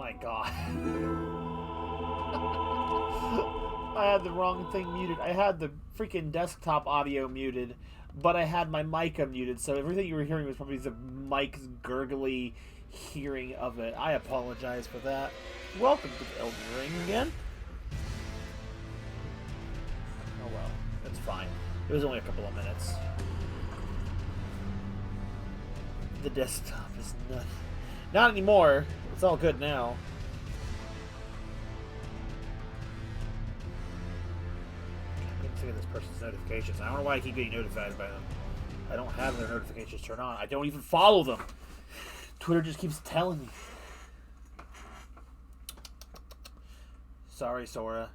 my god. I had the wrong thing muted. I had the freaking desktop audio muted, but I had my mic unmuted, so everything you were hearing was probably the mic's gurgly hearing of it. I apologize for that. Welcome to the Elden Ring again. Oh well, it's fine. It was only a couple of minutes. The desktop is not anymore. It's all good now. Look at this person's notifications. I don't know why I keep getting notified by them. I don't have their notifications turned on. I don't even follow them. Twitter just keeps telling me. Sorry, Sora.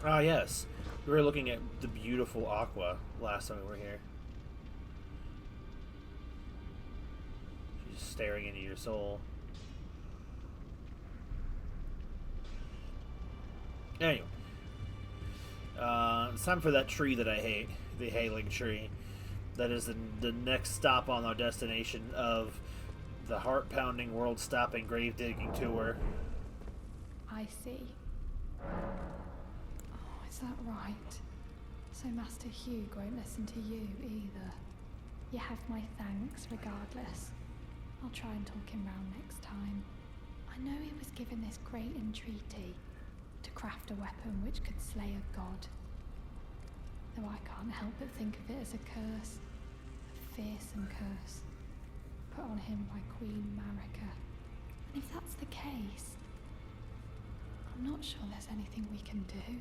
Ah, yes. We were looking at the beautiful Aqua last time we were here. She's staring into your soul. Anyway. It's time for that tree that I hate. The hailing tree. That is the next stop on our destination of the heart-pounding, world-stopping, grave-digging tour. I see. Is that right? So Master Hugh won't listen to you either. You have my thanks regardless. I'll try and talk him round next time. I know he was given this great entreaty to craft a weapon which could slay a god. Though I can't help but think of it as a curse. A fearsome curse. Put on him by Queen Marika. And if that's the case, I'm not sure there's anything we can do.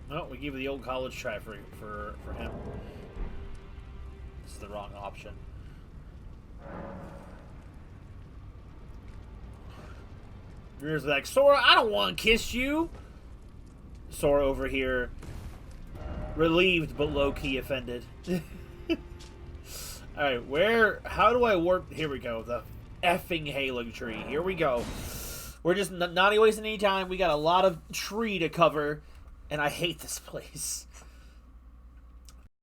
No, we gave the old college try for him. This is the wrong option. Mirror's like, Sora, I don't want to kiss you. Sora over here, relieved but low-key offended. Alright, how do I warp? Here we go, the effing Halo tree. Here we go. We're just not wasting any time. We got a lot of tree to cover, and I hate this place.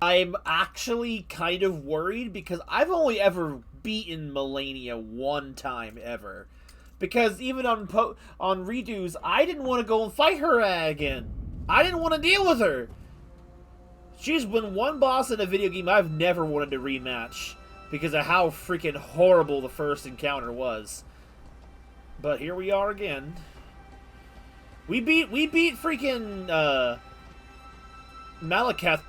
I'm actually kind of worried because I've only ever beaten Melania one time ever. Because even on redos, I didn't want to go and fight her again. I didn't want to deal with her. She's been one boss in a video game I've never wanted to rematch because of how freaking horrible the first encounter was. But here we are again. We beat freaking Malakath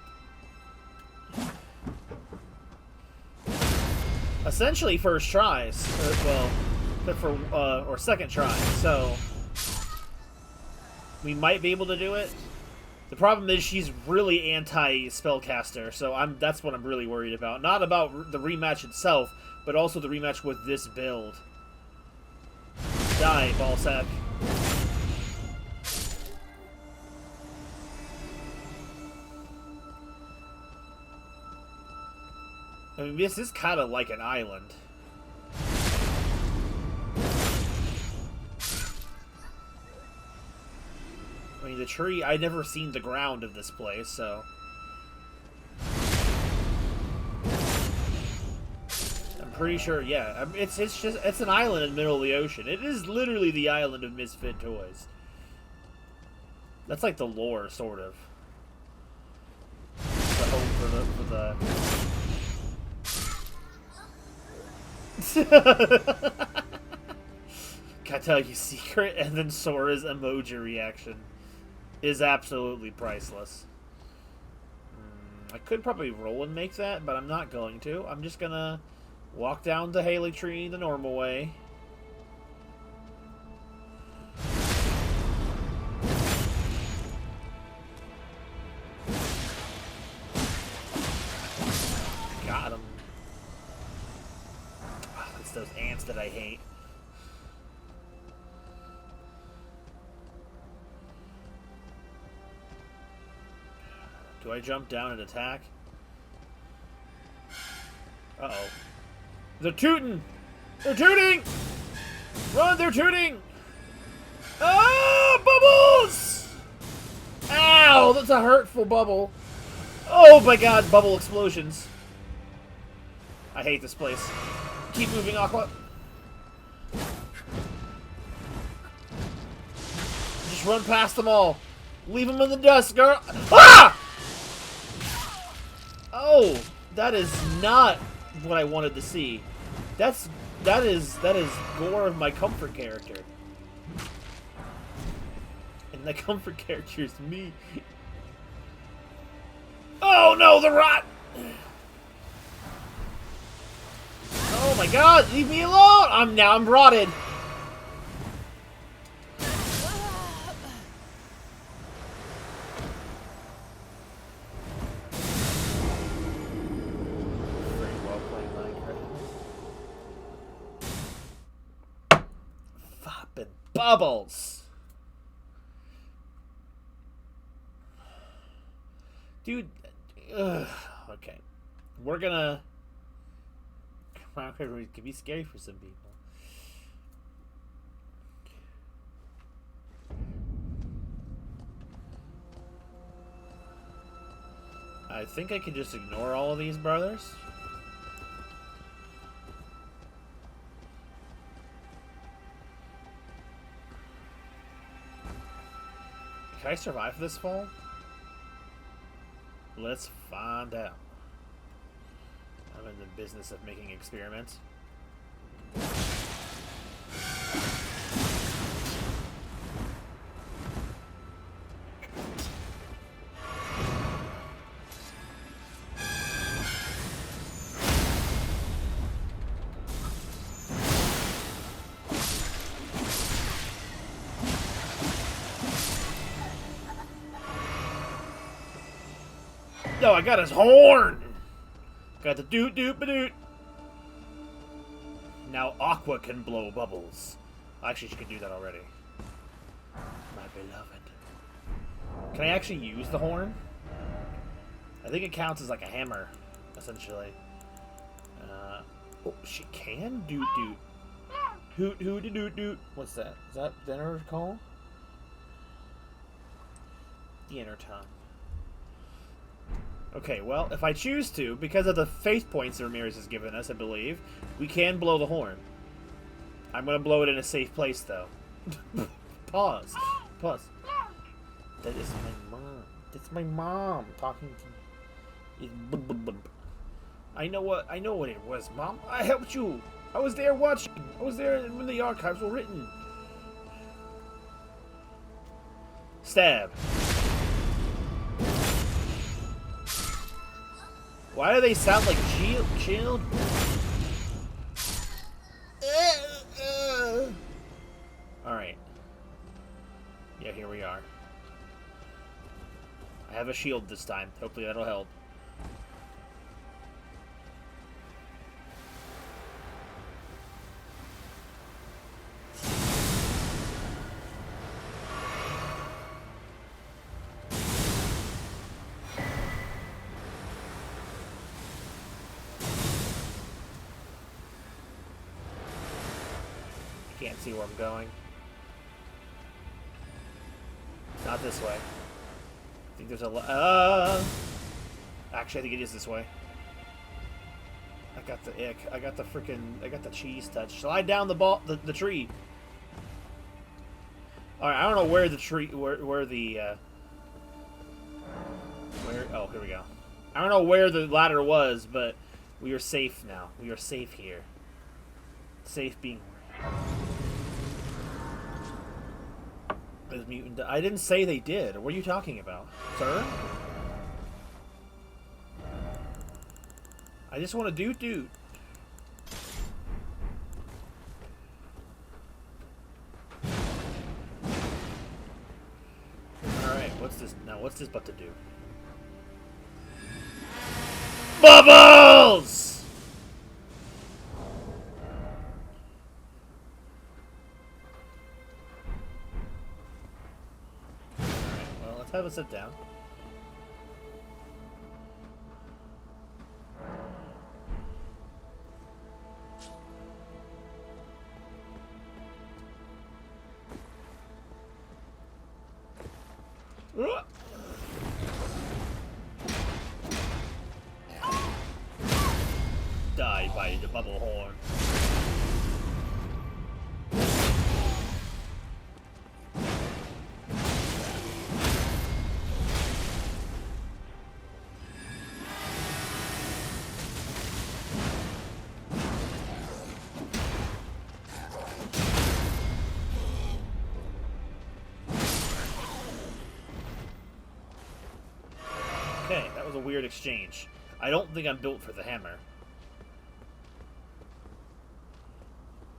essentially first tries. Well, or second try, so we might be able to do it. The problem is she's really anti-spellcaster, so that's what I'm really worried about. Not about the rematch itself, but also the rematch with this build. Die, ballsack. I mean, this is kind of like an island. I mean, the tree, I'd never seen the ground of this place, so... I'm pretty sure, yeah. It's an island in the middle of the ocean. It is literally the island of Misfit toys. That's like the lore, sort of. The home for the... Can I tell you a secret? And then Sora's emoji reaction is absolutely priceless. I could probably roll and make that, but I'm not going to. I'm just gonna walk down the Haley tree the normal way. Got him. Oh, it's those ants that I hate. Do I jump down and attack? Uh-oh. They're tooting! They're tooting! Run, they're tooting! Oh, bubbles! Ow, that's a hurtful bubble. Oh my god, bubble explosions. I hate this place. Keep moving, Aqua. Just run past them all. Leave them in the dust, girl. Ah! Oh, that is not what I wanted to see. That is gore of my comfort character. And the comfort character is me. Oh no, the rot! Oh my god, leave me alone! I'm rotted. Very well played, Minecraft. Foppin' bubbles! Dude, okay. We're gonna... It can be scary for some people. I think I can just ignore all of these brothers. Can I survive this fall? Let's find out. I'm in the business of making experiments. No, I got his horn! Got the doot-doot-ba-doot. Now Aqua can blow bubbles. Actually, she can do that already. My beloved. Can I actually use the horn? I think it counts as like a hammer, essentially. Oh, she can doot-doot. Hoot-hoot-doot-doot. What's that? Is that the inner call? The inner tongue. Okay, well, if I choose to, because of the faith points Ramirez has given us, I believe, we can blow the horn. I'm going to blow it in a safe place, though. Pause. Pause. That is my mom. That's my mom talking to me. I know what it was, Mom. I helped you. I was there watching. I was there when the archives were written. Stab. Why do they sound like children? Alright. Yeah, here we are. I have a shield this time. Hopefully that'll help. Can't see where I'm going. Not this way. I think there's a actually, I think it is this way. I got the ick. I got the cheese touch. Slide down the tree. All right, I don't know where the tree, where oh, here we go. I don't know where the ladder was, but we are safe now. We are safe here. Safe being. Those mutant. I didn't say they did. What are you talking about, sir? I just want to doot. Alright, what's this now? What's this about to do? Bubbles! Alright, well, let's have a sit down. by the bubble horn. Okay, that was a weird exchange. I don't think I'm built for the hammer.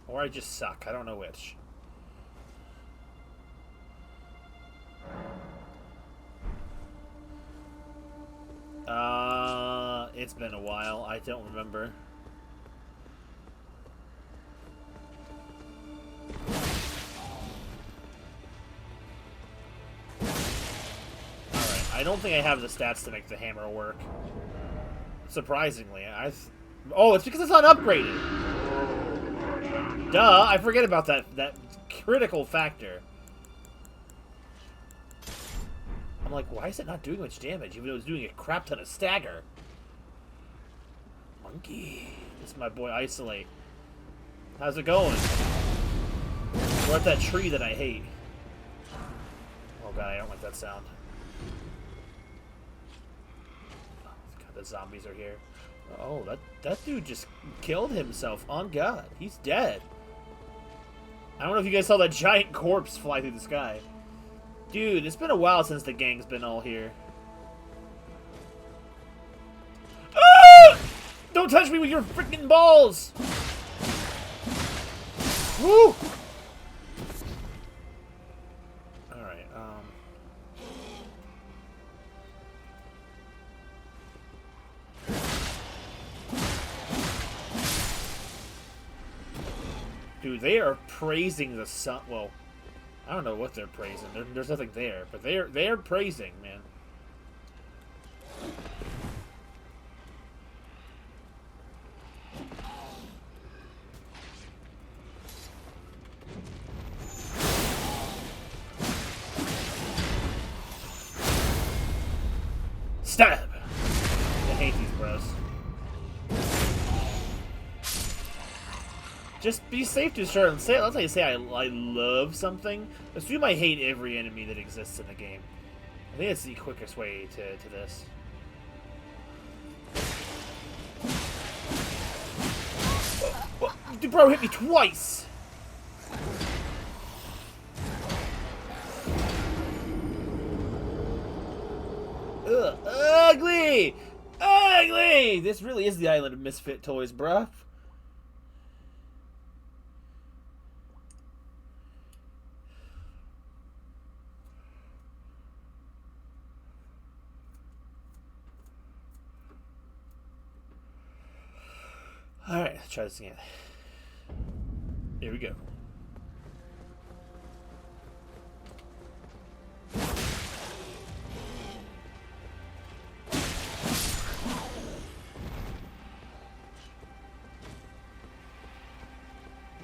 Or I just suck. I don't know which. It's been a while. I don't remember. Alright, I don't think I have the stats to make the hammer work. Surprisingly. Oh, it's because it's not upgraded. Duh, I forget about that critical factor. I'm like, why is it not doing much damage, even though it's doing a crap ton of stagger? Monkey. This is my boy Isolate. How's it going? We're at that tree that I hate. Oh god, I don't like that sound. Oh god, the zombies are here. Oh, that dude just killed himself. On God. He's dead. I don't know if you guys saw that giant corpse fly through the sky. Dude, it's been a while since the gang's been all here. Ah! Don't touch me with your freaking balls! Woo! Alright, Dude, they are praising the sun. Well, I don't know what they're praising. There's nothing there, but they're praising, man. Stab! I hate these bros. Just be safe to start and say. Let's say I love something. Assume I hate every enemy that exists in the game. I think it's the quickest way to this. Dude, bro hit me twice. Ugh, ugly, ugly. This really is the island of misfit toys, bruh. Alright, let's try this again. Here we go.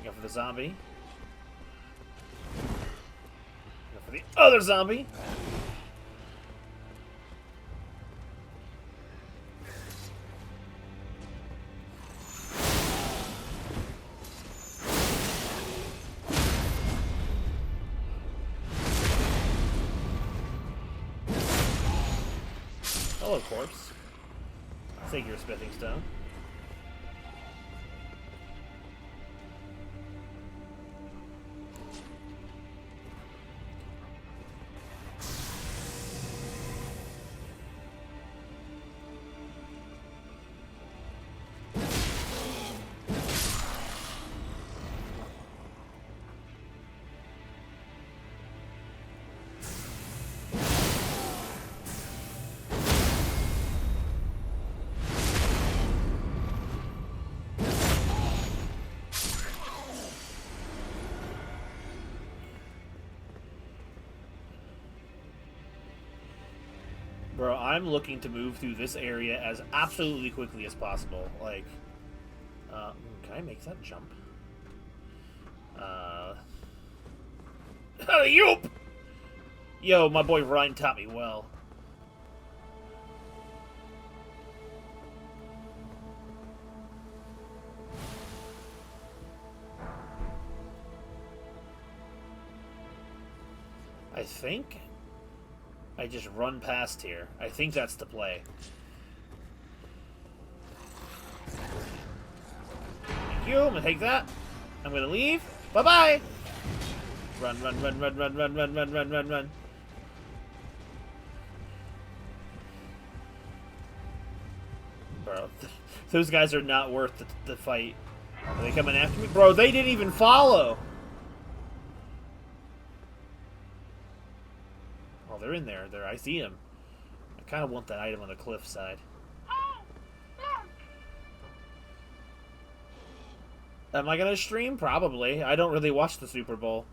Go for the zombie. Go for the other zombie. Hello, corpse. I'll take your smithing stone. Bro, I'm looking to move through this area as absolutely quickly as possible. Like, can I make that jump? Yoop! Yo, my boy Ryan taught me well. think I just run past here. I think that's the play. Thank you. I'm gonna take that. I'm gonna leave. Bye-bye! Run, run, run, run, run, run, run, run, run, run, run. Bro, those guys are not worth the fight. Are they coming after me? Bro, they didn't even follow! Oh, they're in there. I see them. I kind of want that item on the cliffside. Am I gonna stream? Probably. I don't really watch the Super Bowl.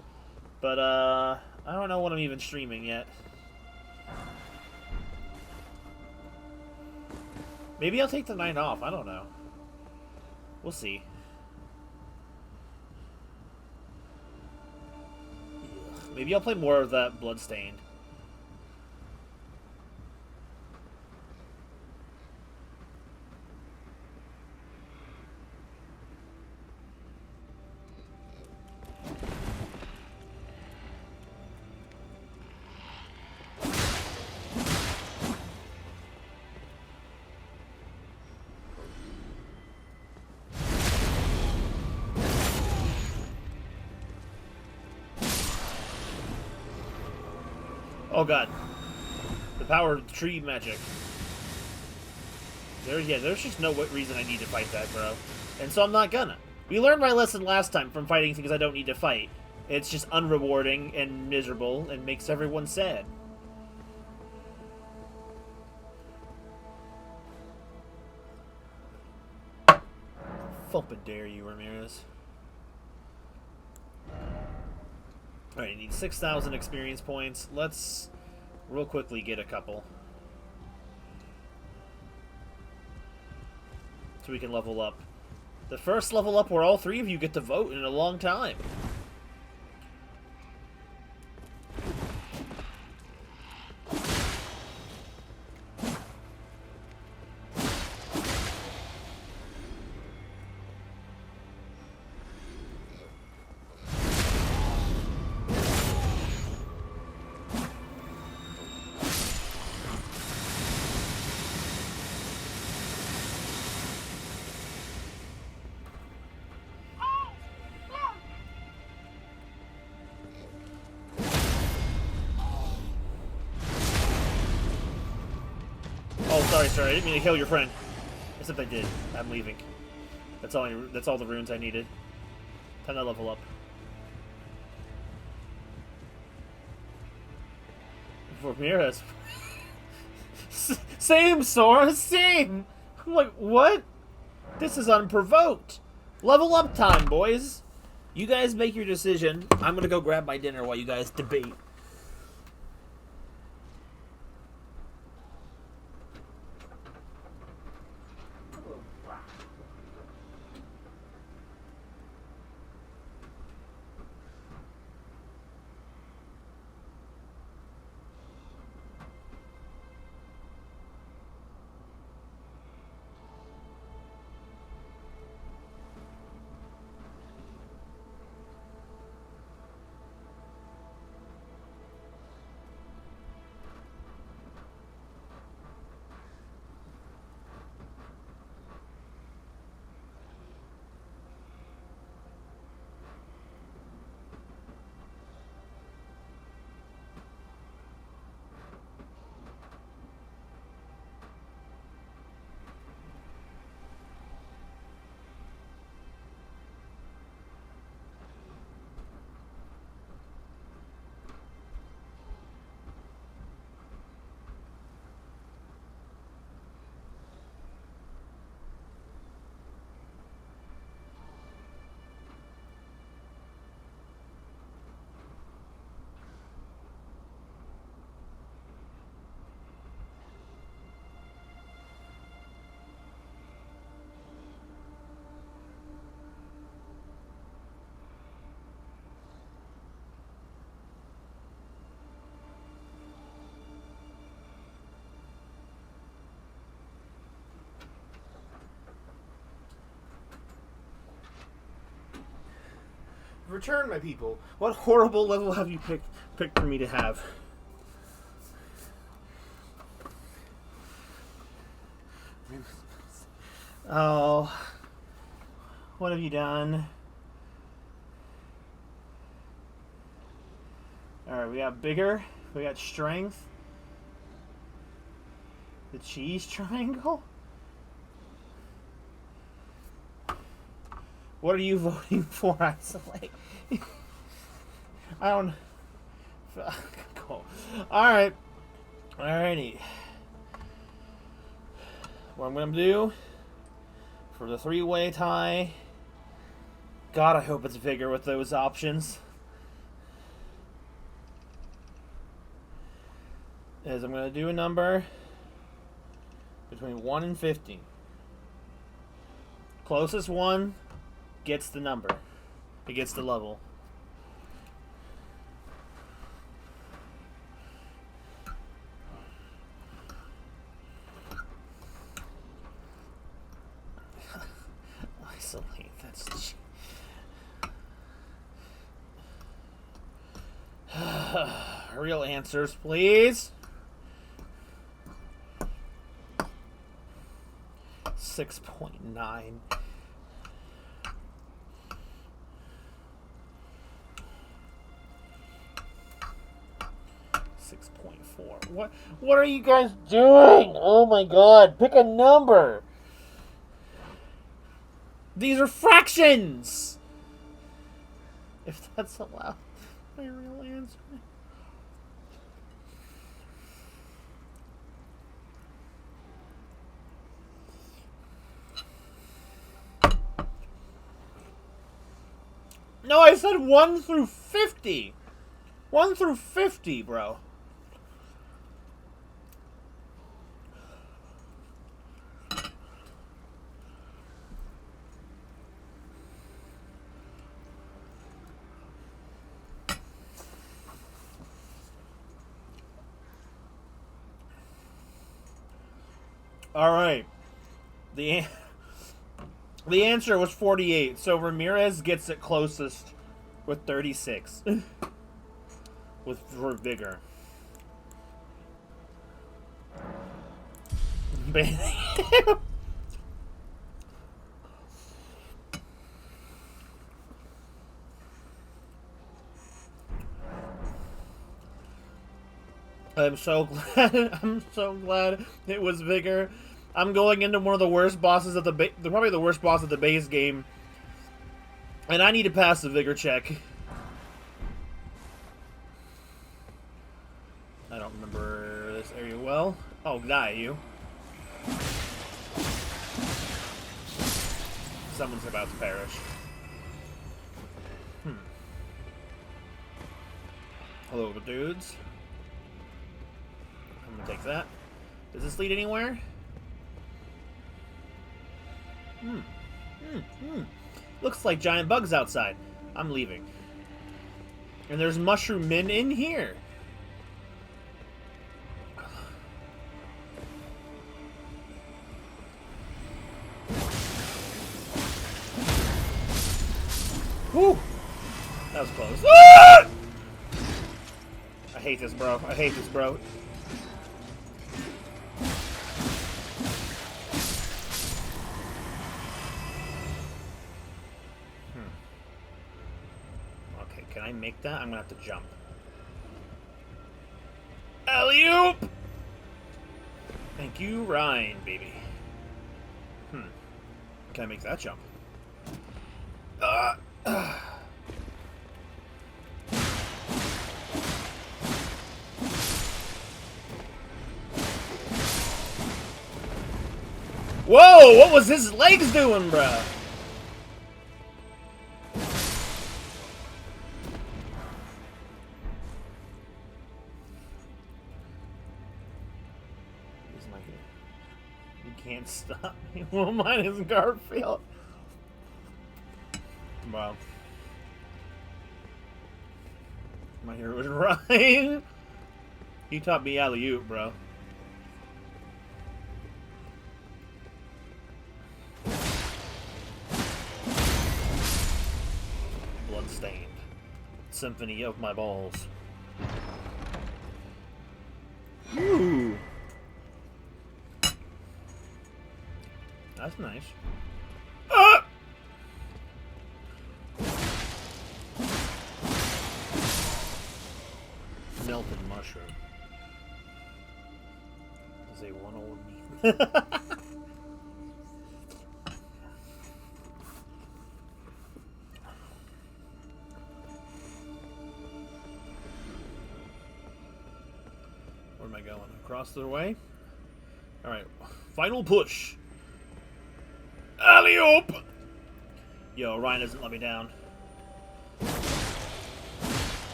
But, I don't know when I'm even streaming yet. Maybe I'll take the night off. I don't know. We'll see. Maybe I'll play more of that Bloodstained. Oh god. The power of tree magic. There's just no reason I need to fight that, bro. And so I'm not gonna. We learned my lesson last time from fighting things I don't need to fight. It's just unrewarding and miserable and makes everyone sad. Fumpin' dare you, Ramirez. Alright, you need 6,000 experience points. Let's real quickly get a couple. So we can level up. The first level up where all three of you get to vote in a long time. Oh, sorry, I didn't mean to kill your friend. Except I did. I'm leaving. That's all the runes I needed. Time to level up. Ramirez. Same, Sora, same! I'm like, what? This is unprovoked. Level up time, boys. You guys make your decision. I'm gonna go grab my dinner while you guys debate. Return, my people. What horrible level have you picked pick for me to have. Oh, what have you done? Alright, we got bigger, we got strength, the cheese triangle? What are you voting for, Isolate? I don't... Cool. Alright. Alrighty. What I'm gonna do for the three-way tie... God, I hope it's Vigor with those options. Is I'm gonna do a number between 1 and 50. Closest one gets the number. It gets the level. Isolate, that's... Real answers, please. 6.9. 6.4. What are you guys doing? Oh my god, pick a number. These are fractions. If that's allowed. My real answer. No, I said 1 through 50. 1 through 50, bro. All right. The answer was 48, so Ramirez gets it closest with 36. For Vigor. I'm so glad it was Vigor. I'm going into one of the worst bosses of probably the worst boss of the base game, and I need to pass the Vigor check. I don't remember this area well. Oh, die you! Someone's about to perish. Hello, dudes. I'm gonna take that. Does this lead anywhere? Looks like giant bugs outside. I'm leaving. And there's mushroom men in here. Whew! That was close. Ah! I hate this, bro. I hate this, bro. Okay, can I make that? I'm gonna have to jump. Alley-oop! Thank you, Ryan, baby. Can I make that jump? Whoa! What was his legs doing, bruh? He's like, you can't stop me. Well, mine is Garfield. Wow. My hero was Ryan. He taught me alley-oop, bro. Bloodstained. Symphony of my balls. That's nice. Ah! Melted mushroom. Is a one old me. Where am I going? Across the way? Alright. Final push. Alley-oop! Yo, Ryan doesn't let me down.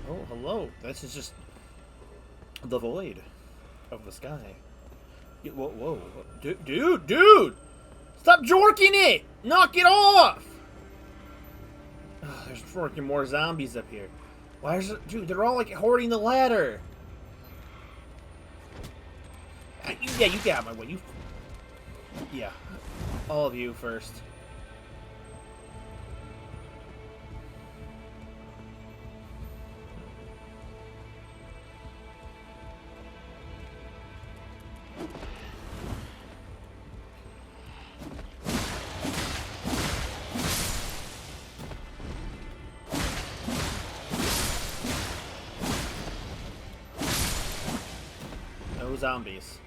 Oh, hello. This is just the void of the sky. Whoa, whoa. Dude! Stop jorking it! Knock it off! Oh, there's freaking more zombies up here. Why is it... Dude, they're all, like, hoarding the ladder. Yeah, you get out of my way. You... Yeah. All of you first. No zombies.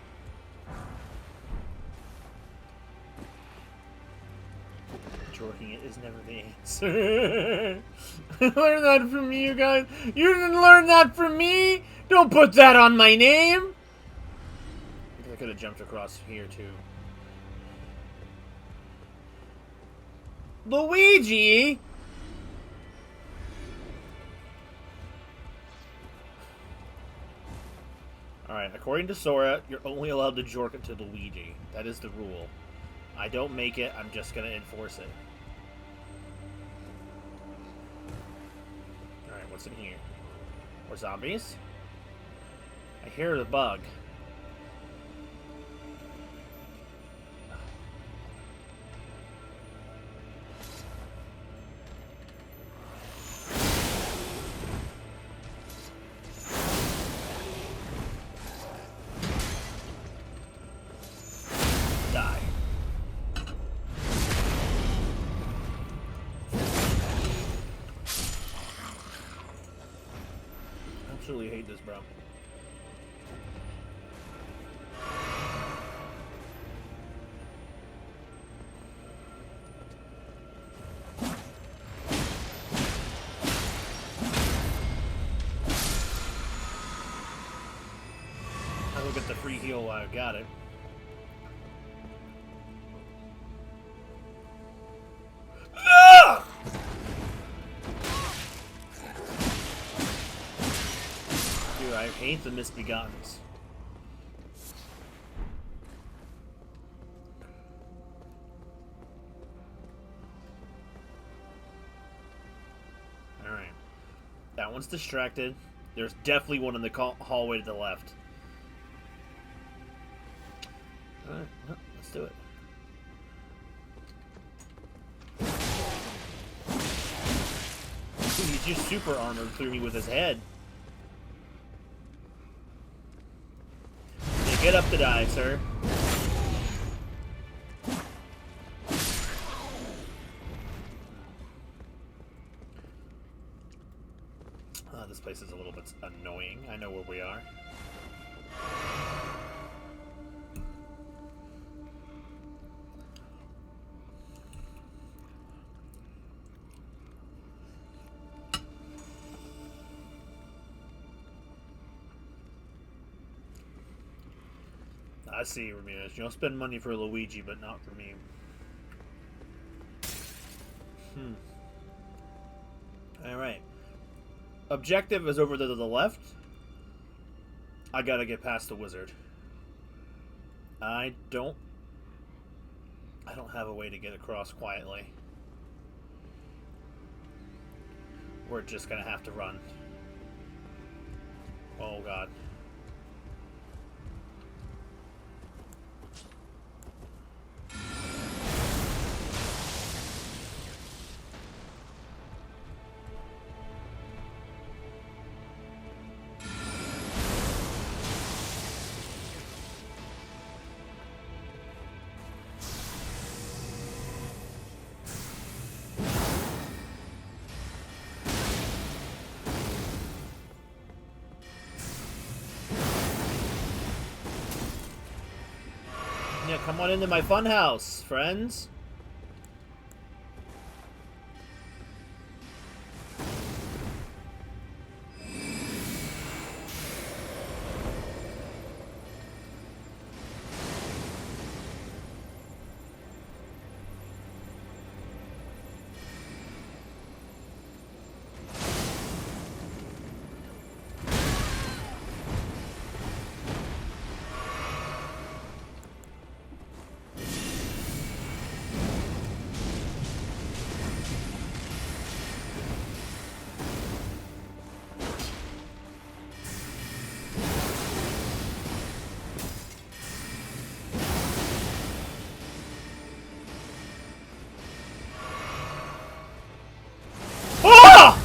Jorking it is never the answer. Learn that from me, you guys. You didn't learn that from me. Don't put that on my name. I could have jumped across here too. Luigi. Alright, according to Sora, you're only allowed to jork it to Luigi. That is the rule. I don't make it, I'm just gonna enforce it. Alright, what's in here? More zombies? I hear the bug. Die. Absolutely hate this, bro. I'll get the free heal while I've got it. Dude, I hate the misbegottens. Alright. That one's distracted. There's definitely one in the hallway to the left. Alright, well, let's do it. Dude, he's just super armored through me with his head. Yeah, get up to die, sir. This place is a little bit annoying. I know where we are. I see, Ramirez. You'll spend money for Luigi, but not for me. Alright. Objective is over to the left. I gotta get past the wizard. I don't have a way to get across quietly. We're just gonna have to run. Oh god. Yeah, come on into my funhouse, friends. Ah!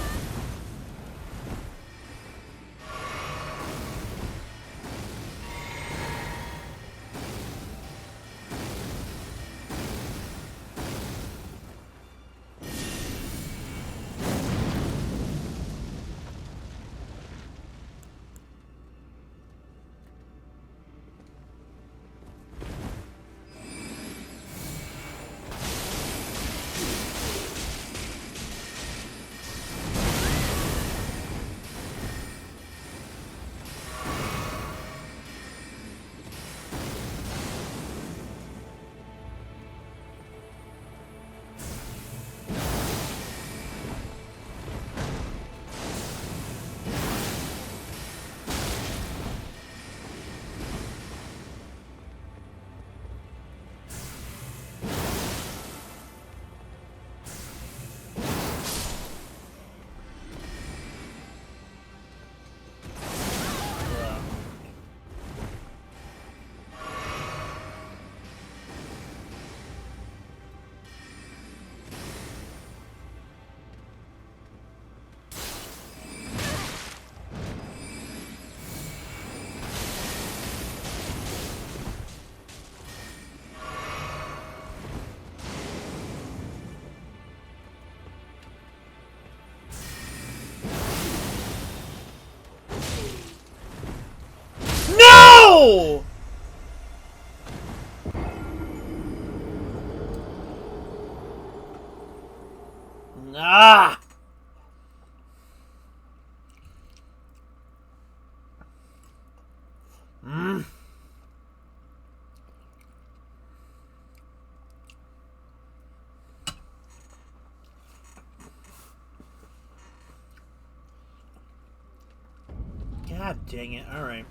No! Ah! Mm. God dang it. Alright.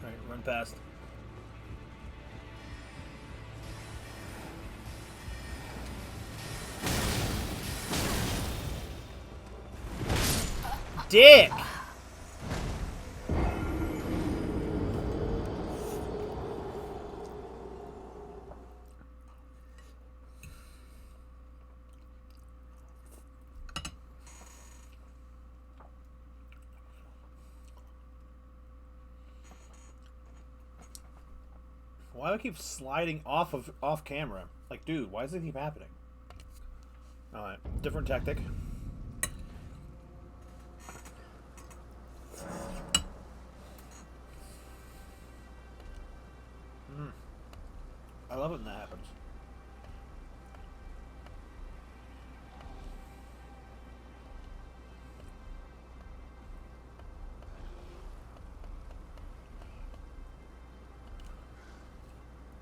Alright, run past. Dick! Why do I keep sliding off camera? Like, dude, why does it keep happening? Alright, different tactic. I love it when that happens.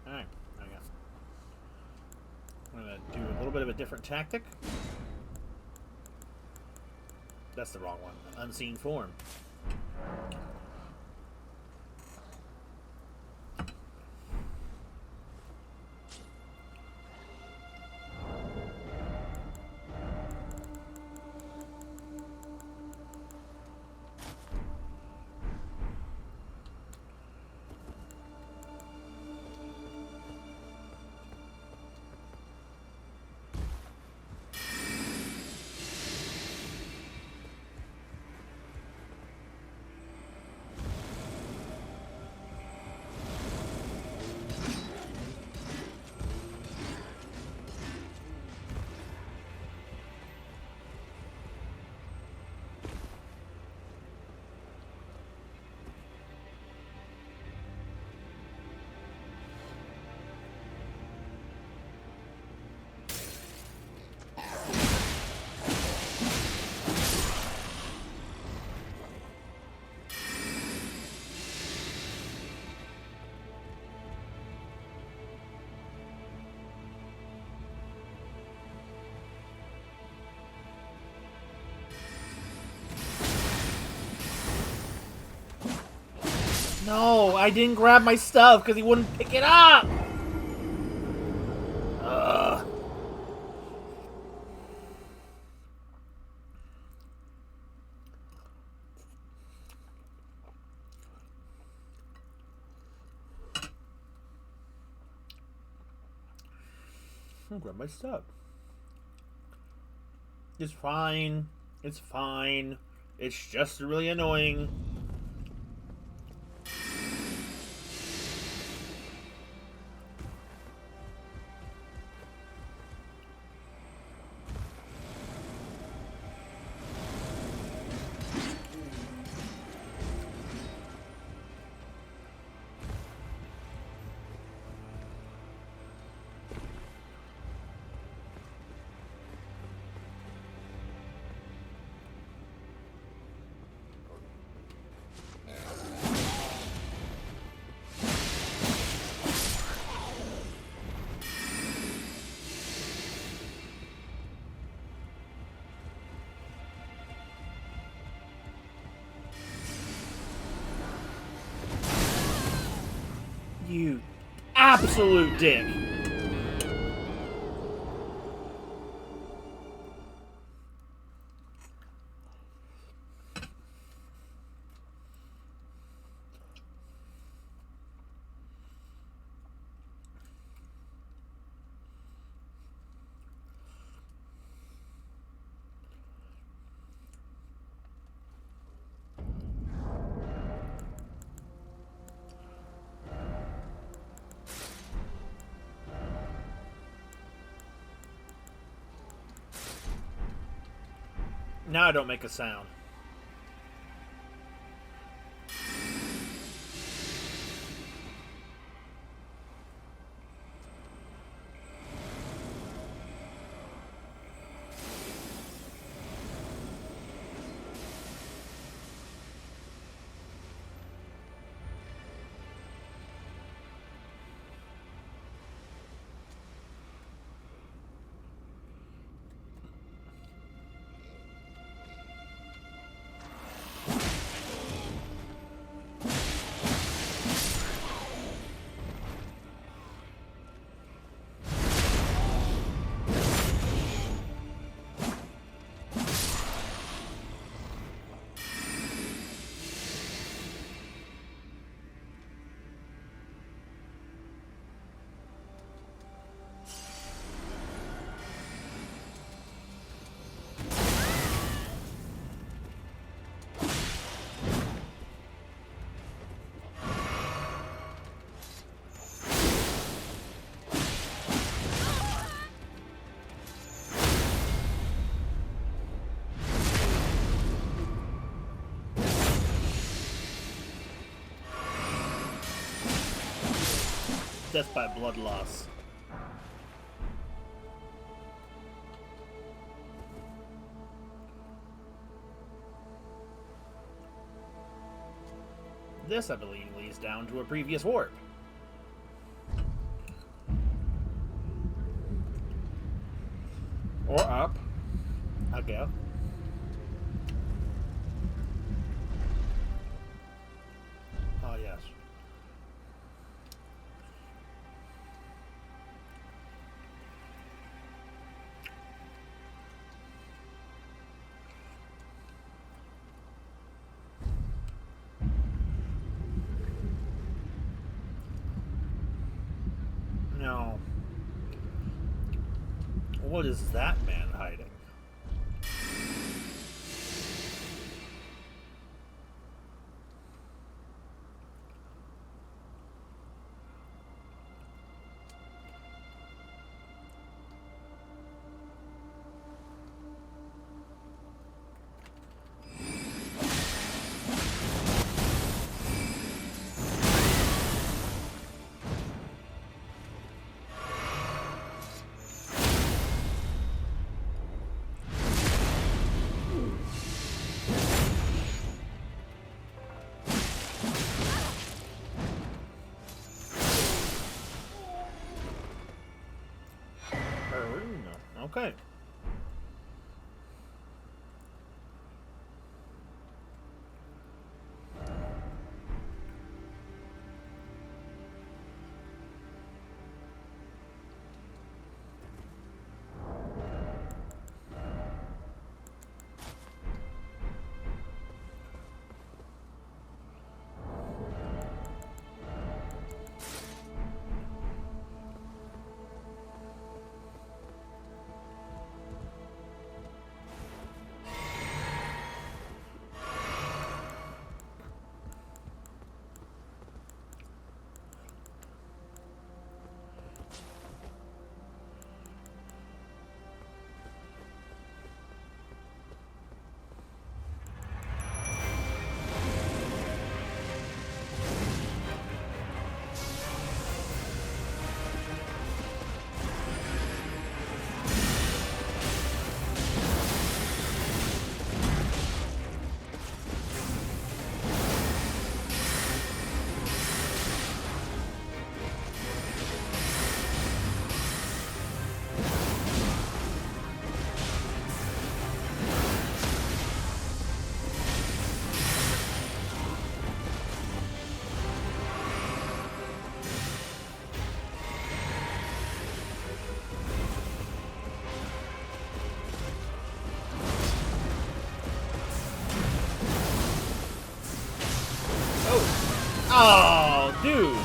Alright, there you go. gonna do a little bit of a different tactic. That's the wrong one. Unseen form. No, I didn't grab my stuff because he wouldn't pick it up. Ugh. I'll grab my stuff. It's fine. It's fine. It's just really annoying. You absolute dick. Now I don't make a sound. Death by blood loss. This, I believe, leads down to a previous warp. Or up. I guess. Oh, yes. No. What is that man hiding? Okay. Oh, dude.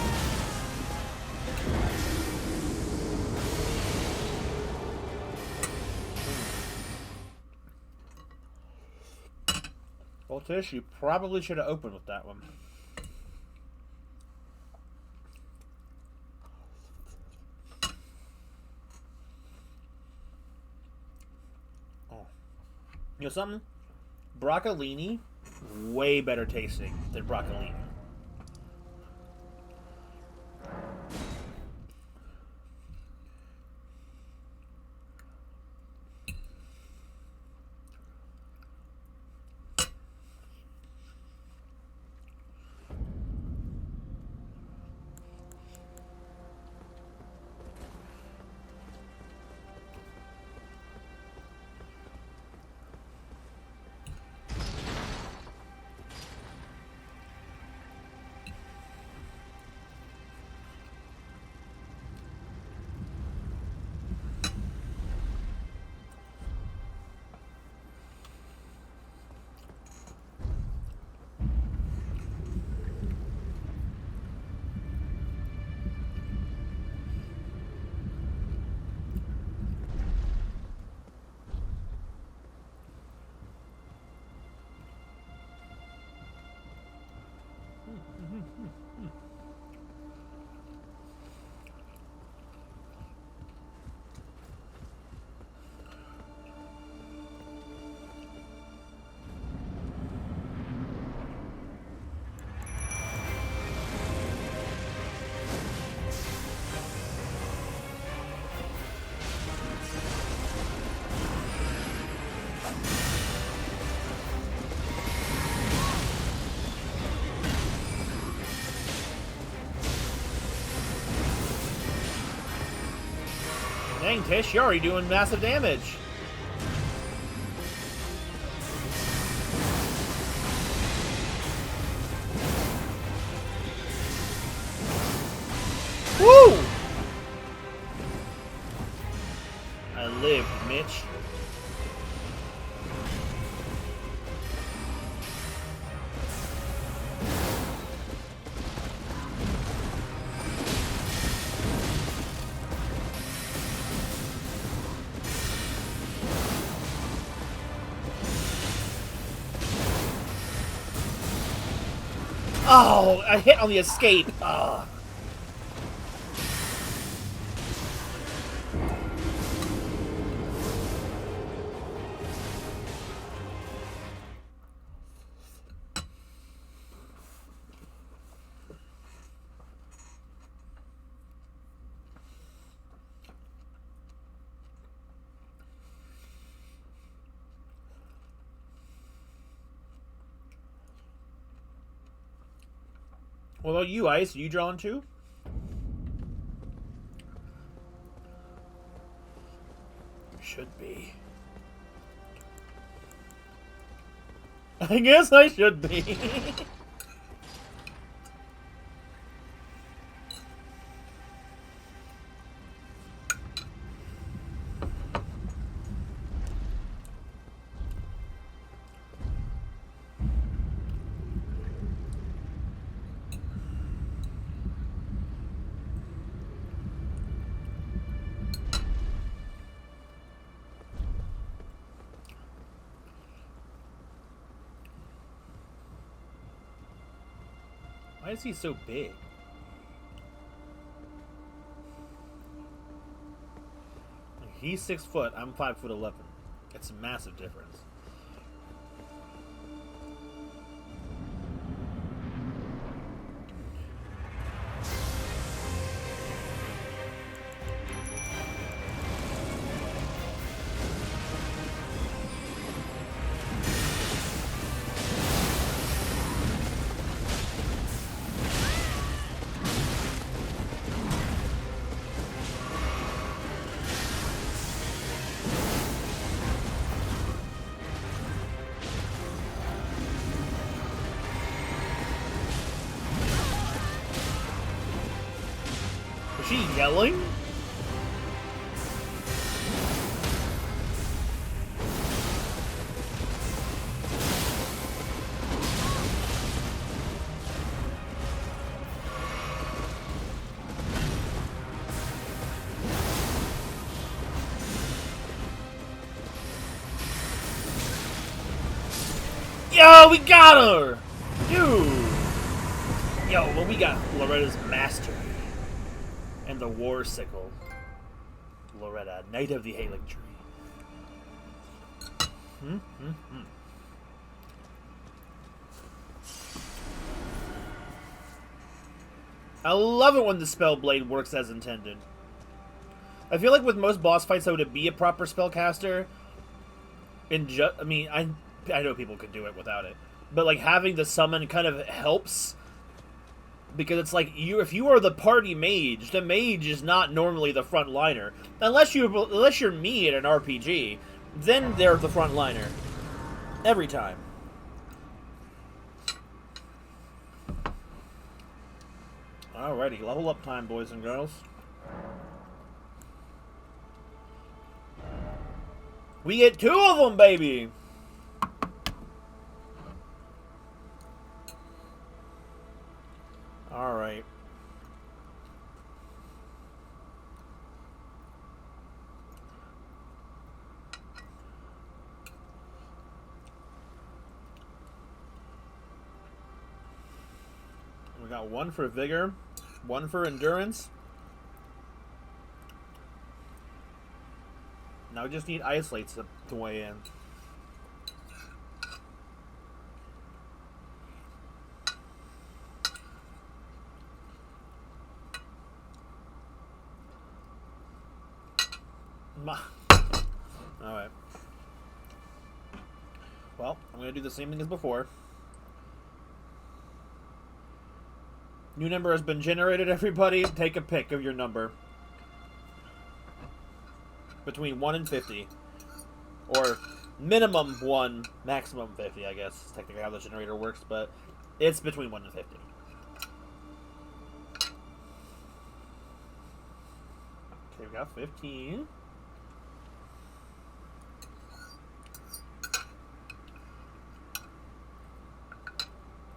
Well, Tish, you probably should have opened with that one. Oh. You know something? Broccolini, way better tasting than broccolini. Dang, Tish, you're already doing massive damage. I lived, Mitch. Oh, I hit on the escape. Oh. What about you, Ice? Are you drawn too? Should be. I guess I should be. Why is he so big? He's 6 foot. I'm 5'11". It's a massive difference. Was she yelling? Yo, we got her! Dude! Yo, well, we got Loretta's Mastery. And the War Sickle. Loretta, Knight of the Hailing Tree. I love it when the spell blade works as intended. I feel like with most boss fights, though, to be a proper spellcaster, I mean, I know people could do it without it, but like having the summon kind of helps, because it's like if you are the party mage, the mage is not normally the front liner unless you're me in an RPG. Then they're the front liner every time. Alrighty, level up time, boys and girls. We get 2 of them, baby! Alright. We got 1 for vigor, 1 for endurance. Now we just need isolates to weigh in. Alright. Well, I'm going to do the same thing as before. New number has been generated, everybody. Take a pick of your number. Between 1 and 50. Or minimum 1, maximum 50, I guess. Is technically how the generator works, but it's between 1 and 50. Okay, we got 15.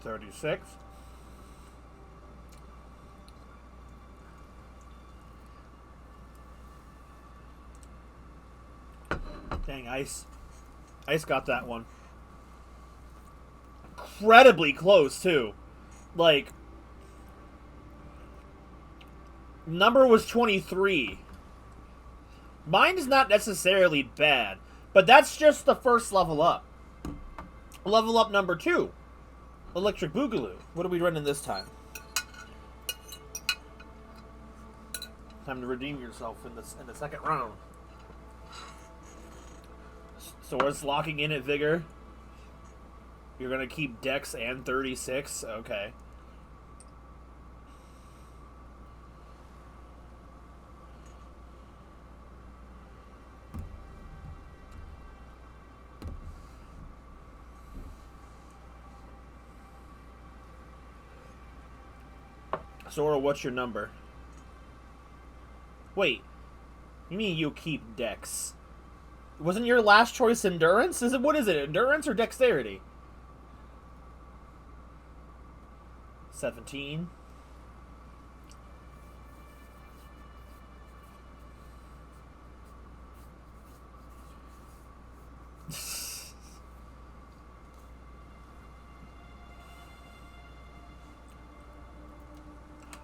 36. Dang, Ice. Ice got that one. Incredibly close, too. Like, number was 23. Mine is not necessarily bad, but that's just the first level up. Level up number 2. Electric Boogaloo. What are we running this time? Time to redeem yourself in the second round. Sora's locking in at Vigor. You're gonna keep Dex and 36? Okay. Sora, what's your number? Wait. You mean you keep Dex? Wasn't your last choice Endurance? What is it? Endurance or Dexterity? 17.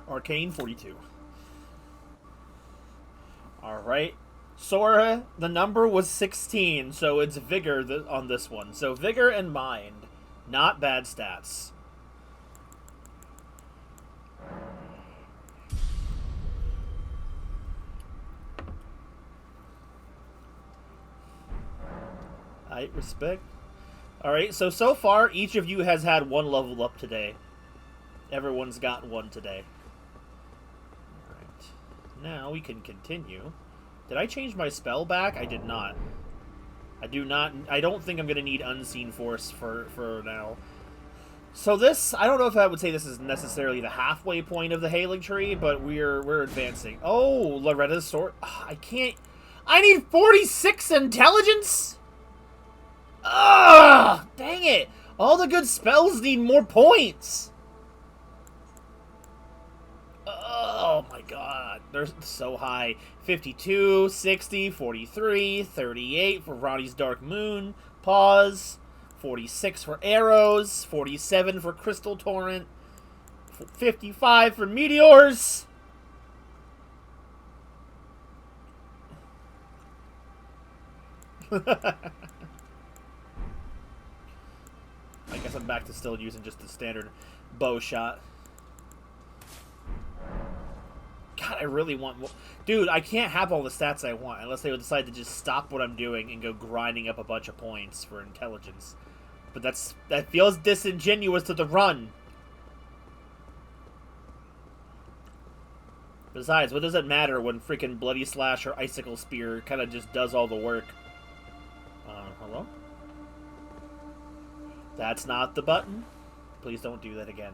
Arcane, 42. Alright. Sora, the number was 16, so it's Vigor on this one. So Vigor and Mind. Not bad stats. I respect. Alright, so far, each of you has had one level up today. Everyone's got one today. Alright. Now we can continue. Did I change my spell back? I did not. I don't think I'm going to need Unseen Force for now. So this, I don't know if I would say this is necessarily the halfway point of the Hailing Tree, but we're advancing. Oh, Loretta's sword. I can't. I need 46 intelligence? Ugh! Dang it! All the good spells need more points! Oh my god, they're so high. 52, 60, 43, 38 for Ronnie's Dark Moon. Pause. 46 for Arrows. 47 for Crystal Torrent. 55 for Meteors. I guess I'm back to still using just the standard bow shot. God, I really want more. Dude, I can't have all the stats I want unless they would decide to just stop what I'm doing and go grinding up a bunch of points for intelligence. But that feels disingenuous to the run. Besides, what does it matter when freaking Bloody Slash or Icicle Spear kind of just does all the work? Hello? That's not the button. Please don't do that again.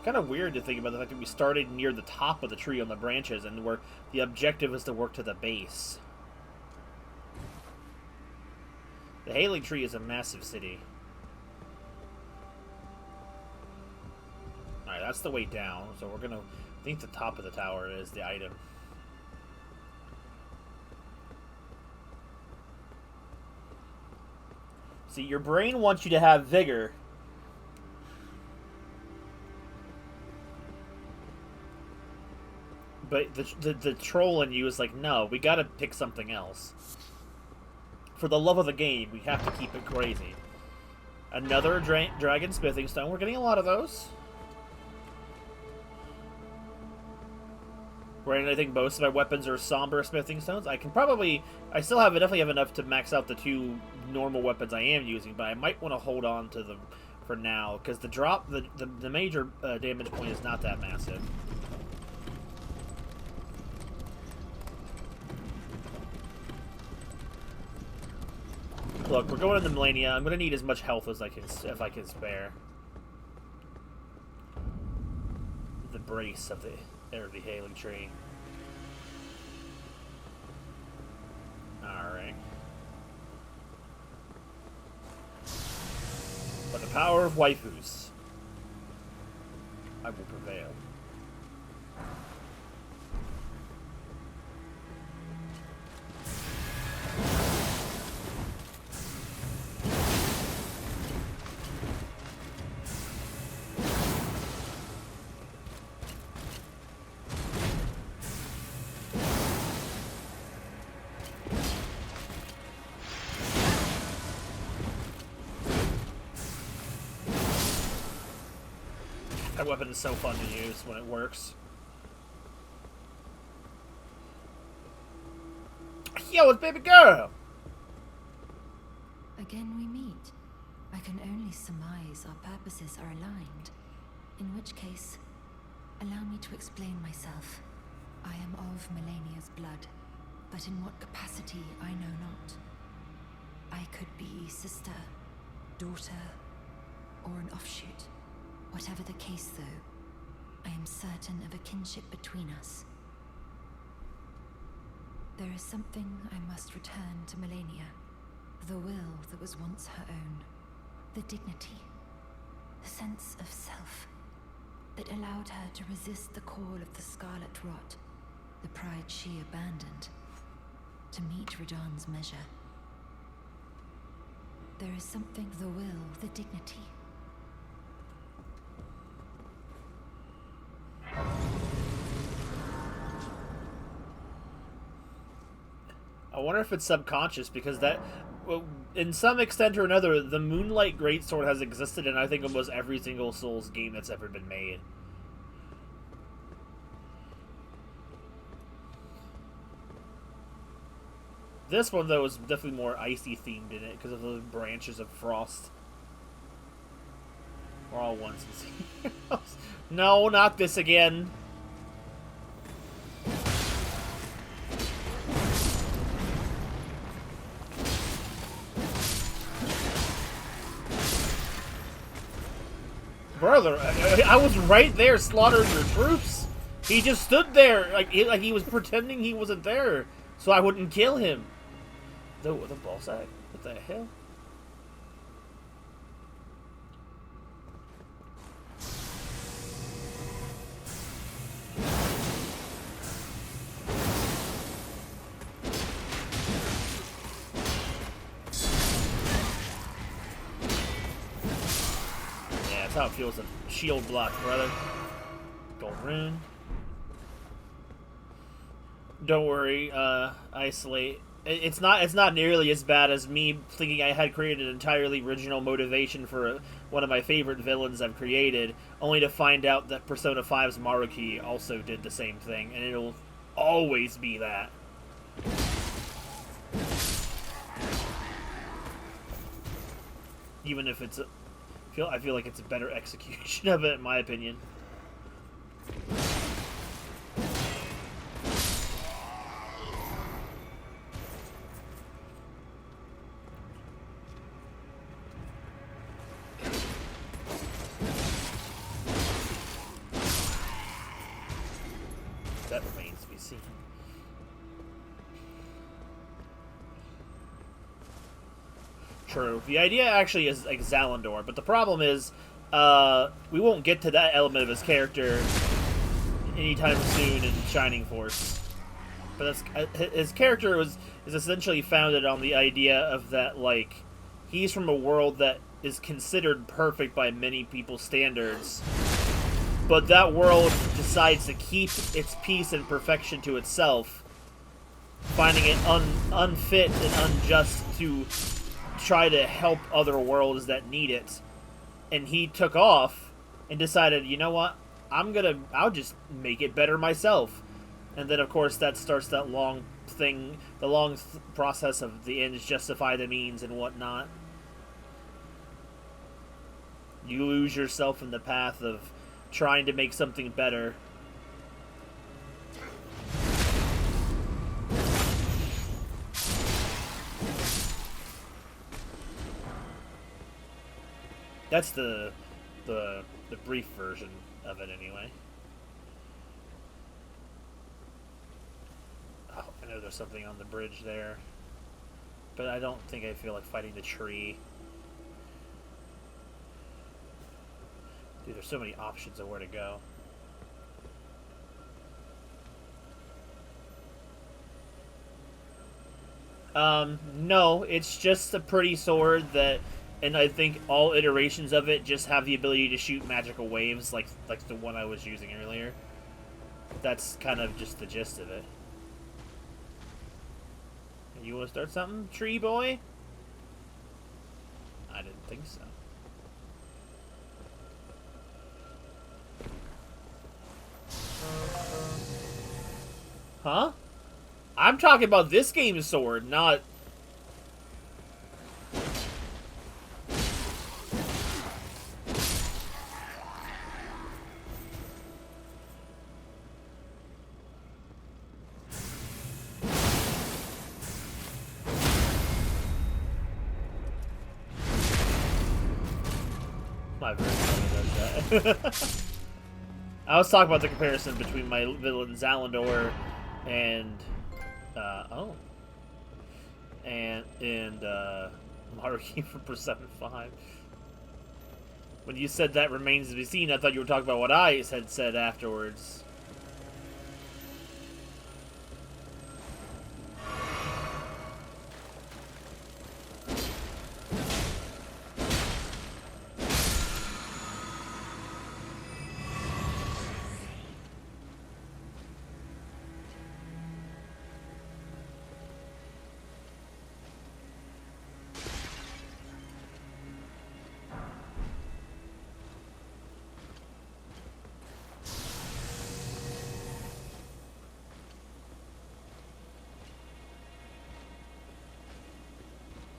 Kind of weird to think about the fact that we started near the top of the tree on the branches and where the objective is to work to the base. The Hailing Tree is a massive city. Alright, that's the way down, so we're gonna... I think the top of the tower is the item. See, your brain wants you to have vigor. But the troll in you is like, no, we gotta pick something else. For the love of the game, we have to keep it crazy. Another dragon smithing stone. We're getting a lot of those. Right, I think most of my weapons are somber smithing stones. I still definitely have enough to max out the 2 normal weapons I am using, but I might want to hold on to them for now, because the major damage point is not that massive. Look, we're going into Melania. I'm gonna need as much health as if I can spare. The brace of the Hailing Tree. Alright. By the power of waifus, I will prevail. That weapon is so fun to use when it works. Yo, it's baby girl! Again we meet. I can only surmise our purposes are aligned. In which case, allow me to explain myself. I am of Melania's blood, but in what capacity I know not. I could be sister, daughter, or an offshoot. Whatever the case, though, I am certain of a kinship between us. There is something I must return to Melania. The will that was once her own. The dignity. The sense of self. That allowed her to resist the call of the Scarlet Rot. The pride she abandoned. To meet Radahn's measure. There is something, the will, the dignity. I wonder if it's subconscious, because that, well, in some extent or another, the Moonlight Greatsword has existed in I think almost every single Souls game that's ever been made. This one, though, is definitely more icy themed in it because of the branches of frost. We're all ones and zeros. No, not this again. Brother, I was right there slaughtering your troops. He just stood there like he was pretending he wasn't there, so I wouldn't kill him. The ball sack? What the hell? Yeah, that's how it feels to shield block, brother. Gold rune. Don't worry, isolate. It's not nearly as bad as me thinking I had created an entirely original motivation for one of my favorite villains I've created, only to find out that Persona 5's Maruki also did the same thing, and it'll always be that. Even if it's I feel like it's a better execution of it, in my opinion. That remains to be seen. True. The idea actually is like Zalandor, but the problem is we won't get to that element of his character anytime soon in Shining Force. But that's, his character is essentially founded on the idea of that, like, he's from a world that is considered perfect by many people's standards, but that world decides to keep its peace and perfection to itself, finding it unfit and unjust to try to help other worlds that need it. And he took off and decided, you know what, I'll just make it better myself. And then, of course, that starts that long thing, the long process of the ends justify the means and whatnot. You lose yourself in the path of trying to make something better. That's the brief version of it, anyway. Oh, I know there's something on the bridge there, but I don't think I feel like fighting the tree. Dude, there's so many options of where to go. No, it's just a pretty sword that, and I think all iterations of it just have the ability to shoot magical waves, like the one I was using earlier. That's kind of just the gist of it. You want to start something, tree boy? I didn't think so. Huh? I'm talking about this game's sword, not... My version does that. I was talking about the comparison between my villain Zalandor and... Maruki from Persona 5. When you said that remains to be seen, I thought you were talking about what I had said afterwards.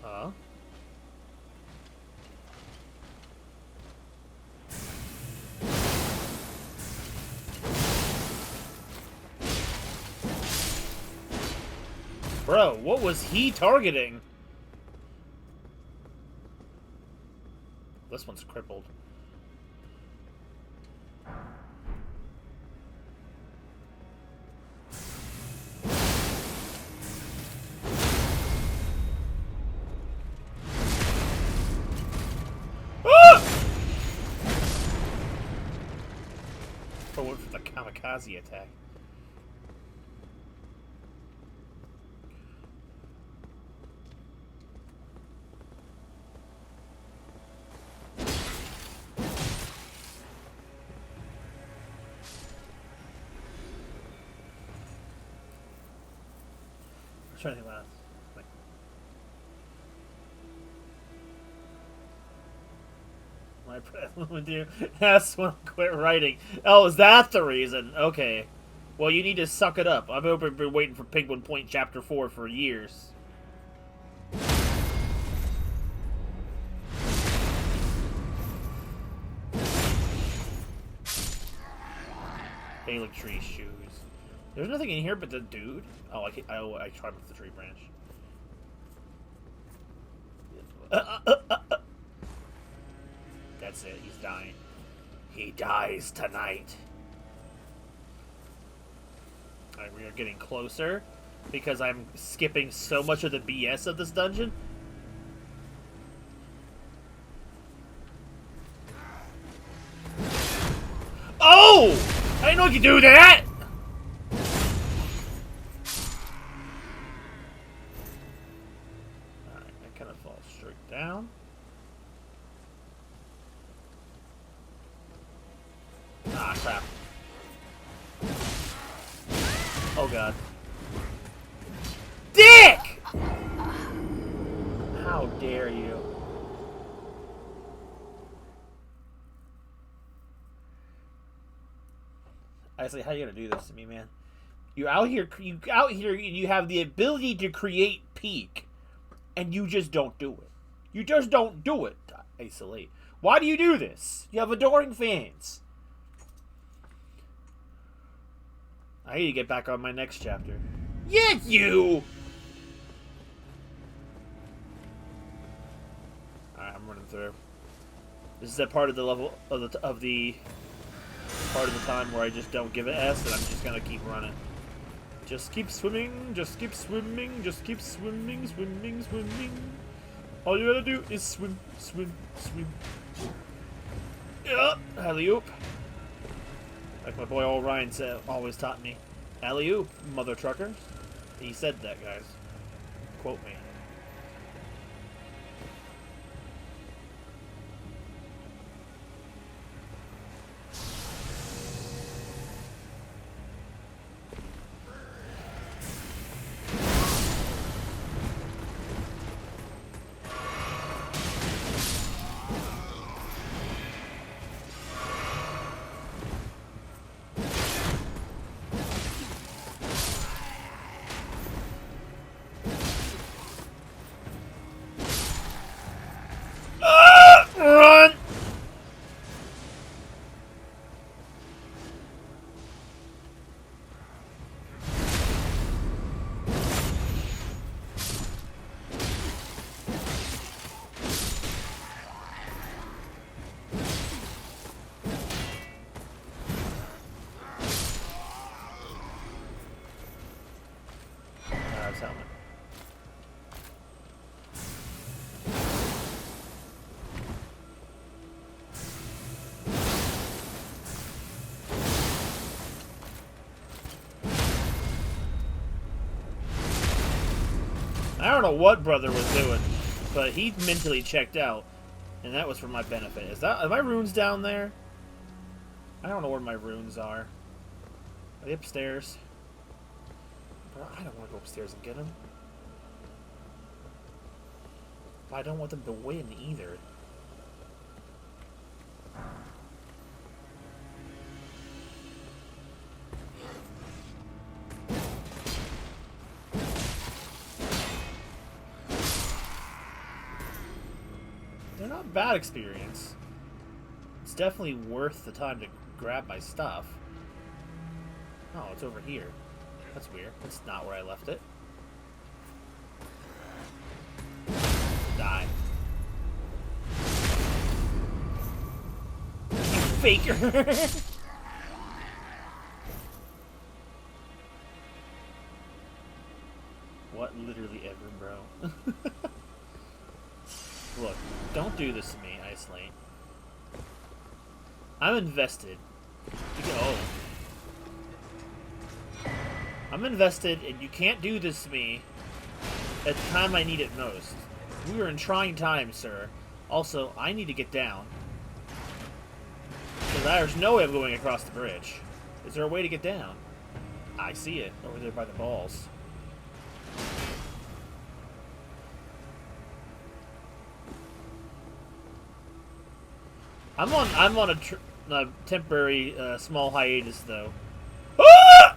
Huh? Bro, what was he targeting? This one's crippled. I went for the kamikaze attack. I'm trying to think last. My present with you. That's when I quit writing. Oh, is that the reason? Okay. Well, you need to suck it up. I've been waiting for Penguin Point Chapter 4 for years. Bailing tree shoes. There's nothing in here but the dude. Oh, I tried with the tree branch. That's it. He's dying. He dies tonight. Alright, we are getting closer because I'm skipping so much of the BS of this dungeon. Oh! I didn't know you could do that! Alright, I kind of fall straight down. Ah, crap. Oh, God. Dick! How dare you? Honestly, how you gonna do this to me, man? You out here, and you have the ability to create peak, and you just don't do it. You just don't do it, Isolate. Why do you do this? You have adoring fans. I need to get back on my next chapter. Yeah, you! Alright, I'm running through. This is that part of the level of the part of the time where I just don't give a S and I'm just gonna keep running. Just keep swimming, just keep swimming, just keep swimming, swimming, swimming. All you gotta do is swim, swim, swim. Alley-oop. Like my boy old Ryan said, always taught me. Alley-oop, mother truckers. He said that, guys. Quote me. Run! That's helmet. I don't know what brother was doing, but he mentally checked out, and that was for my benefit. Are my runes down there? I don't know where my runes are. Are they upstairs? Bro, I don't want to go upstairs and get them. But I don't want them to win either. They're not a bad experience. It's definitely worth the time to grab my stuff. Oh, it's over here. That's weird. That's not where I left it. Die. You faker! What literally ever, bro? Look, don't do this to me, Ice Lane. I'm invested. Oh. I'm invested, and you can't do this to me at the time I need it most. We are in trying times, sir. Also, I need to get down. Because there's no way of going across the bridge. Is there a way to get down? I see it, over there by the balls. I'm on a temporary small hiatus though. Ah!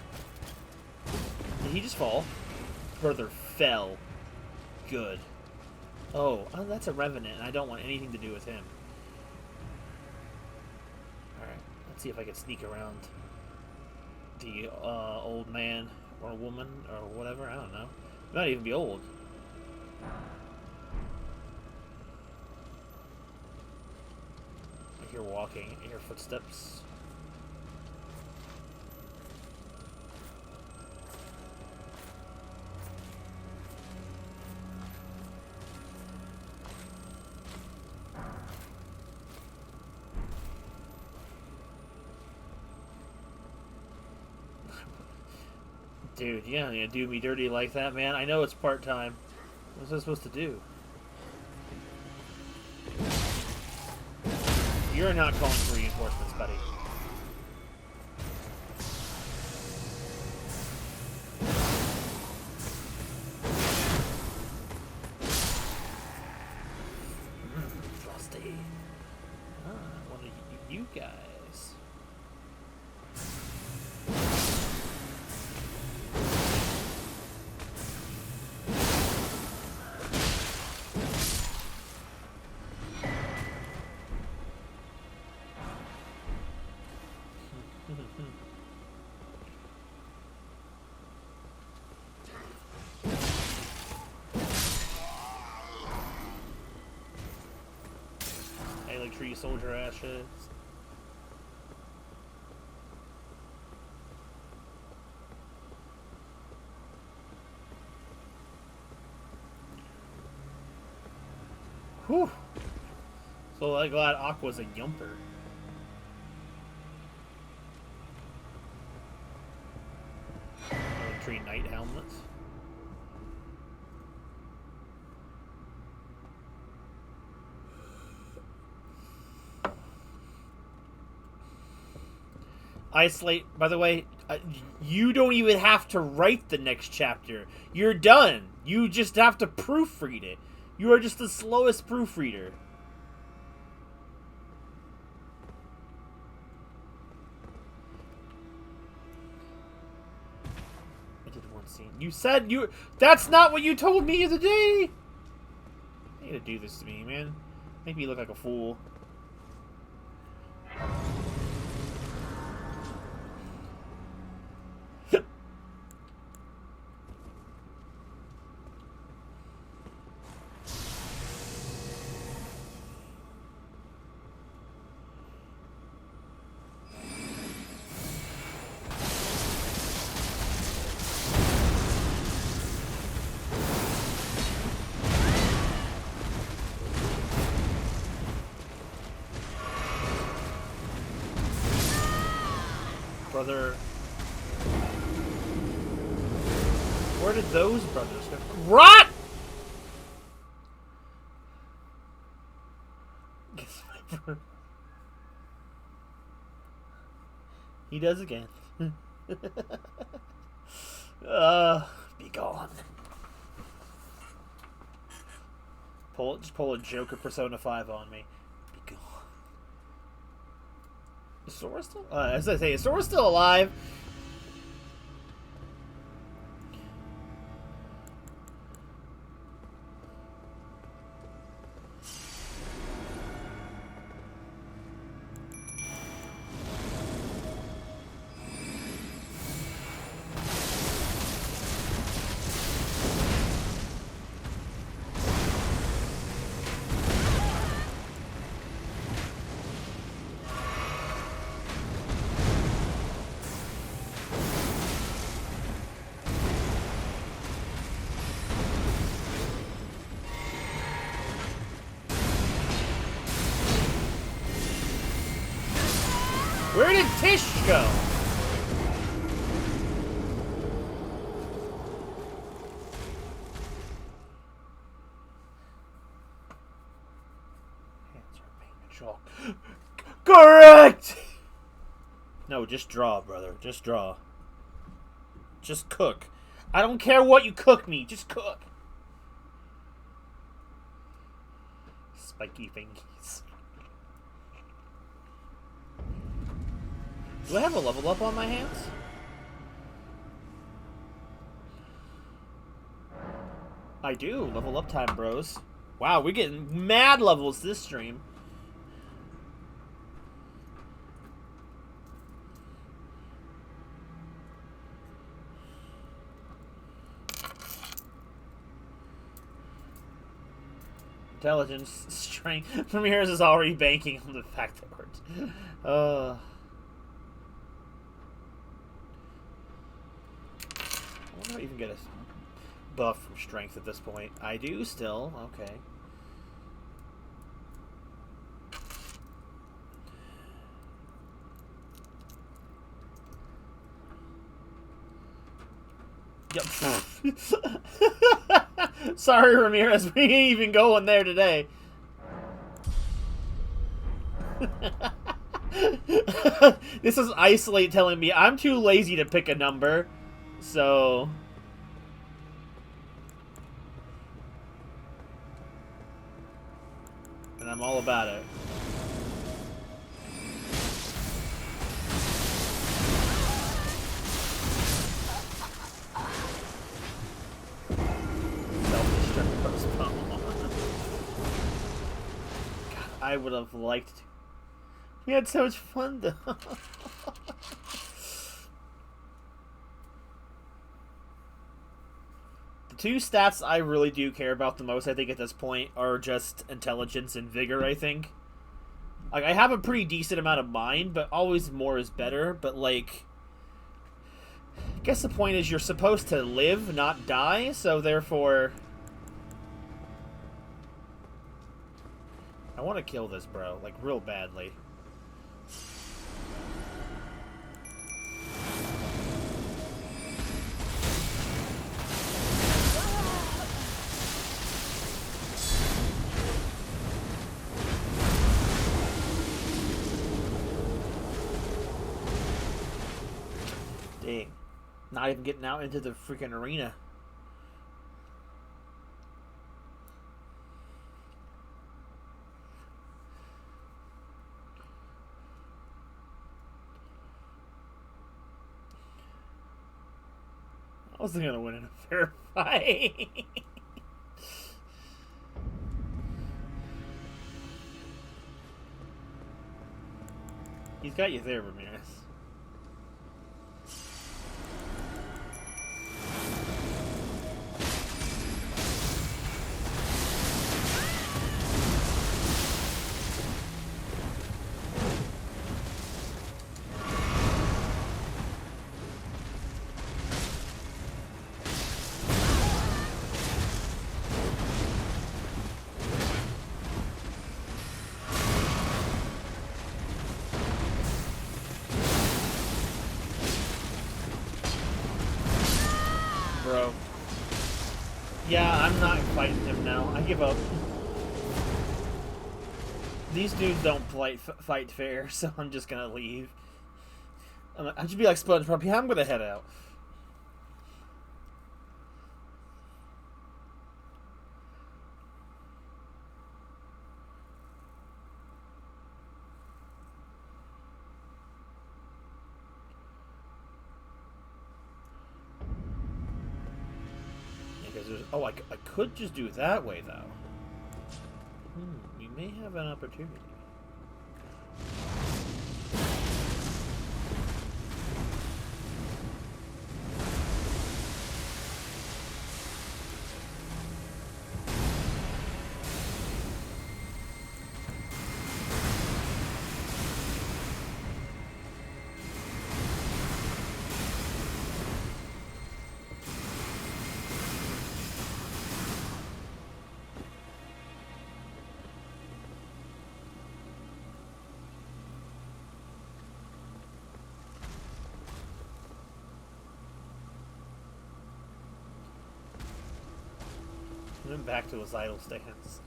Did he just fall? Brother fell. Good. Oh, that's a revenant, and I don't want anything to do with him. Alright, let's see if I can sneak around the old man or woman or whatever. I don't know. He might even be old. I hear walking. I hear footsteps. Dude, yeah, you do me dirty like that, man. I know it's part-time. What's I supposed to do? You're not calling for reinforcements, buddy. Frosty. Ah, one of you guys. Tree soldier ashes. Whew. So I'm glad Aqua's a yumper. infantry knight helmets. Isolate, by the way, you don't even have to write the next chapter. You're done. You just have to proofread it. You are just the slowest proofreader. I did one scene. You said you... That's not what you told me the day! You need to do this to me, man. Make me look like a fool. Brother. Where did those brothers go? Rot! He does again. Be gone. Just pull a Joker Persona 5 on me. Be gone. Is Sora still? As I say, is Sora still alive? Where did Tish go? Hands are painted chalk. Correct! No, just draw, brother. Just draw. Just cook. I don't care what you cook me. Just cook. Spiky fingies. Do I have a level up on my hands? I do. Level up time, bros. Wow, we're getting mad levels this stream. Intelligence, strength. Ramirez is already banking on the fact that we're... I wonder if I even get a buff from strength at this point. I do still. Okay. Yep. Sorry, Ramirez. We ain't even going there today. This is Isolate telling me I'm too lazy to pick a number. So... And I'm all about it. Self-destruct postpone. God, I would have liked to. We had so much fun though. Two stats I really do care about the most, I think, at this point, are just intelligence and vigor, I think. Like, I have a pretty decent amount of mind, but always more is better, but, like... I guess the point is you're supposed to live, not die, so therefore... I want to kill this bro, like, real badly. not even getting out into the freaking arena. I wasn't gonna win in a fair fight. He's got you there, Ramirez. Bro. Yeah, I'm not fighting him now. I give up. These dudes don't fight fair, so I'm just gonna leave. I should be like SpongeBob. Yeah, I'm gonna head out. Oh, I could just do it that way, though. We may have an opportunity. Then back to his idle stance.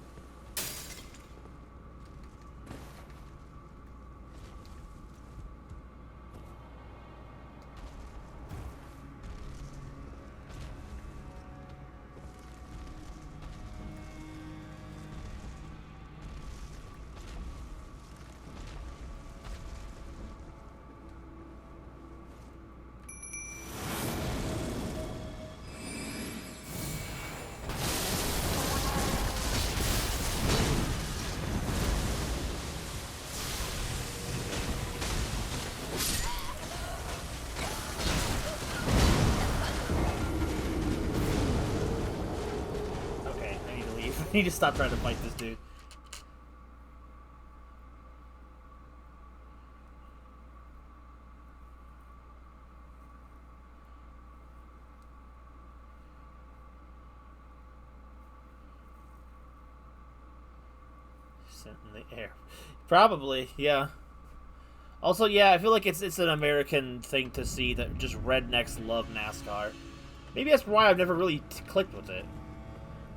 I need to stop trying to fight this dude. Sent in the air. Probably, yeah. Also, yeah, I feel like it's an American thing to see that just rednecks love NASCAR. Maybe that's why I've never really clicked with it.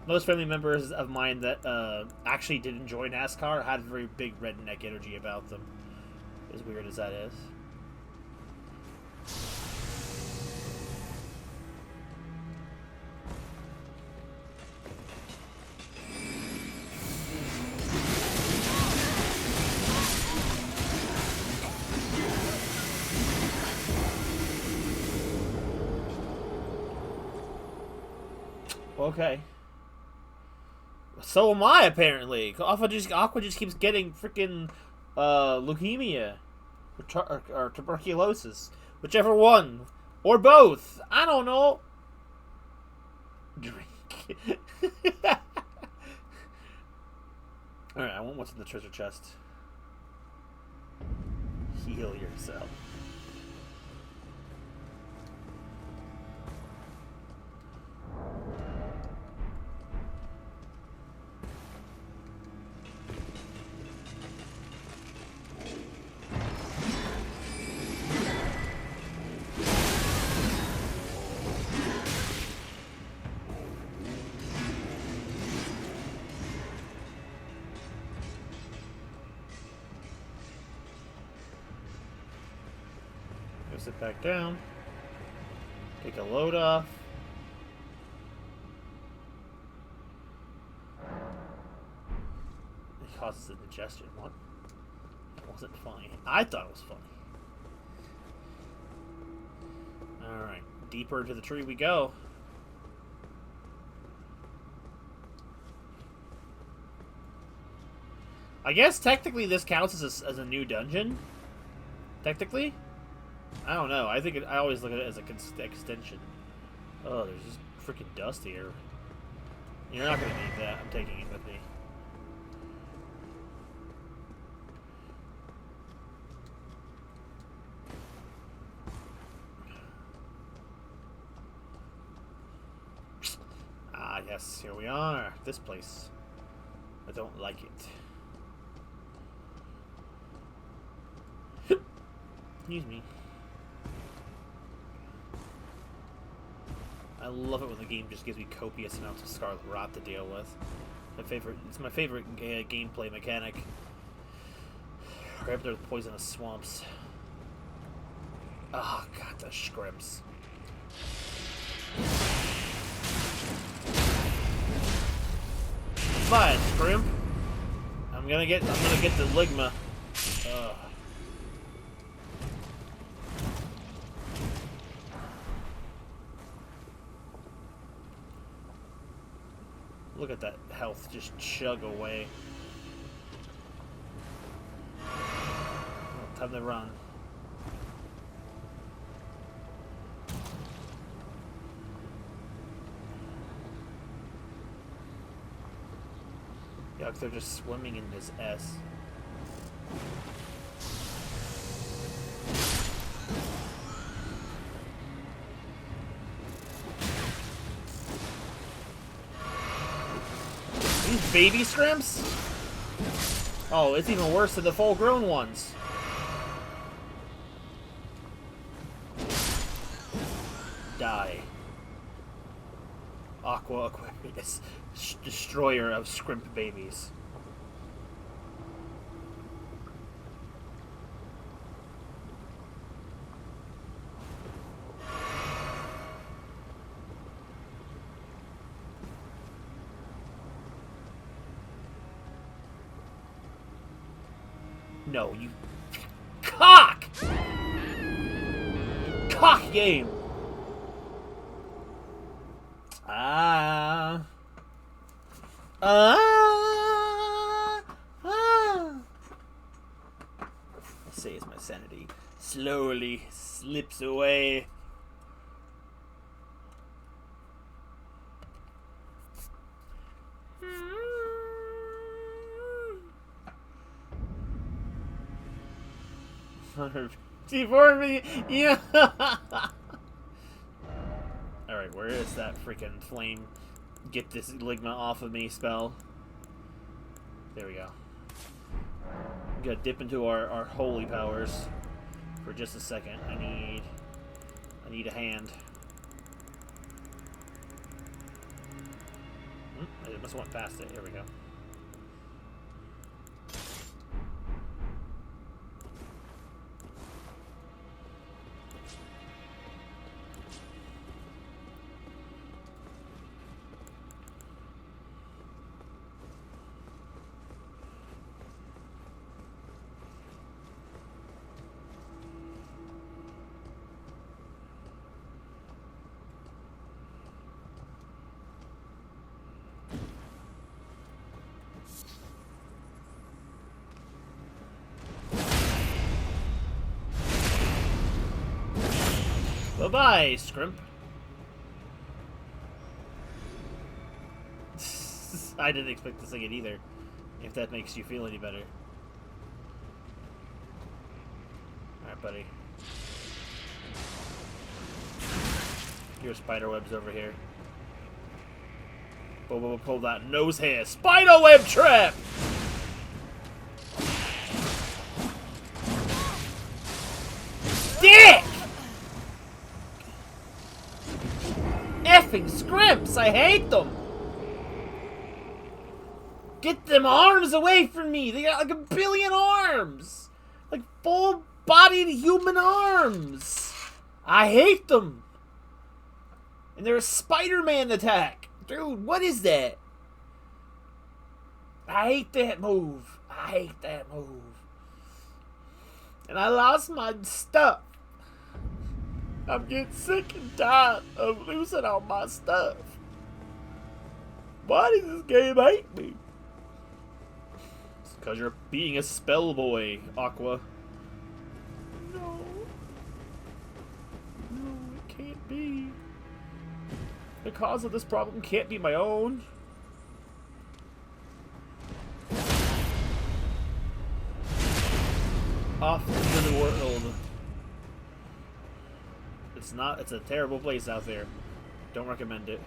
Most family members of mine that actually did enjoy NASCAR had very big redneck energy about them. As weird as that is. Okay. So am I, apparently. Aqua just keeps getting freaking leukemia or tuberculosis, whichever one, or both. I don't know. Drink. All right, I want what's in the treasure chest. Heal yourself. Sit back down. Take a load off. It causes indigestion. What? It wasn't funny. I thought it was funny. Alright. Deeper into the tree we go. I guess technically this counts as a new dungeon. Technically? I don't know. I think I always look at it as an extension. Oh, there's just freaking dust here. You're not going to need that. I'm taking it with me. Ah, yes. Here we are. This place. I don't like it. Excuse me. I love it when the game just gives me copious amounts of Scarlet Rot to deal with. It's my favorite gameplay mechanic. Right up there with poisonous swamps. Oh god, the scrimps. Fine, scrimp. I'm gonna get the ligma. Ugh. Look at that health just chug away. Oh, time to run. Yeah, 'cause they're just swimming in this S. These baby scrimps? Oh, it's even worse than the full-grown ones. Die. Aqua Aquarius. Destroyer of scrimp babies. No, you cock! Cock game! Let's say as my sanity slowly slips away. T4 me, yeah. All right, where is that freaking flame? Get this ligma off of me spell. There we go. We gotta dip into our holy powers for just a second. I need a hand. I must have went past it. Here we go. Bye-bye, scrimp. I didn't expect to sing it either, if that makes you feel any better. Alright, buddy. Your spider web's over here. Pull that nose hair. Spider web trap! Dick! Effing scrimps! I hate them! Get them arms away from me! They got like a billion arms! Like full-bodied human arms! I hate them! And there's a Spider-Man attack! Dude, what is that? I hate that move. I hate that move. And I lost my stuff. I'm getting sick and tired of losing all my stuff. Why does this game hate me? It's because you're being a spell boy, Aqua. No. No, it can't be. The cause of this problem can't be my own. Off to the world. It's a terrible place out there. Don't recommend it.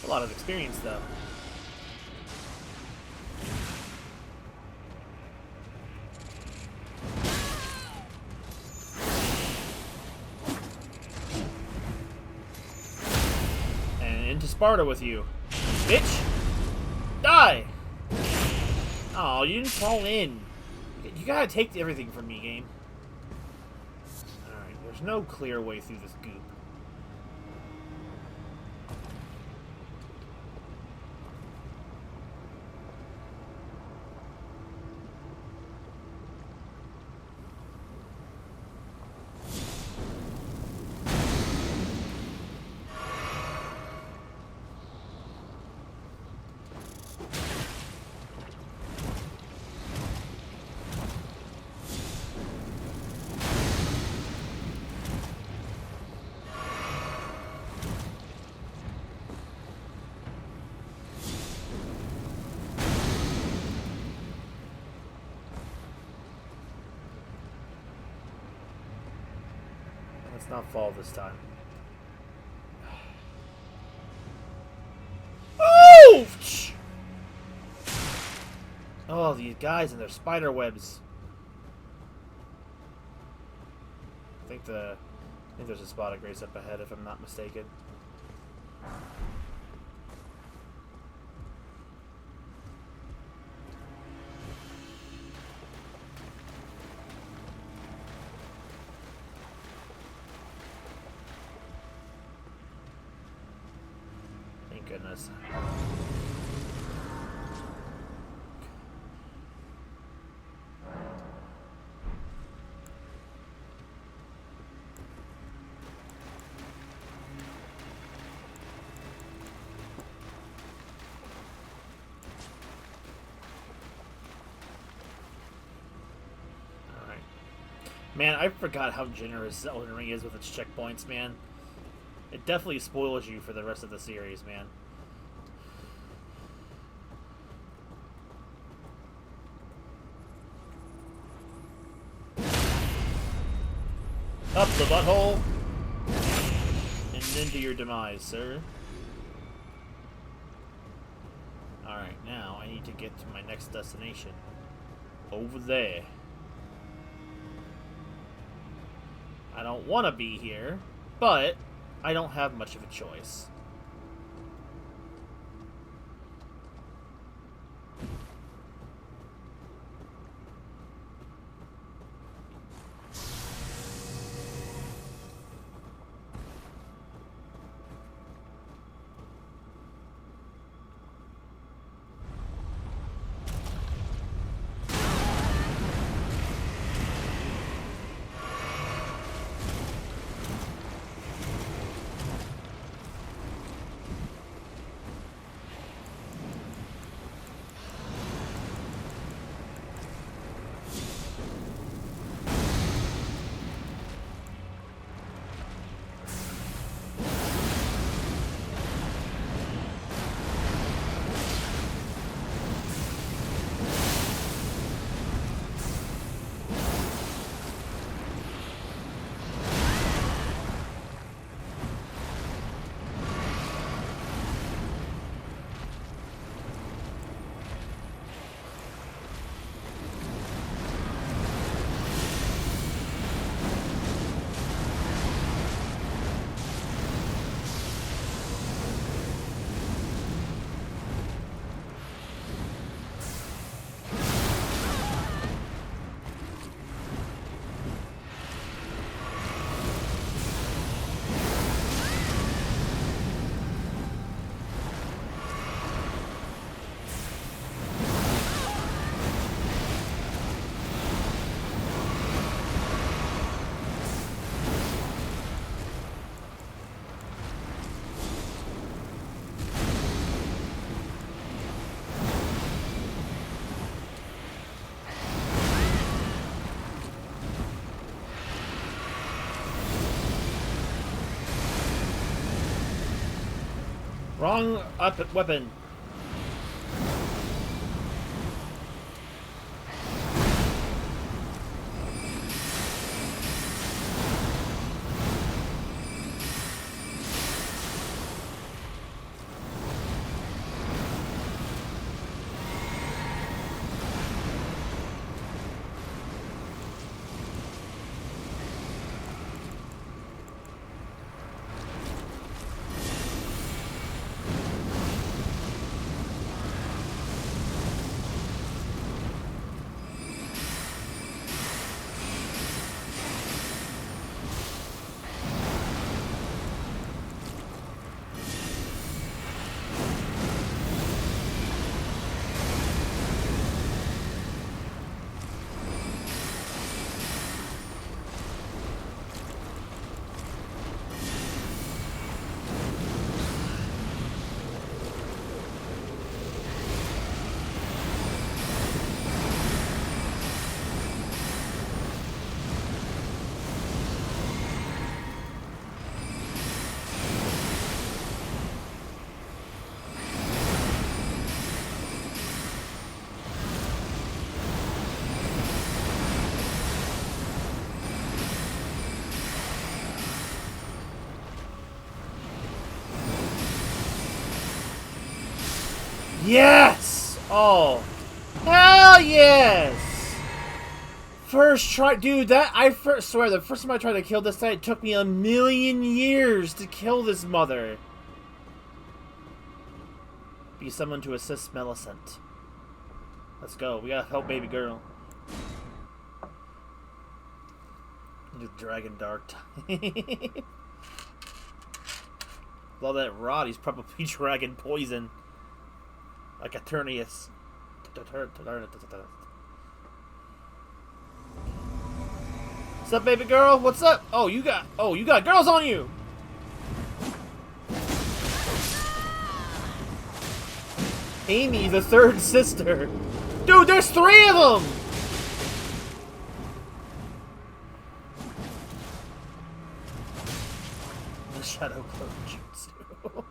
A lot of experience, though. And into Sparta with you. Bitch! Die! Oh, you didn't fall in. You gotta take everything from me, game. Alright, there's no clear way through this goop. Let's not fall this time. Ouch! Oh, these guys and their spider webs. I think there's a spot of grace up ahead, if I'm not mistaken. Thank goodness. Man, I forgot how generous Elden Ring is with its checkpoints, man. It definitely spoils you for the rest of the series, man. Up the butthole! And into your demise, sir. Alright, now I need to get to my next destination. Over there. I don't want to be here, but I don't have much of a choice. Wrong weapon. Yes! Oh. Hell yes! First try. Dude, I swear, the first time I tried to kill this guy, it took me 1,000,000 years to kill this mother. Be someone to assist Millicent. Let's go. We gotta help baby girl. The Dragon Dark. With all that rot, he's probably dragon poison. Like Eternius. What's up, baby girl? What's up? Oh, you got girls on you. Amy, the third sister. Dude, there's 3 of them. The Shadow Clone Jutsu.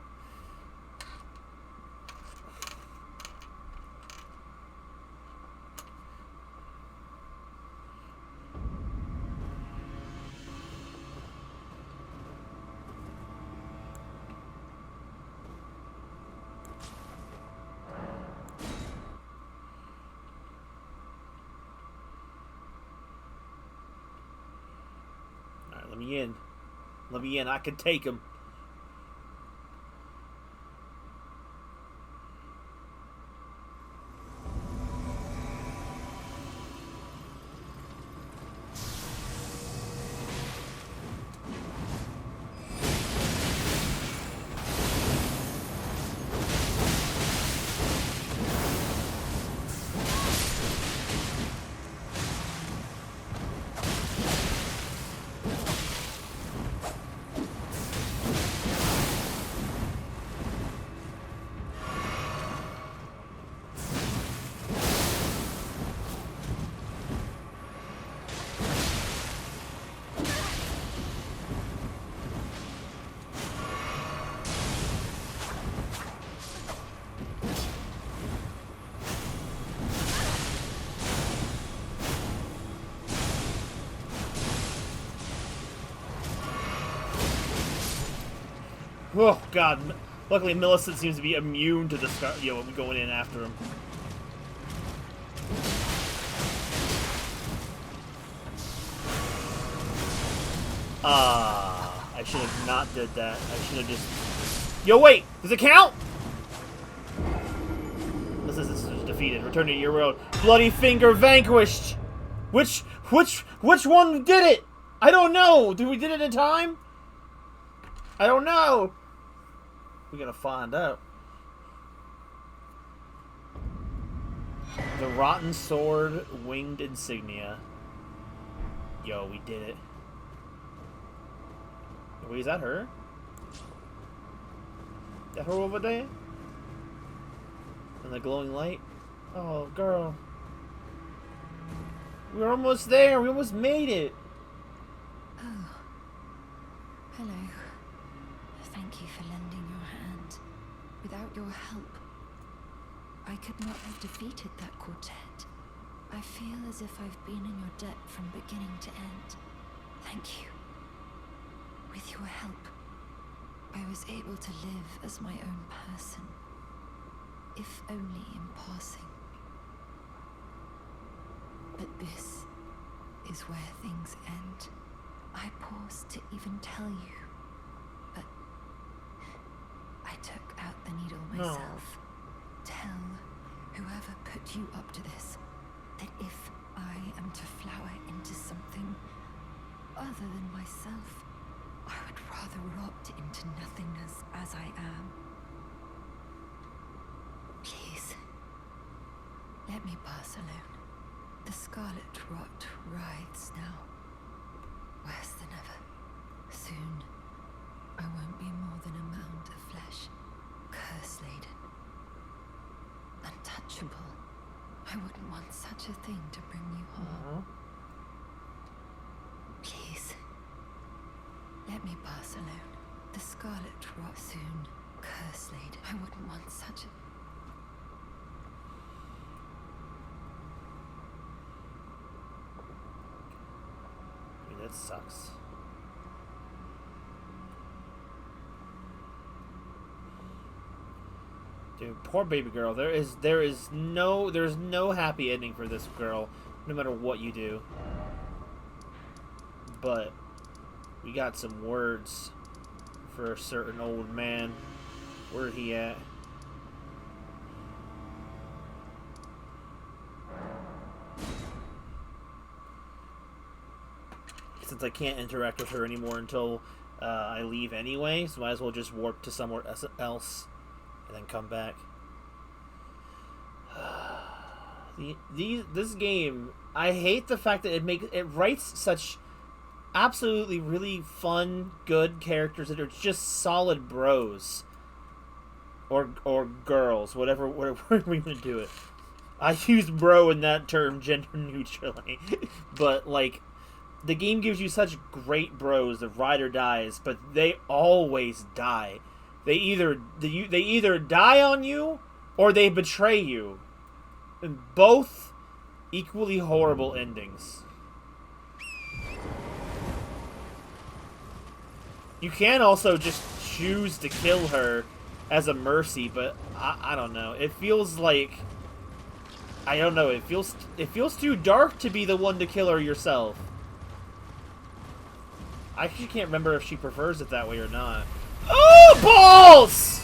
Let me in. Let me in. I can take him. Oh god! Luckily, Millicent seems to be immune to the going in after him. I should have not did that. I should have just. Yo, wait! Does it count? This is defeated. Return to your world. Bloody finger vanquished. Which one did it? I don't know. Did we did it in time? I don't know. We gotta find out. The rotten sword, winged insignia. Yo, we did it. Wait, is that her? Is that her over there? In the glowing light? Oh, girl. We're almost there. We almost made it. Oh. Hello. Thank you for lending your hand. Without your help, I could not have defeated that quartet. I feel as if I've been in your debt from beginning to end. Thank you. With your help, I was able to live as my own person, if only in passing. But this is where things end. I paused to even tell you, but I took out the needle myself. Tell whoever put you up to this that if I am to flower into something other than myself, I would rather rot into nothingness as I am. Please, let me pass alone. The scarlet rot writhes now, worse than ever. Soon, I won't be more than a mound of flesh, curse-laden, untouchable. I wouldn't want such a thing to bring you harm. Please, let me pass alone. The scarlet rot soon, curse-laden. I wouldn't want such a... That sucks. Dude, poor baby girl. There's no happy ending for this girl, no matter what you do. But we got some words for a certain old man. Where he at? Since I can't interact with her anymore until I leave anyway, so might as well just warp to somewhere else and then come back. This game, I hate the fact that it writes such absolutely really fun, good characters that are just solid bros or girls, whatever we're gonna do it. I use bro in that term gender neutrally, but like. The game gives you such great bros that ride or dies, but they always die. They either die on you or they betray you. And both equally horrible endings. You can also just choose to kill her as a mercy, but I don't know. It feels like I don't know. It feels too dark to be the one to kill her yourself. I actually can't remember if she prefers it that way or not. Oh, balls!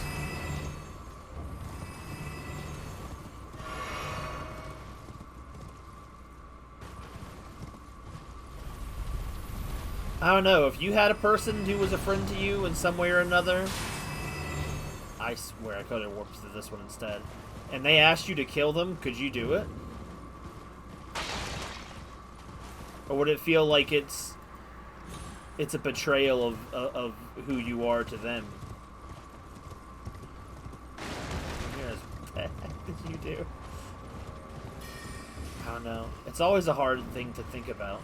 I don't know. If you had a person who was a friend to you in some way or another, I swear I could have warped to this one instead, and they asked you to kill them, could you do it? Or would it feel like it's a betrayal of who you are to them? You're as bad as you do. I don't know. It's always a hard thing to think about.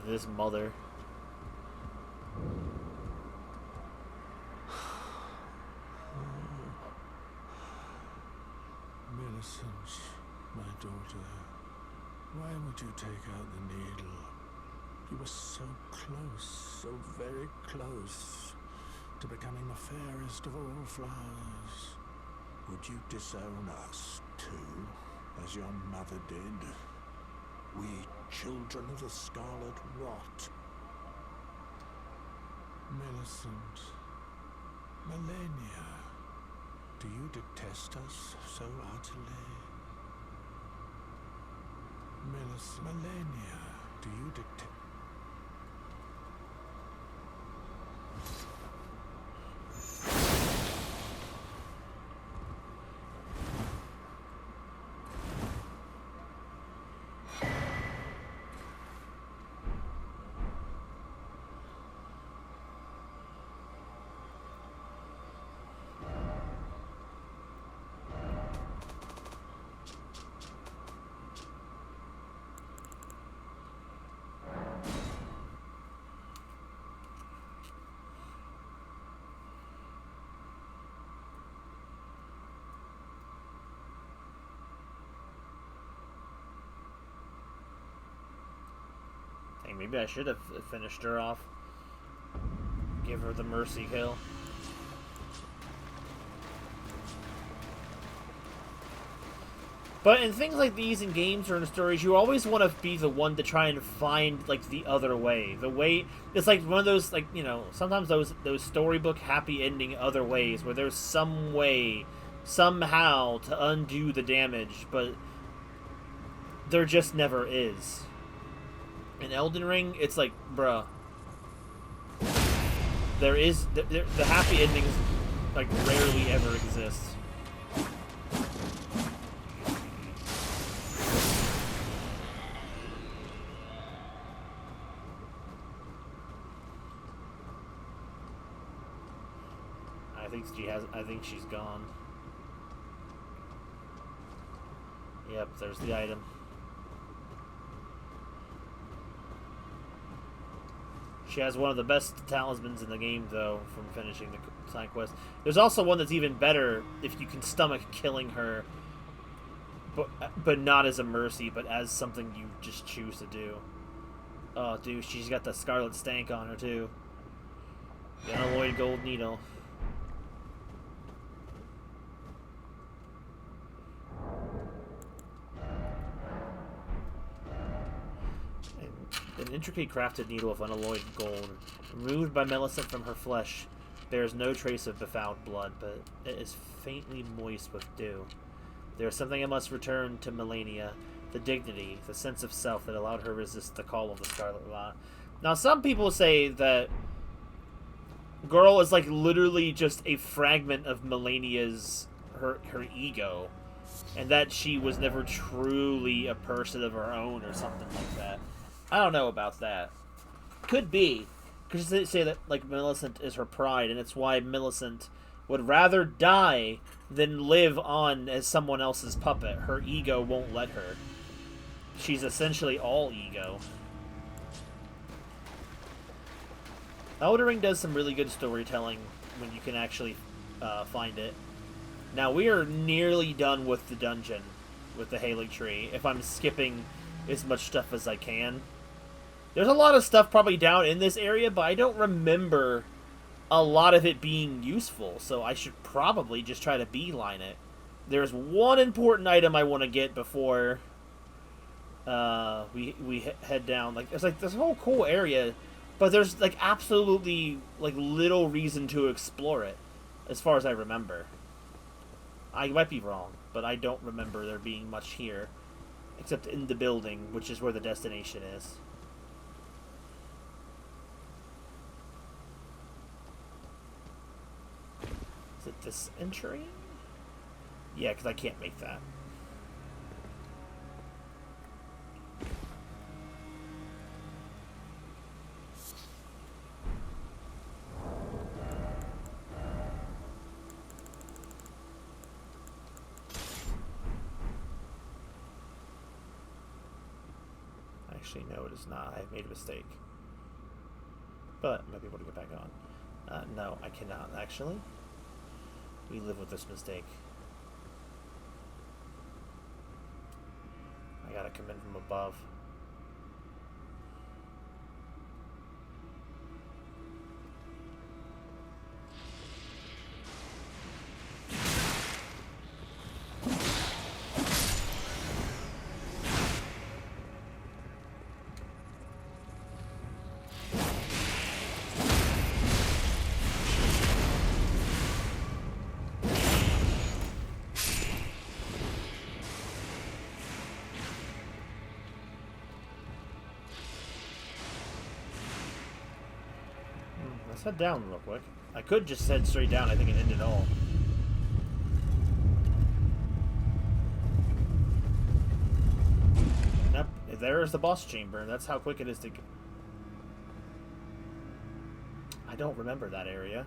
This mother. Millicent, my daughter, why would you take out the needle? You were so close, so very close to becoming the fairest of all flowers. Would you disown us too, as your mother did? We children of the scarlet rot. Millicent, Melania, do you detest us so utterly? Millicent, Melania, do you detest... Dang, maybe I should have finished her off. Give her the mercy kill. But in things like these, in games or in stories, you always want to be the one to try and find, like, the other way. The way... It's like one of those, like, you know, sometimes those storybook happy ending other ways where there's some way, somehow, to undo the damage, but there just never is. In Elden Ring, it's like, bruh. There is... The happy endings, like, rarely ever exist. I think she's gone. Yep, there's the item. She has one of the best talismans in the game, though, from finishing the side quest. There's also one that's even better if you can stomach killing her, but not as a mercy, but as something you just choose to do. Oh, dude, she's got the scarlet stank on her, too. The unalloyed gold needle. An intricately crafted needle of unalloyed gold. Removed by Millicent from her flesh, there is no trace of befouled blood, but it is faintly moist with dew. There is something I must return to Melania, the dignity, the sense of self that allowed her to resist the call of the Scarlet Lot. Now, some people say that Girl is, like, literally just a fragment of Melania's, her ego, and that she was never truly a person of her own or something like that. I don't know about that. Could be. Because they say that, like, Millicent is her pride, and it's why Millicent would rather die than live on as someone else's puppet. Her ego won't let her. She's essentially all ego. Elden Ring does some really good storytelling when you can actually find it. Now, we are nearly done with the dungeon, with the Halig Tree, if I'm skipping as much stuff as I can. There's a lot of stuff probably down in this area, but I don't remember a lot of it being useful, so I should probably just try to beeline it. There's one important item I want to get before we head down. Like, there's like this whole cool area, but there's like absolutely like little reason to explore it, as far as I remember. I might be wrong, but I don't remember there being much here, except in the building, which is where the destination is. Is it this entry? Yeah, because I can't make that. Actually, no, it is not. I've made a mistake. But I might be able to get back on. No, I cannot, actually. We live with this mistake. I gotta come in from above. Let's head down real quick. I could just head straight down. I think it ended all. Yep, there is the boss chamber. That's how quick it is to... I don't remember that area.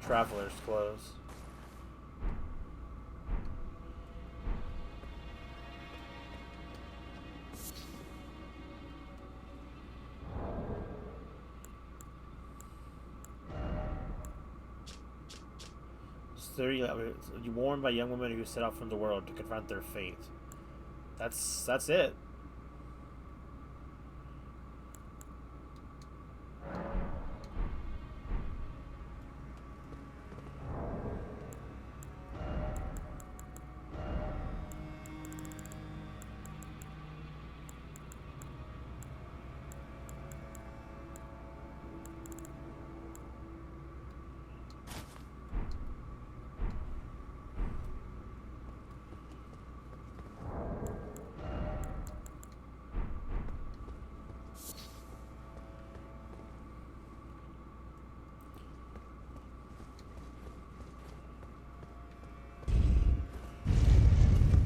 Traveler's Close. clearly warned by young women who set out from the world to confront their fate. That's it.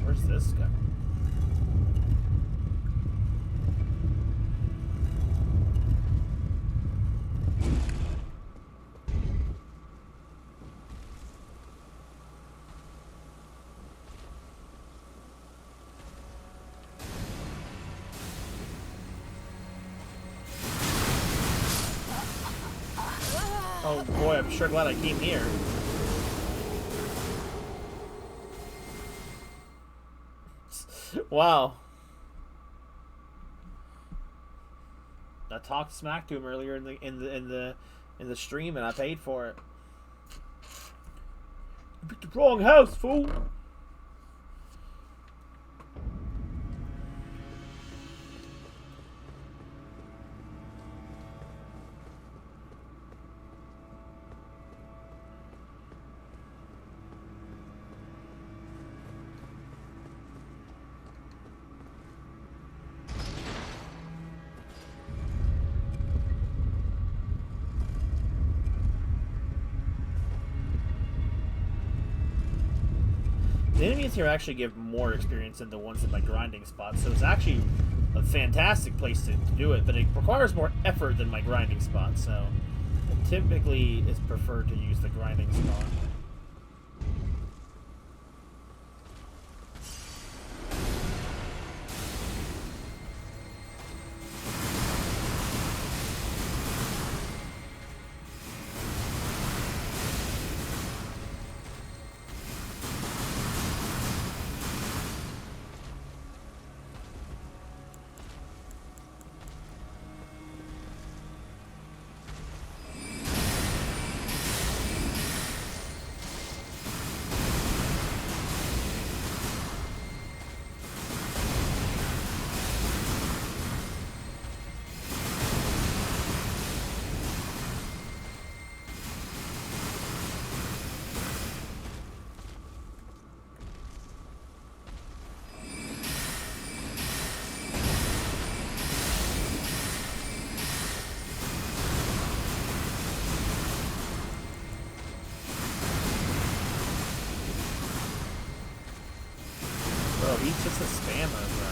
Where's this guy? Oh boy, I'm sure glad I came here. Wow. I talked smack to him earlier in the stream, and I paid for it. You picked the wrong house, fool. The enemies here actually give more experience than the ones in my grinding spots, so it's actually a fantastic place to do it, but it requires more effort than my grinding spot, so it typically is preferred to use the grinding spot. Bro, he's just a spammer, bro.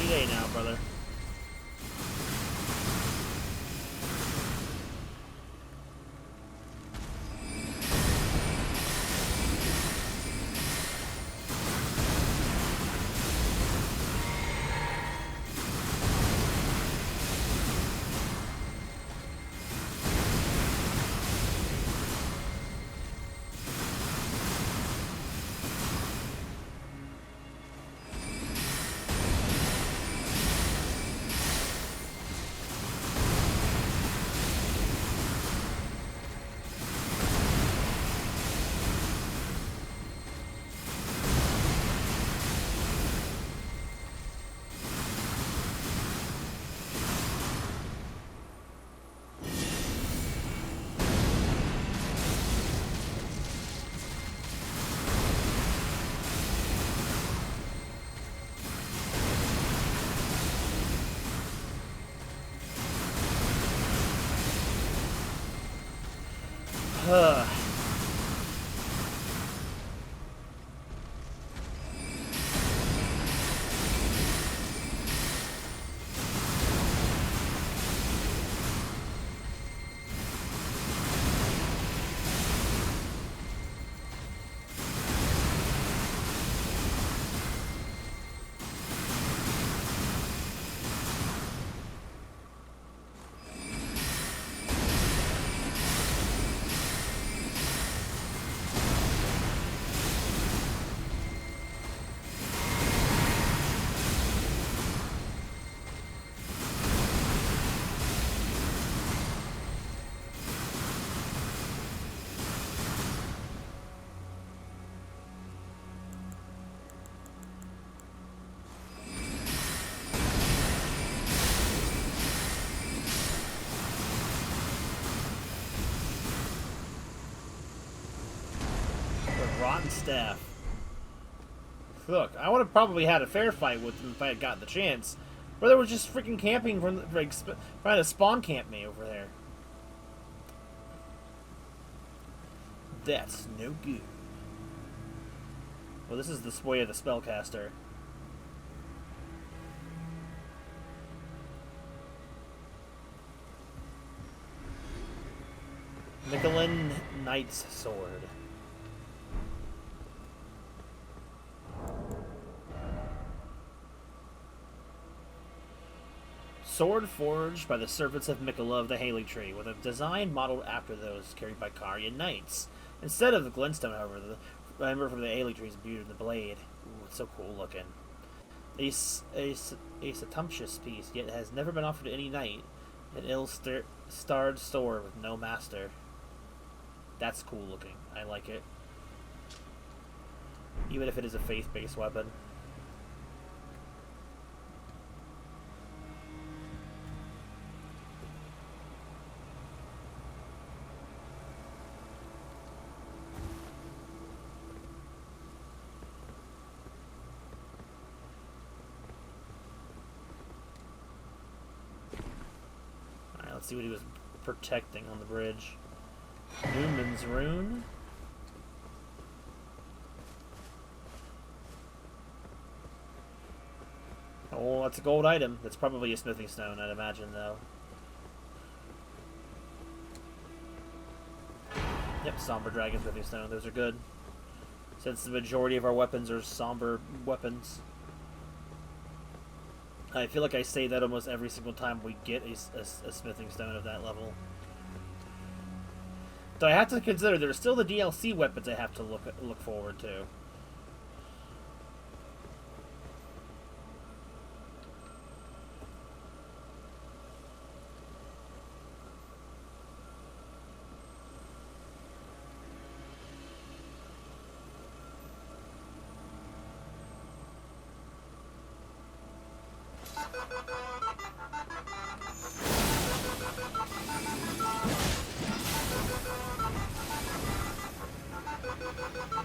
D-Day now, brother. Ugh. rotten staff. Look, I would have probably had a fair fight with them if I had gotten the chance. But they were just freaking camping from like, trying to spawn camp me over there. That's no good. Well, this is the sway of the spellcaster. Michelin Knight's Sword. Sword forged by the servants of Mikola of the Haley Tree, with a design modeled after those carried by Karyan knights. Instead of the glintstone, however, the ember from the Haley Tree is imbued in the blade. Ooh, it's so cool looking. A sumptuous piece, yet has never been offered to any knight. An ill-starred sword with no master. That's cool looking. I like it. Even if it is a faith-based weapon. Alright, let's see what he was protecting on the bridge. Newman's Rune. Oh, that's a gold item. That's probably a smithing stone, I'd imagine, though. Yep, Somber Dragon smithing stone. Those are good. Since the majority of our weapons are somber weapons. I feel like I say that almost every single time we get a smithing stone of that level. Though I have to consider there's still the DLC weapons I have to look forward to.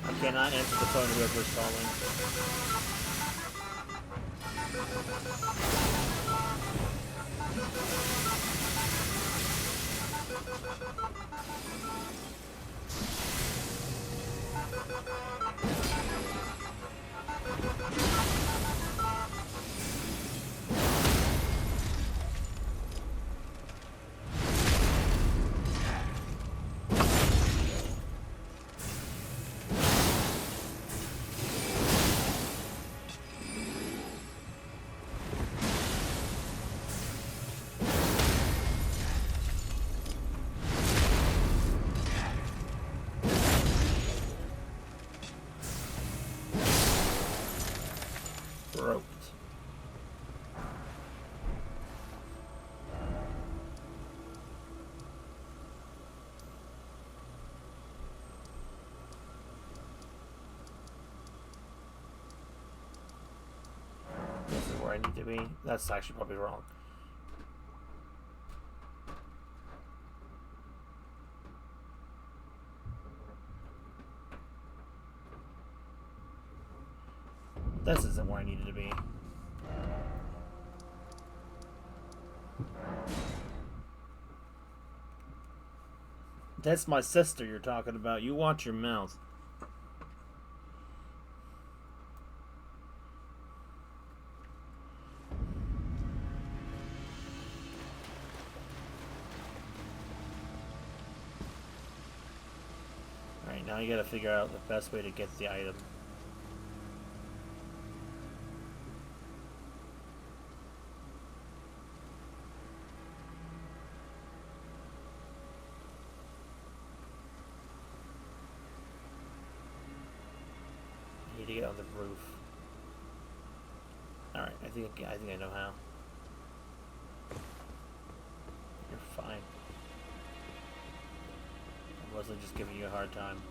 I cannot answer the phone whoever's calling. Roped. This is where I need to be. That's actually probably wrong. This isn't where I needed to be. That's my sister you're talking about. You watch your mouth. Alright, now you gotta figure out the best way to get the item. To get on the roof. All right, I think I know how. You're fine. I'm mostly just giving you a hard time.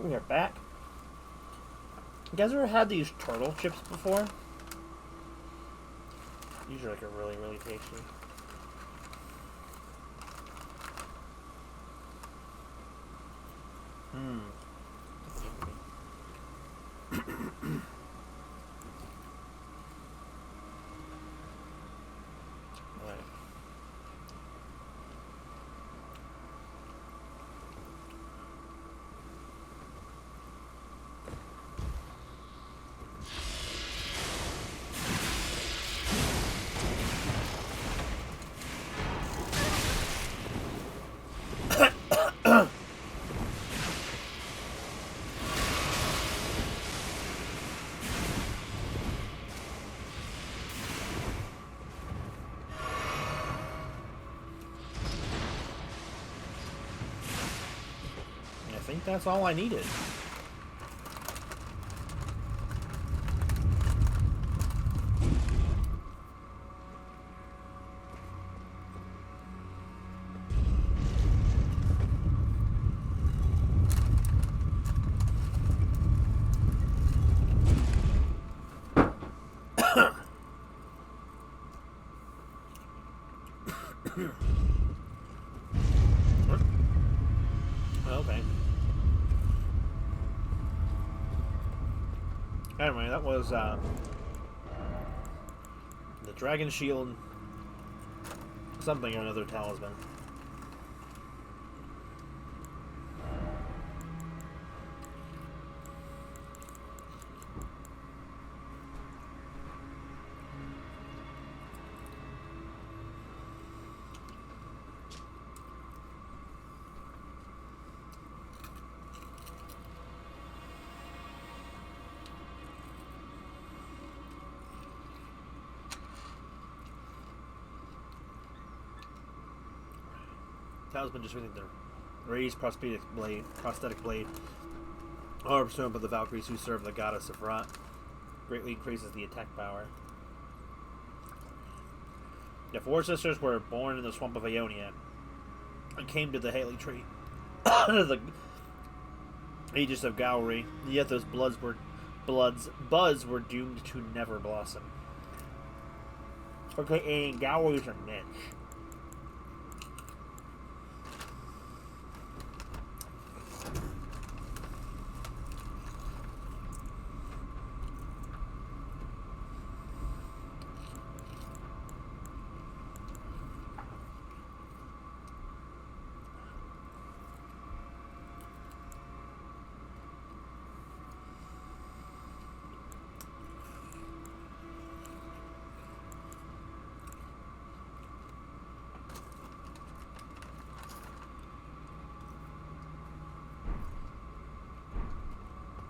We are back. You guys ever had these turtle chips before? These are like really, really tasty. Mmm. I think that's all I needed. Okay. Anyway, that was the Dragon Shield something or another talisman. Talisman just using the raised prosthetic blade, or bestowed by the Valkyries who serve the goddess of Rot, greatly increases the attack power. The four sisters were born in the swamp of Ionia and came to the Haley Tree under the aegis of Gowry, yet those buds were doomed to never blossom. Okay, and Gowry's a niche.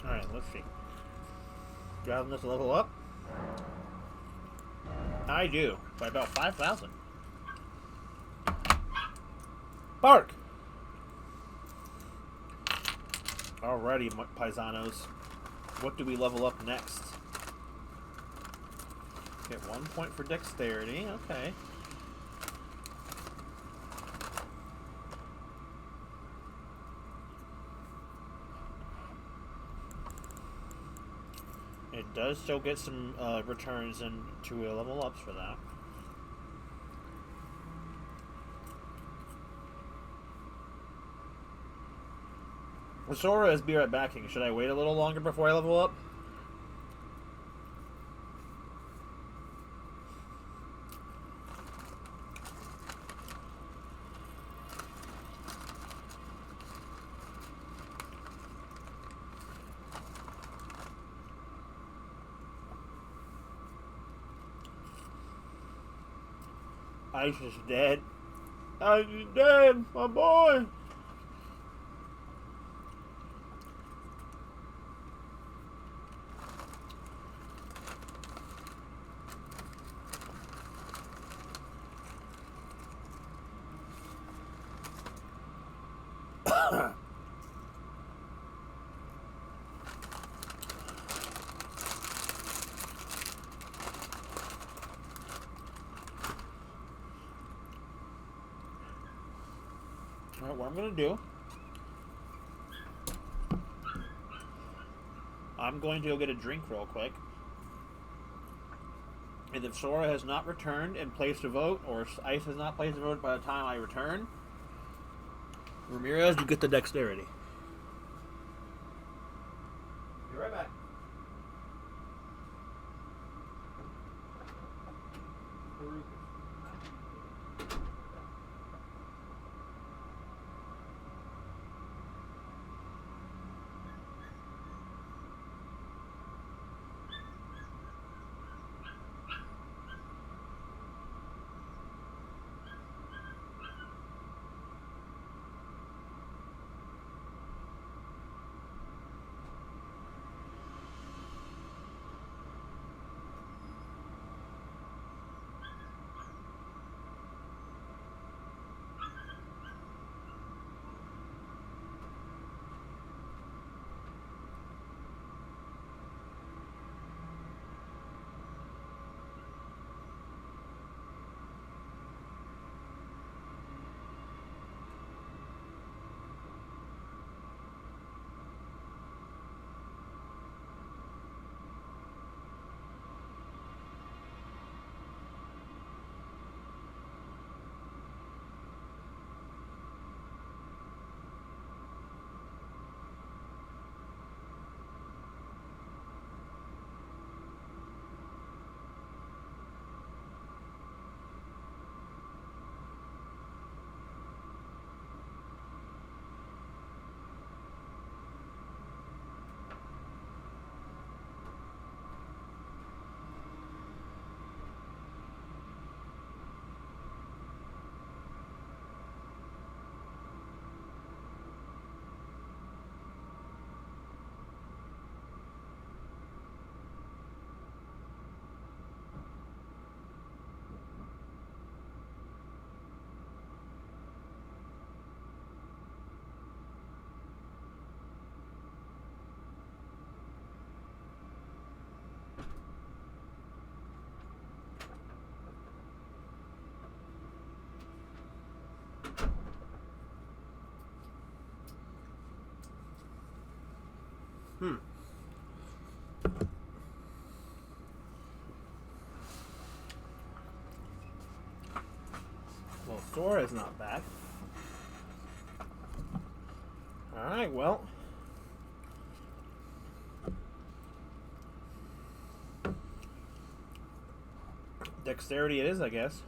Alright, let's see. Do I have enough to level up? I do. By about 5,000. Bark! Alrighty, paisanos. What do we level up next? Get 1 point for dexterity. Okay. It does still get some returns and 2 level ups for that. Sora is be right backing. Should I wait a little longer before I level up? Ice is dead. Ice is dead, my boy. Alright, what I'm going to do, I'm going to go get a drink real quick. And if Sora has not returned and placed a vote, or Ice has not placed a vote by the time I return, Ramirez, you get the dexterity. Be right back. Well, Sora's not back. Alright, well. Dexterity it is, I guess.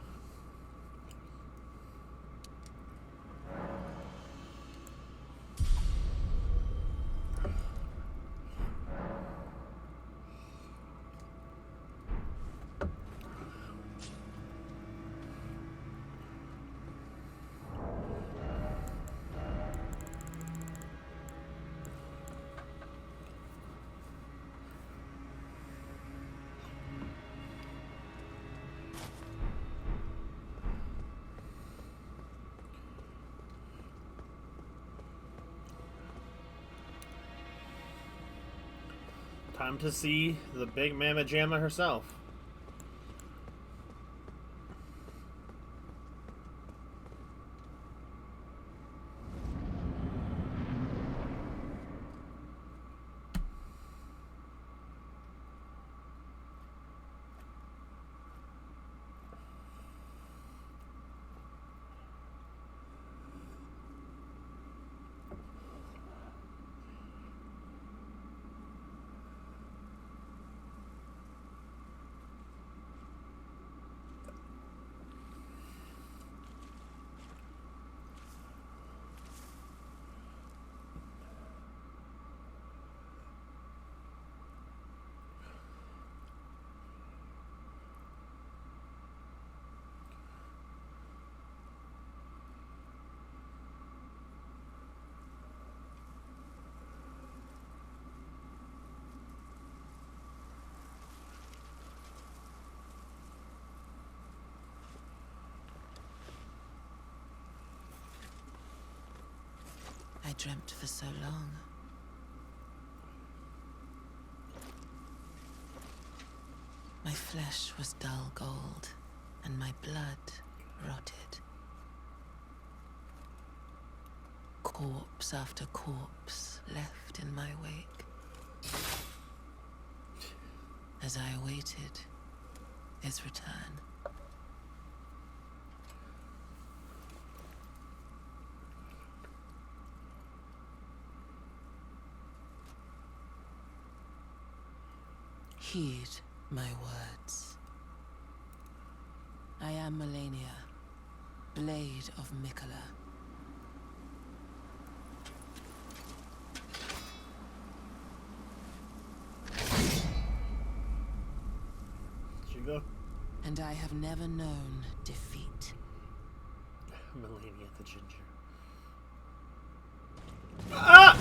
Time to see the big mamma jamma herself. I dreamt for so long. My flesh was dull gold, and my blood rotted. Corpse after corpse left in my wake. As I awaited his return. Heed my words. I am Melania, Blade of Mikola. Did you go? And I have never known defeat. Melania the Ginger. Ah!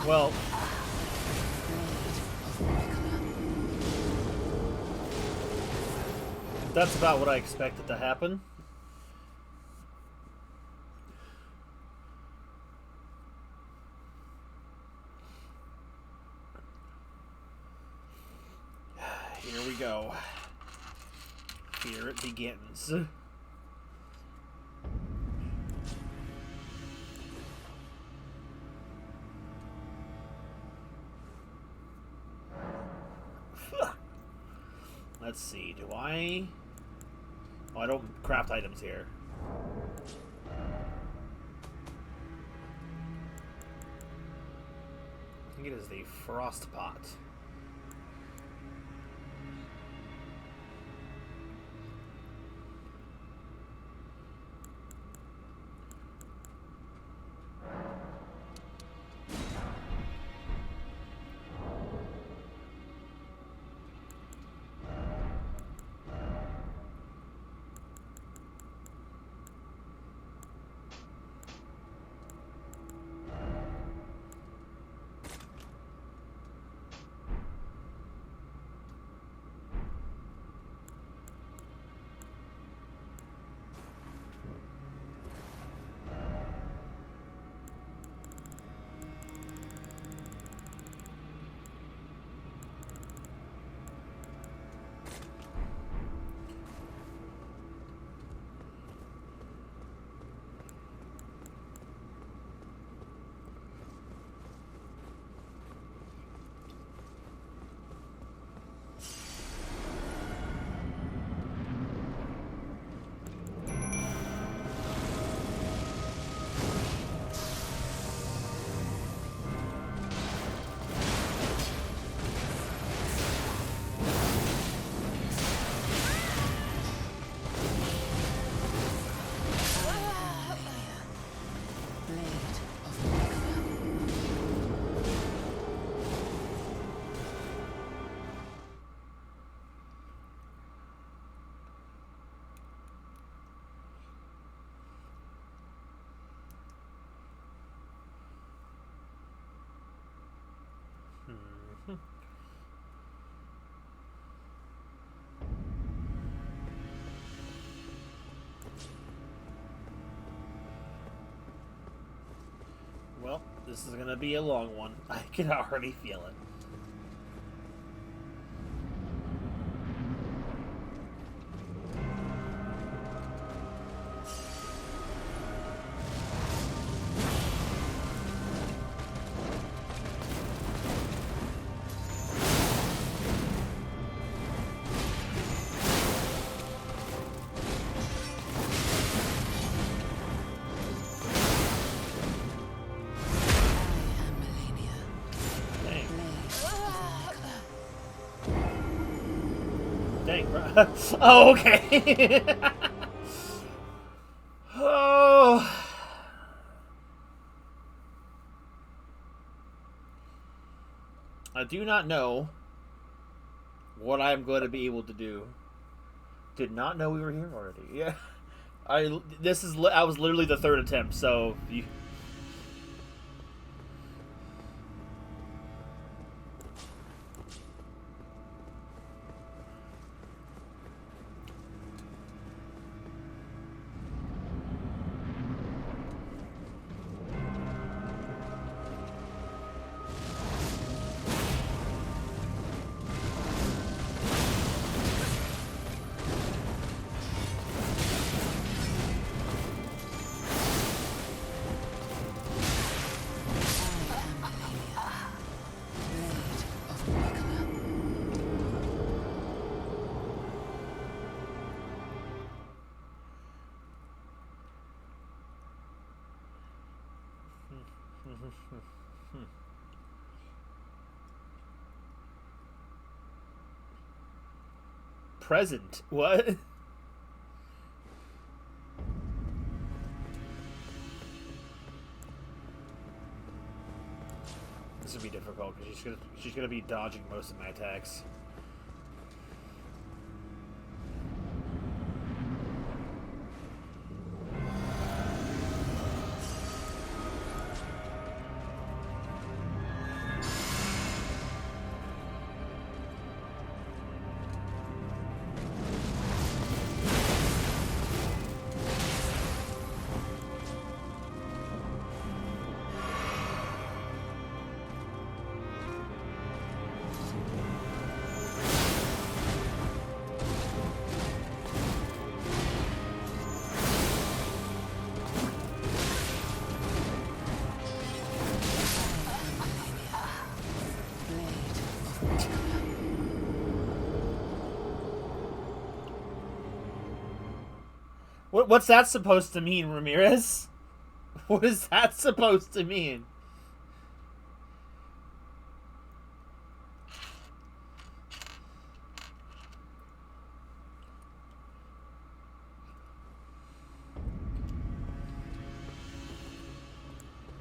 Well, that's about what I expected to happen. Here we go. Here it begins. Let's see, do I... Oh, I don't craft items here. I think it is the frost pot. Well, this is gonna be a long one. I can already feel it. Oh, okay. Oh. I do not know what I am going to be able to do. Did not know we were here already. Yeah. I was literally the third attempt, so you... Present? What? This will be difficult because she's gonna be dodging most of my attacks. What's that supposed to mean, Ramirez? What is that supposed to mean?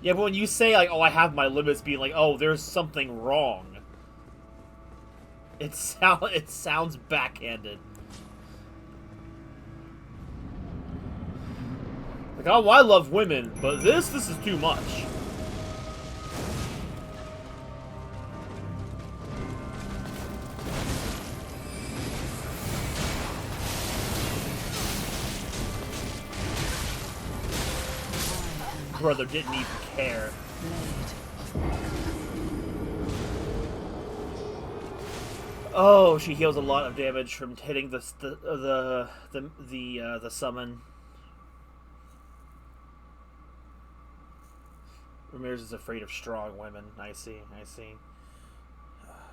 Yeah, but when you say, like, oh, I have my limits, being like, oh, there's something wrong. It sounds backhanded. Like, oh, I love women, but this is too much. Brother didn't even care. Oh, she heals a lot of damage from hitting the summon. Ramirez is afraid of strong women. I see.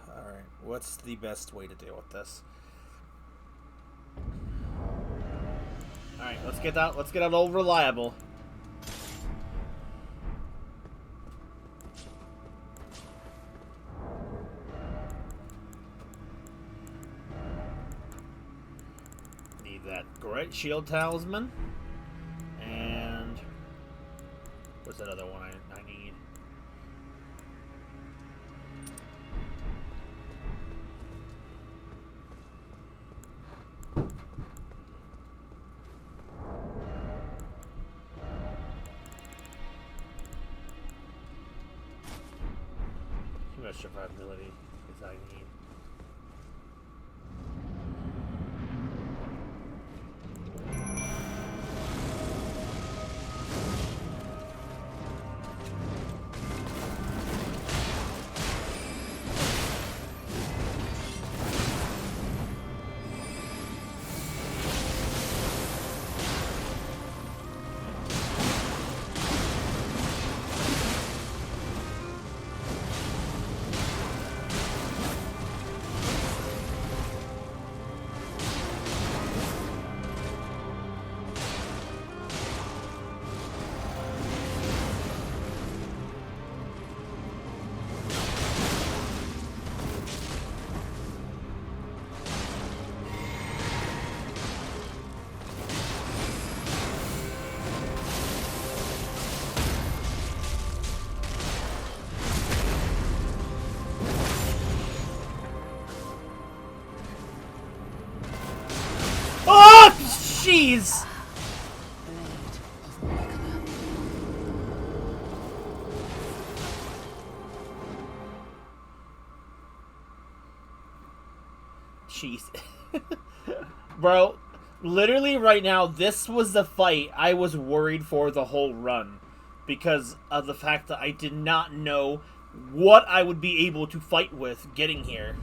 Alright, what's the best way to deal with this? Alright, let's get out old reliable. Need that great shield talisman. And what's that other one I need? Too much survivability is I need. Jeez! Blade of Mikola. Jeez. Bro, literally right now, this was the fight I was worried for the whole run. Because of the fact that I did not know what I would be able to fight with getting here.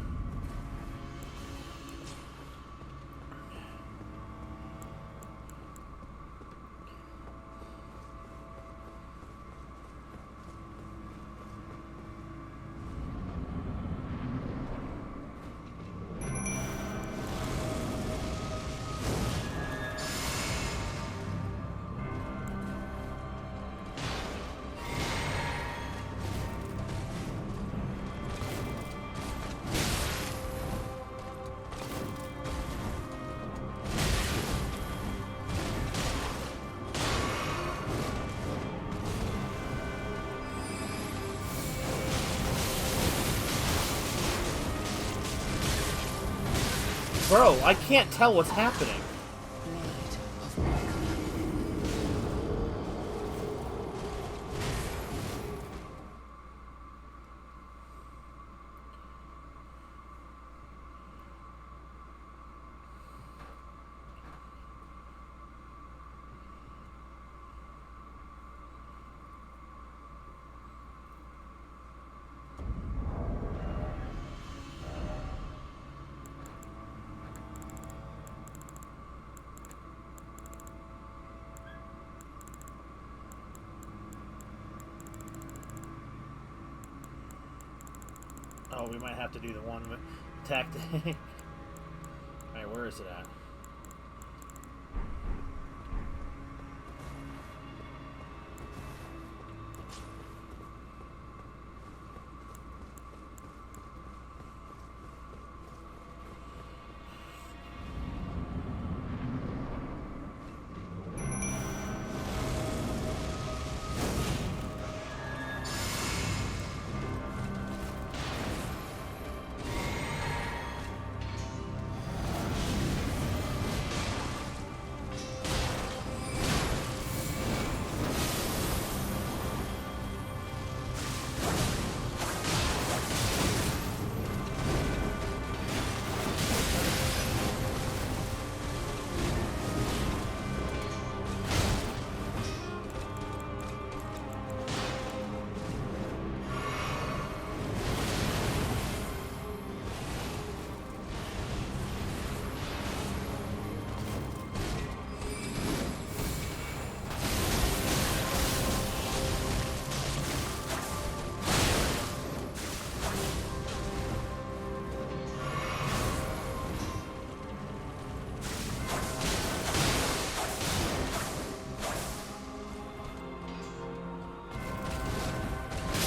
Bro, I can't tell what's happening. Blade of Mikola. Oh, we might have to do the one with tactic. Alright, where is it at?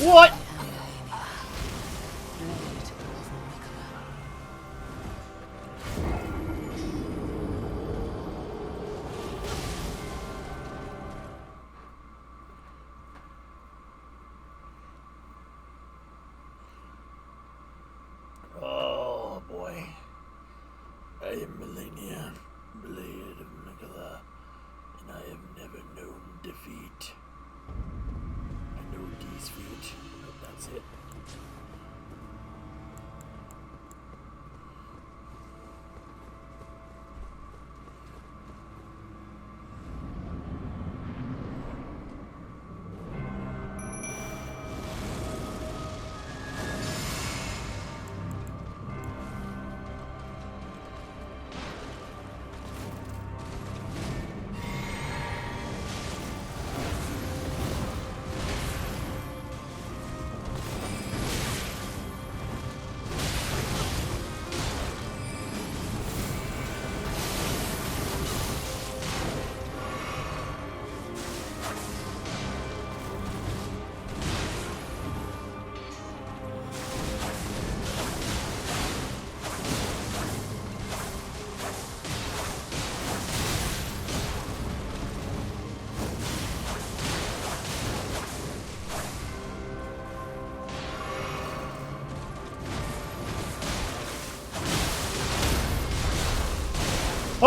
What? Blade of Mikola. Oh boy. I am Melania, Blade of Mikola, and I have never known defeat. I know defeat, but that's it.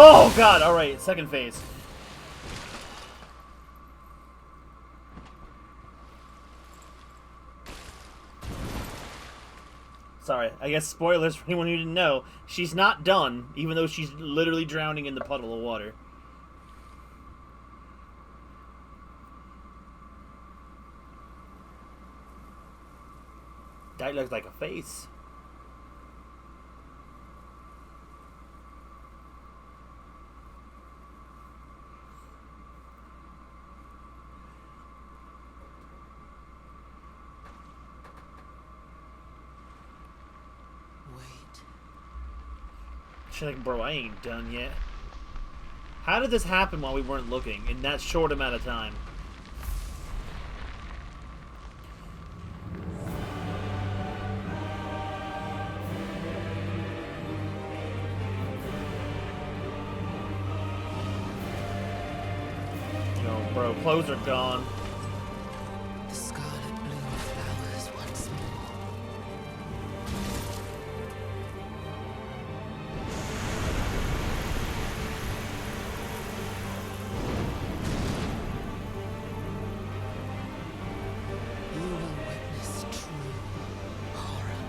Oh god, alright, second phase. Sorry, I guess spoilers for anyone who didn't know. She's not done, even though she's literally drowning in the puddle of water. That looks like a face. Wait. She's like, bro, I ain't done yet. How did this happen while we weren't looking in that short amount of time? Yo, bro, clothes are gone. The scarlet bloom flowers once more. You will witness true horror.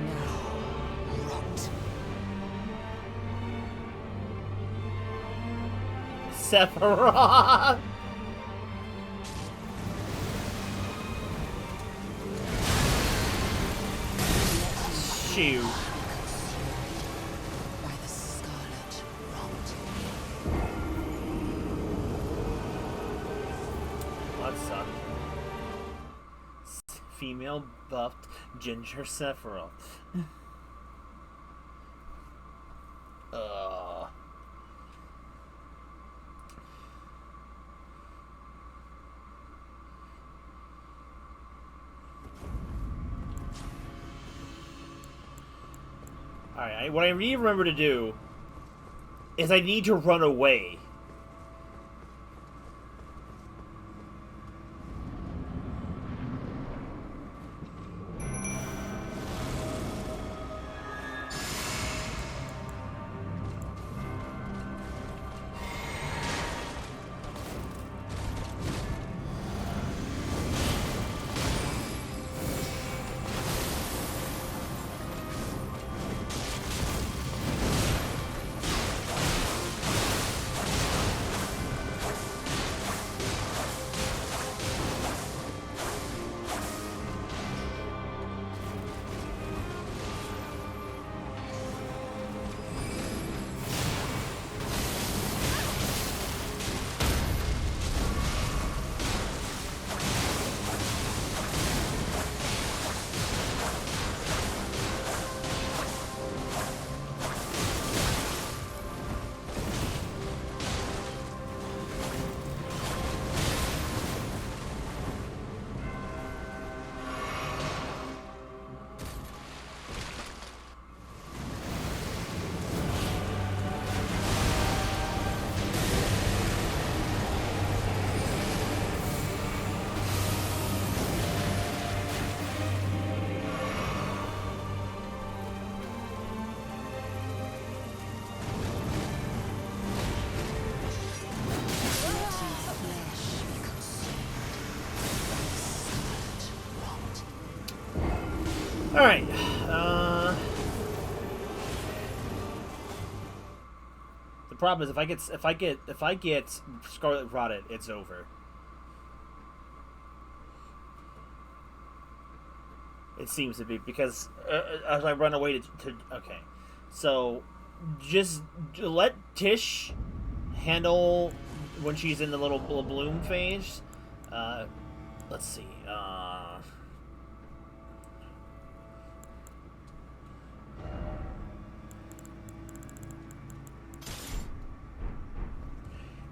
Now, rot. Sephiroth! Shoot. By the scarlet rot. That sucked. Female buffed ginger Sephiroth. Ugh. Alright, what I need to remember to do is I need to run away. Alright. The problem is if I get Scarlet Rotted, it's over. It seems to be because as I run away to okay, so just let Tish handle when she's in the little bloom phase. Let's see.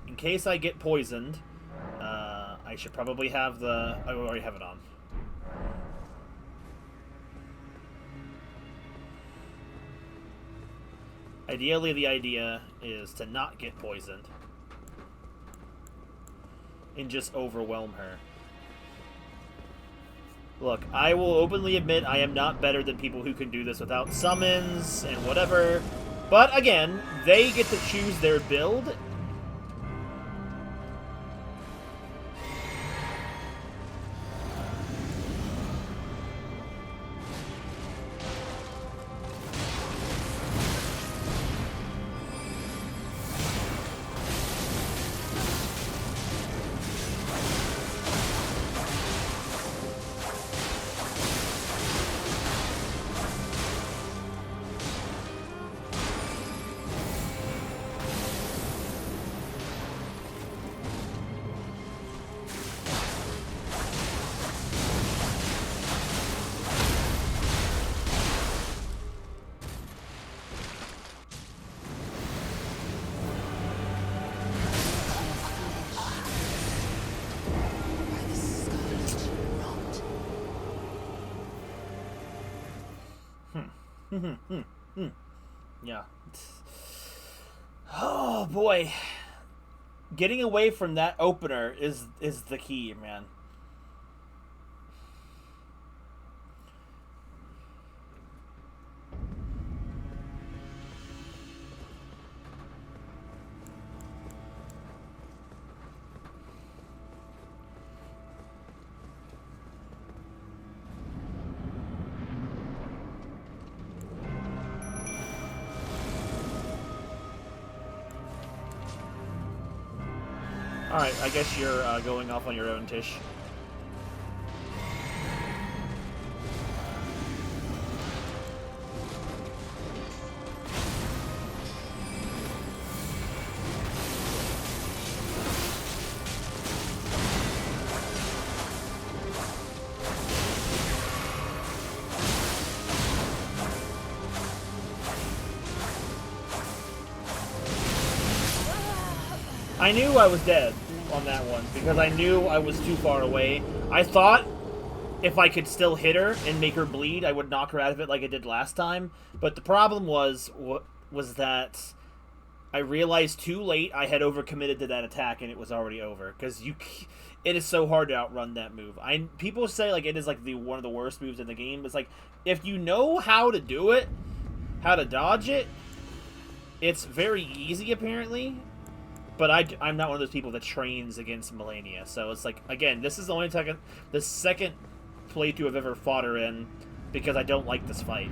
In case I get poisoned, I should probably have the. I already have it on. Ideally, the idea is to not get poisoned. and just overwhelm her. Look, I will openly admit I am not better than people who can do this without summons and whatever. But again, they get to choose their build. Yeah. Oh boy. Getting away from that opener is the key, man. Alright, I guess you're going off on your own, Tish. I knew I was dead on that one because I knew I was too far away. I thought if I could still hit her and make her bleed, I would knock her out of it like I did last time. But the problem was that I realized too late I had overcommitted to that attack and it was already over. Because it is so hard to outrun that move. People say like it is like one of the worst moves in the game. It's like if you know how to do it, how to dodge it, it's very easy apparently. But I'm not one of those people that trains against Malenia. So it's like, again, this is the second playthrough I've ever fought her in because I don't like this fight.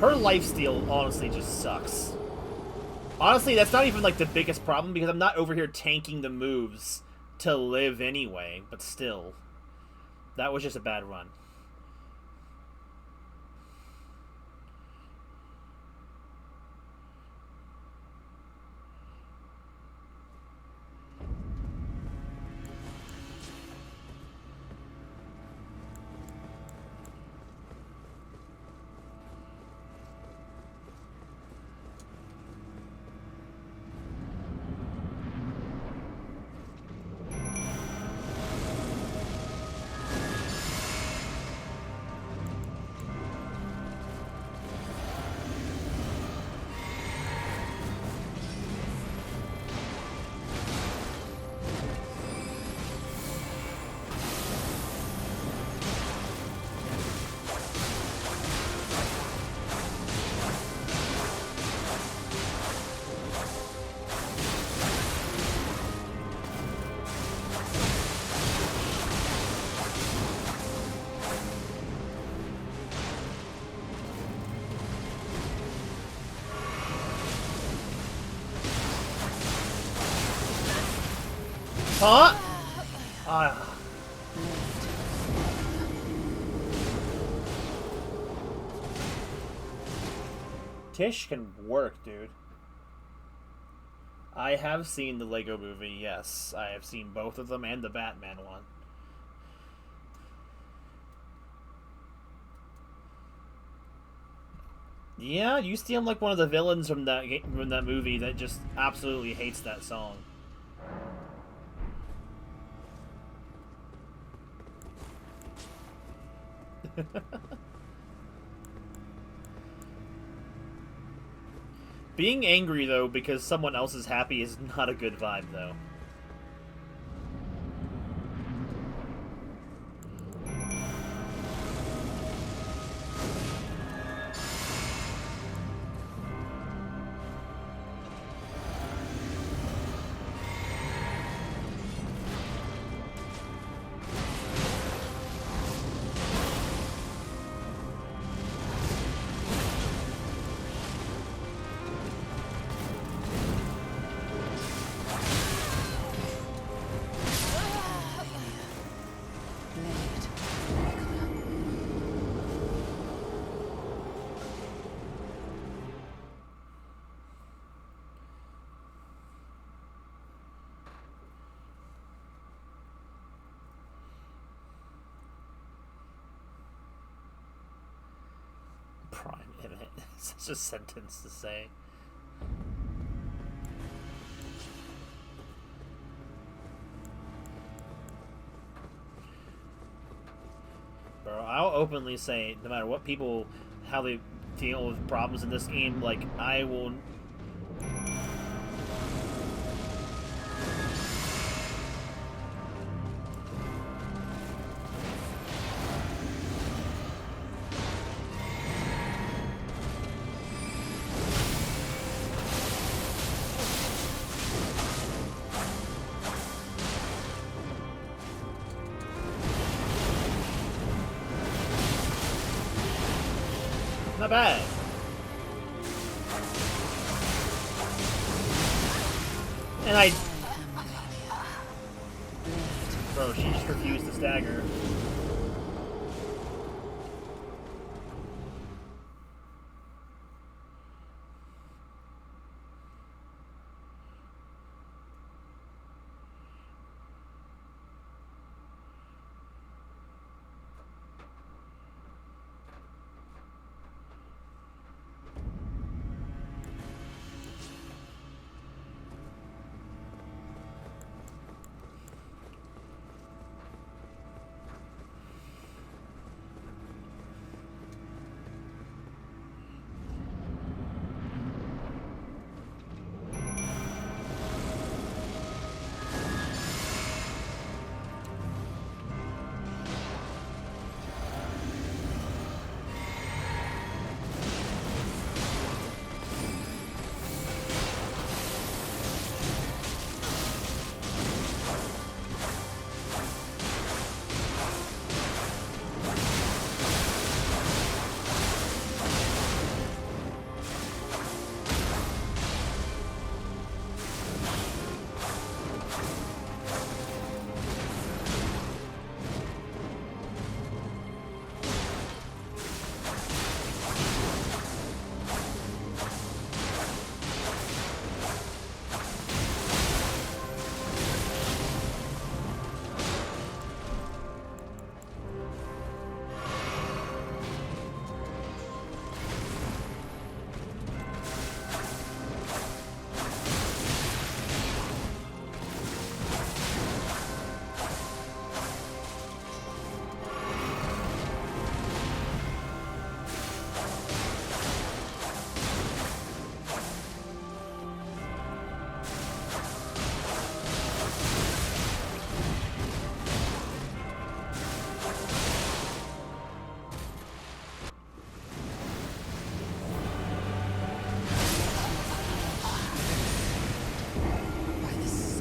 Her lifesteal honestly just sucks. Honestly, that's not even like the biggest problem because I'm not over here tanking the moves to live anyway, but still. That was just a bad run. Huh? Tish can work, dude. I have seen the Lego Movie, yes. I have seen both of them and the Batman one. Yeah, you seem like one of the villains from that movie that just absolutely hates that song. Being angry, though, because someone else is happy is not a good vibe, though. Prime Image. Such a sentence to say. Bro, I'll openly say, no matter what people, how they deal with problems in this game, like, I will... Not bad. And I... Bro, she just refused to stagger.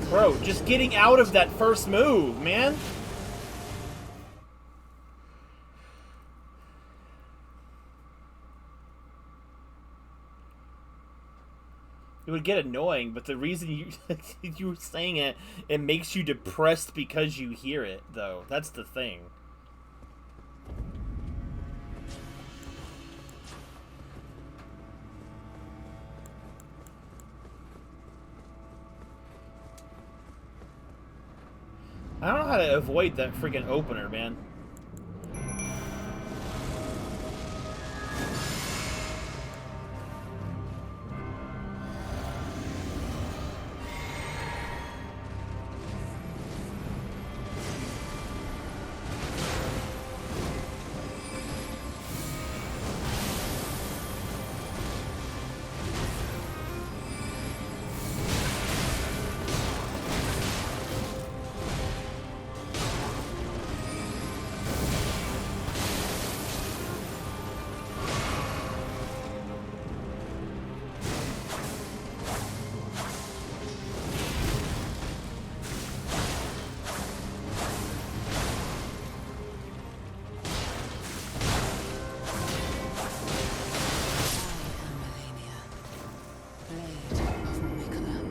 Bro, just getting out of that first move, man. It would get annoying, but the reason you were saying it, it makes you depressed because you hear it, though. That's the thing. I don't know how to avoid that freaking opener, man.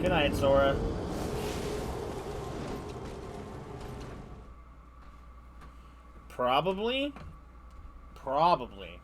Good night, Sora. Probably. Probably.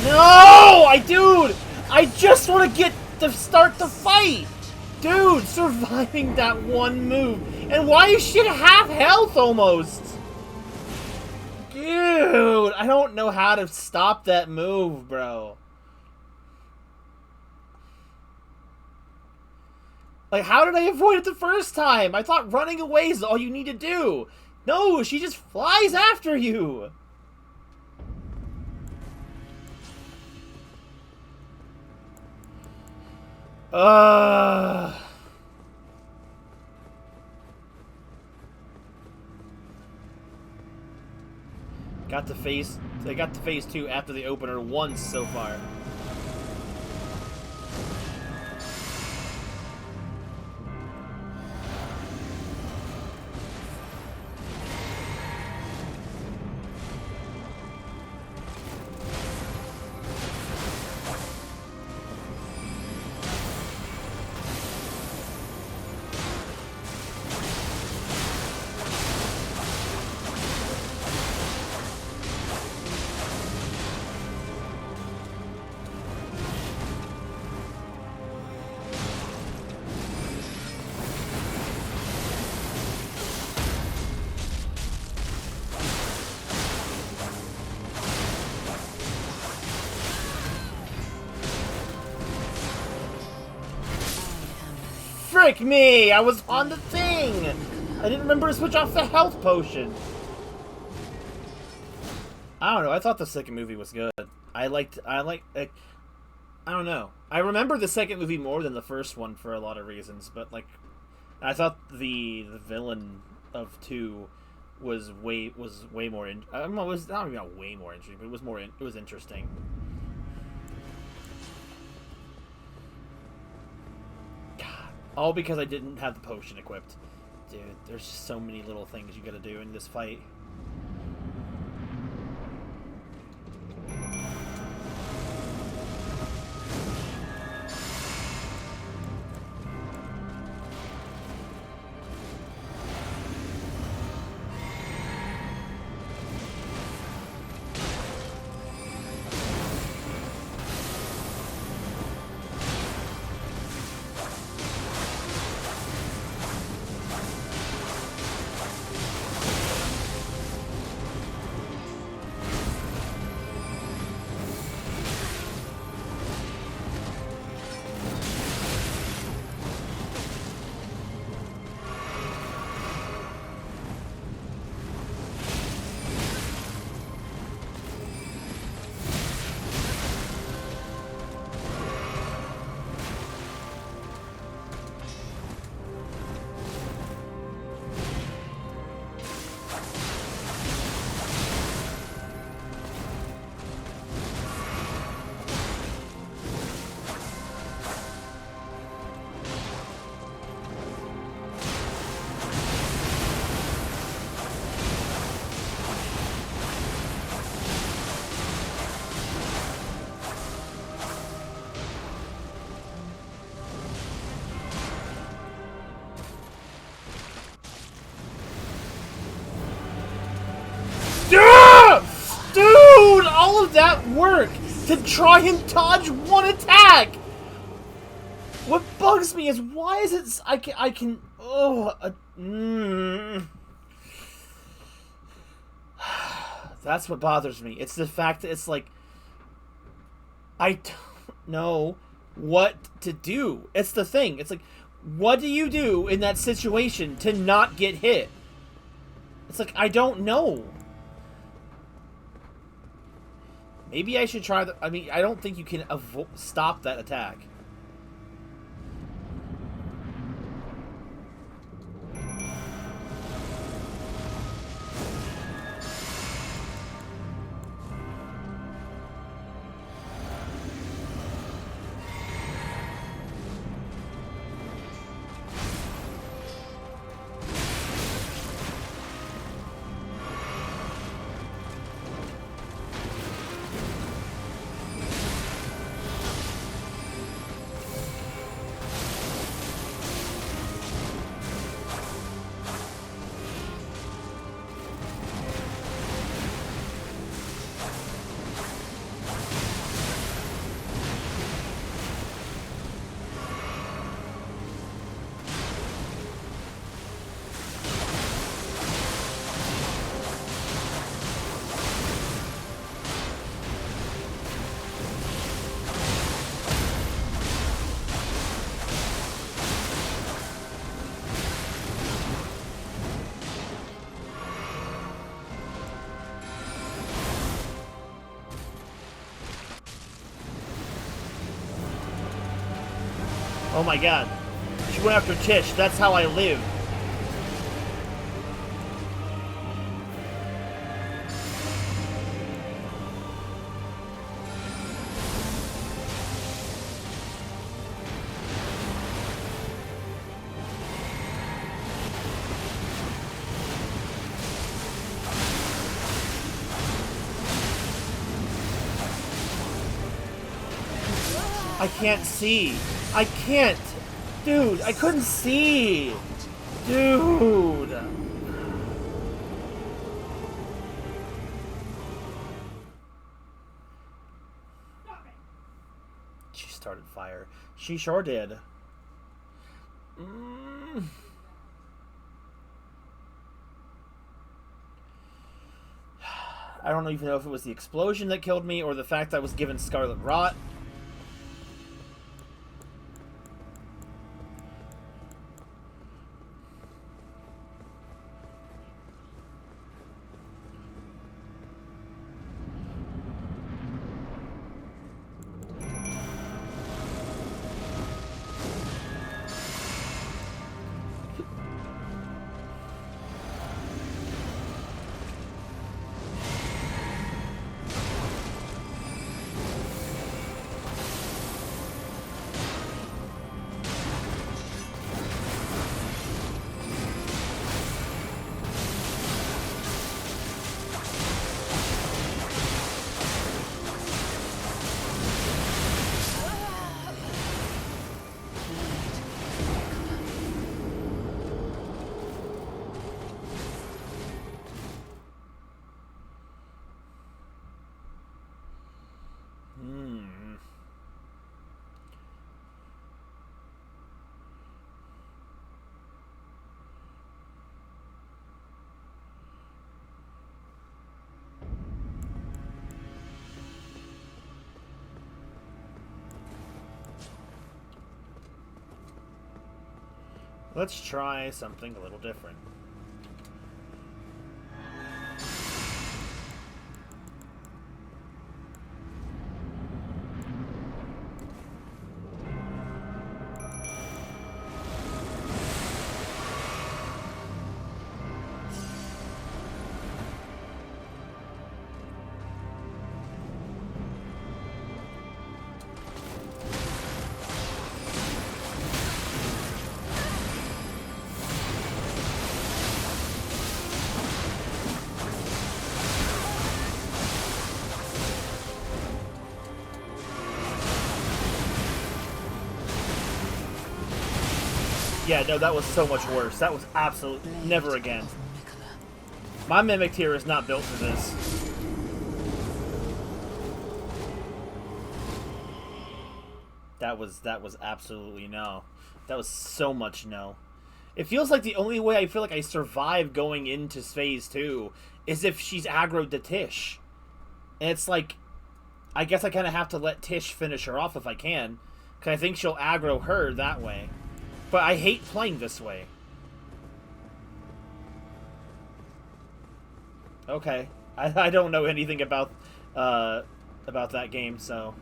No! Dude! I just want to get to start the fight! Dude, surviving that one move. And why is shit half health almost? Dude, I don't know how to stop that move, bro. Like, how did I avoid it the first time? I thought running away is all you need to do. No, she just flies after you. I got to phase 2 after the opener once so far. Frick me! I was on the thing! I didn't remember to switch off the health potion. I don't know, I thought the second movie was good. I don't know. I remember the second movie more than the first one for a lot of reasons, but like, I thought the villain of 2 was way more I don't know, it was not even way more interesting, but it was interesting. All because I didn't have the potion equipped. Dude, there's just so many little things you gotta do in this fight. Dude, all of that work to try and dodge one attack. What bugs me is why is it I can That's what bothers me. It's the fact that it's like I don't know what to do. It's the thing. It's like, what do you do in that situation to not get hit? It's like, I don't know. Maybe I should try the... I mean, I don't think you can stop that attack. Oh my god. She went after Tish. That's how I live. I can't see. I can't. Dude, I couldn't see. Dude. She started fire. She sure did. I don't even know if it was the explosion that killed me or the fact that I was given Scarlet Rot. Let's try something a little different. Yeah, no, that was so much worse. That was absolutely never again. My Mimic tier is not built for this. That was absolutely no. That was so much no. It feels like the only way I feel like I survive going into phase 2 is if she's aggroed to Tish. And it's like, I guess I kind of have to let Tish finish her off if I can, because I think she'll aggro her that way. But I hate playing this way. Okay. I don't know anything about that game, so...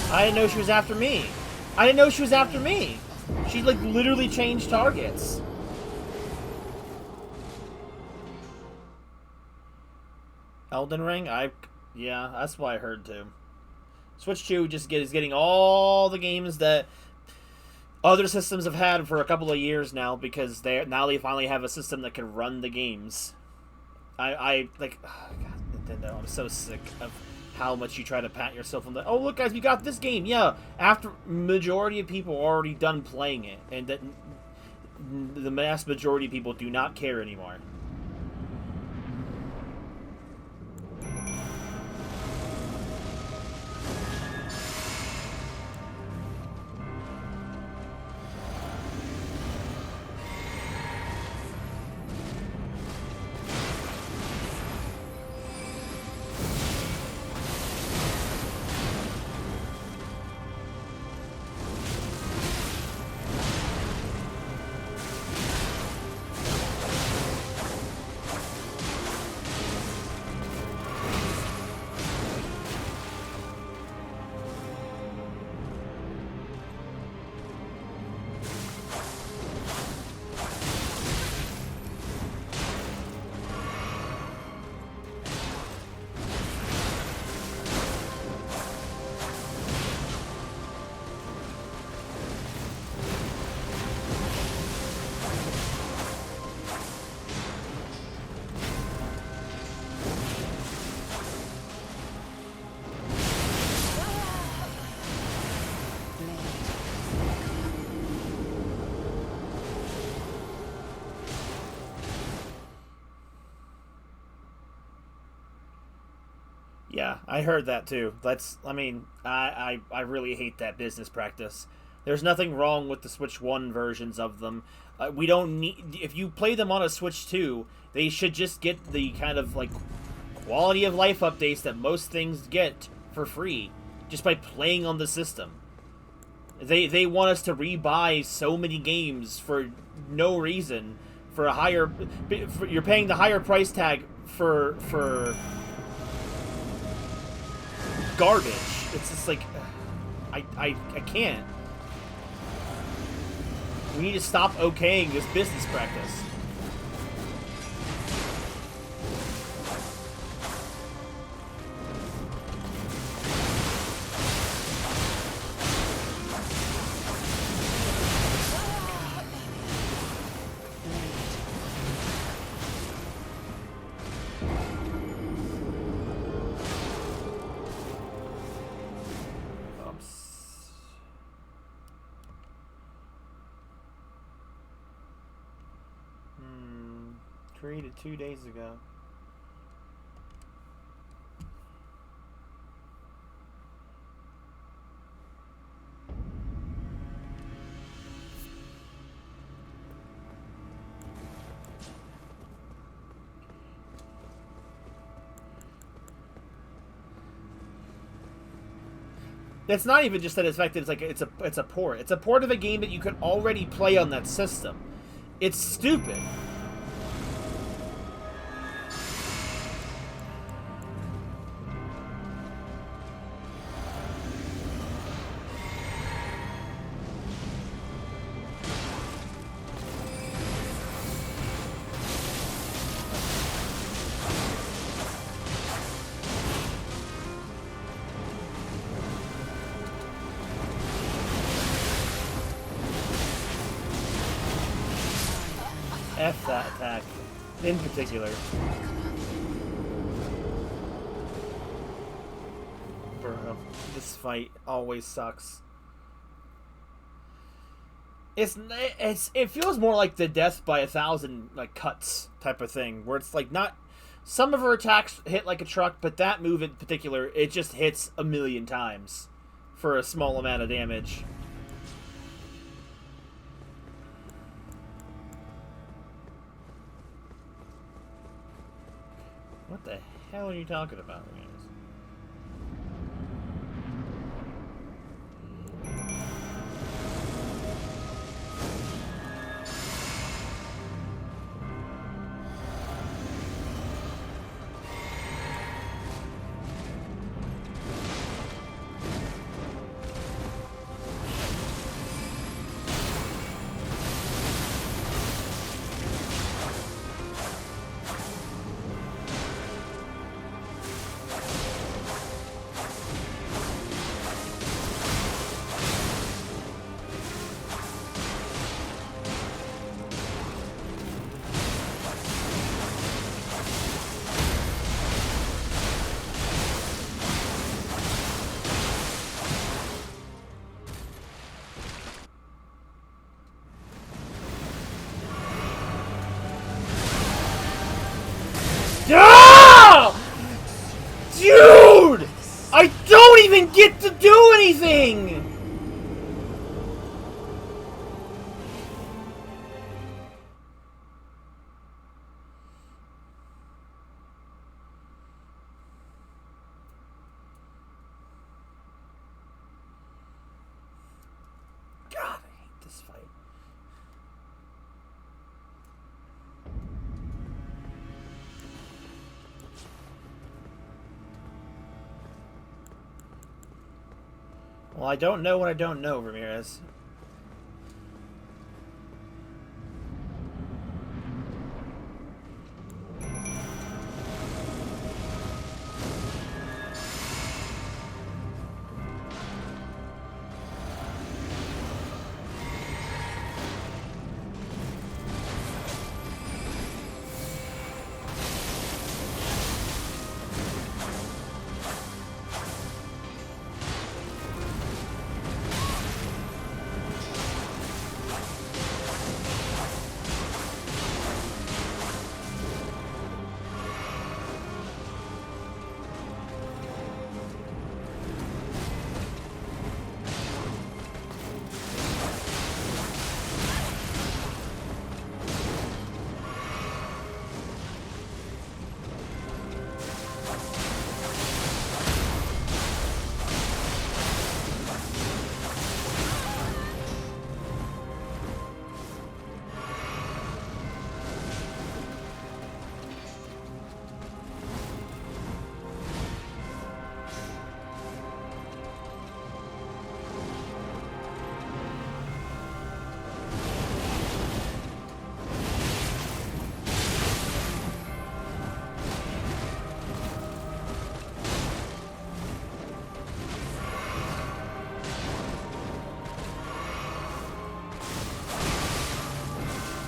I didn't know she was after me. I didn't know she was after me. She, like, literally changed targets. Elden Ring? Yeah, that's what I heard, too. Switch 2 is getting all the games that other systems have had for a couple of years now, because they finally have a system that can run the games. I like, oh God, Nintendo, I'm so sick of how much you try to pat yourself on the, oh look guys, we got this game, yeah, after majority of people are already done playing it, and that the mass majority of people do not care anymore. Yeah, I heard that too. I really hate that business practice. There's nothing wrong with the Switch 1 versions of them. We don't need, if you play them on a Switch 2, they should just get the kind of like quality of life updates that most things get for free just by playing on the system. They want us to rebuy so many games for no reason, for a higher, you're paying the higher price tag for garbage. It's just like, I can't. We need to stop okaying this business practice. Created 2 days ago. It's not even just that it's affected. It's like it's a port. It's a port of a game that you could already play on that system. It's stupid. F that attack, in particular. Bro, this fight always sucks. It feels more like the death by 1,000 like cuts type of thing, where it's like not some of her attacks hit like a truck, but that move in particular, it just hits 1,000,000 times for a small amount of damage. What the hell are you talking about, Ramirez? Ah! Dude! I don't even get to do anything! God, I hate this fight. Well, I don't know what I don't know, Ramirez.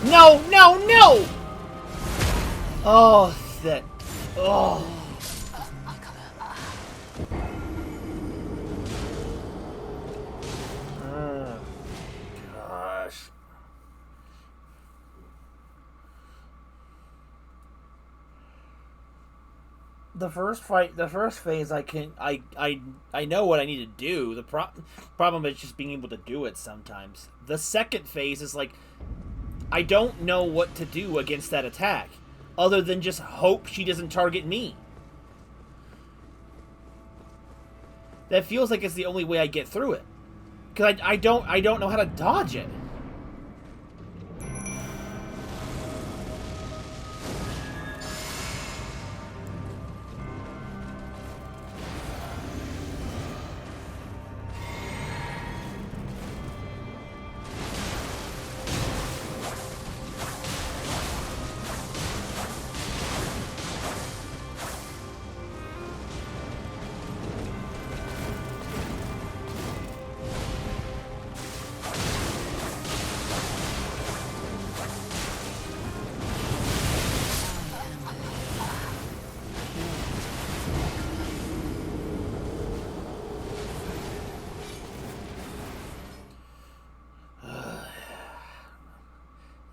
No, no, no! Oh, that... Oh. Oh, gosh. The first fight, the first phase, I know what I need to do. The problem is just being able to do it sometimes. The second phase is like, I don't know what to do against that attack, other than just hope she doesn't target me. that feels like it's the only way I get through it. Because I don't know how to dodge it.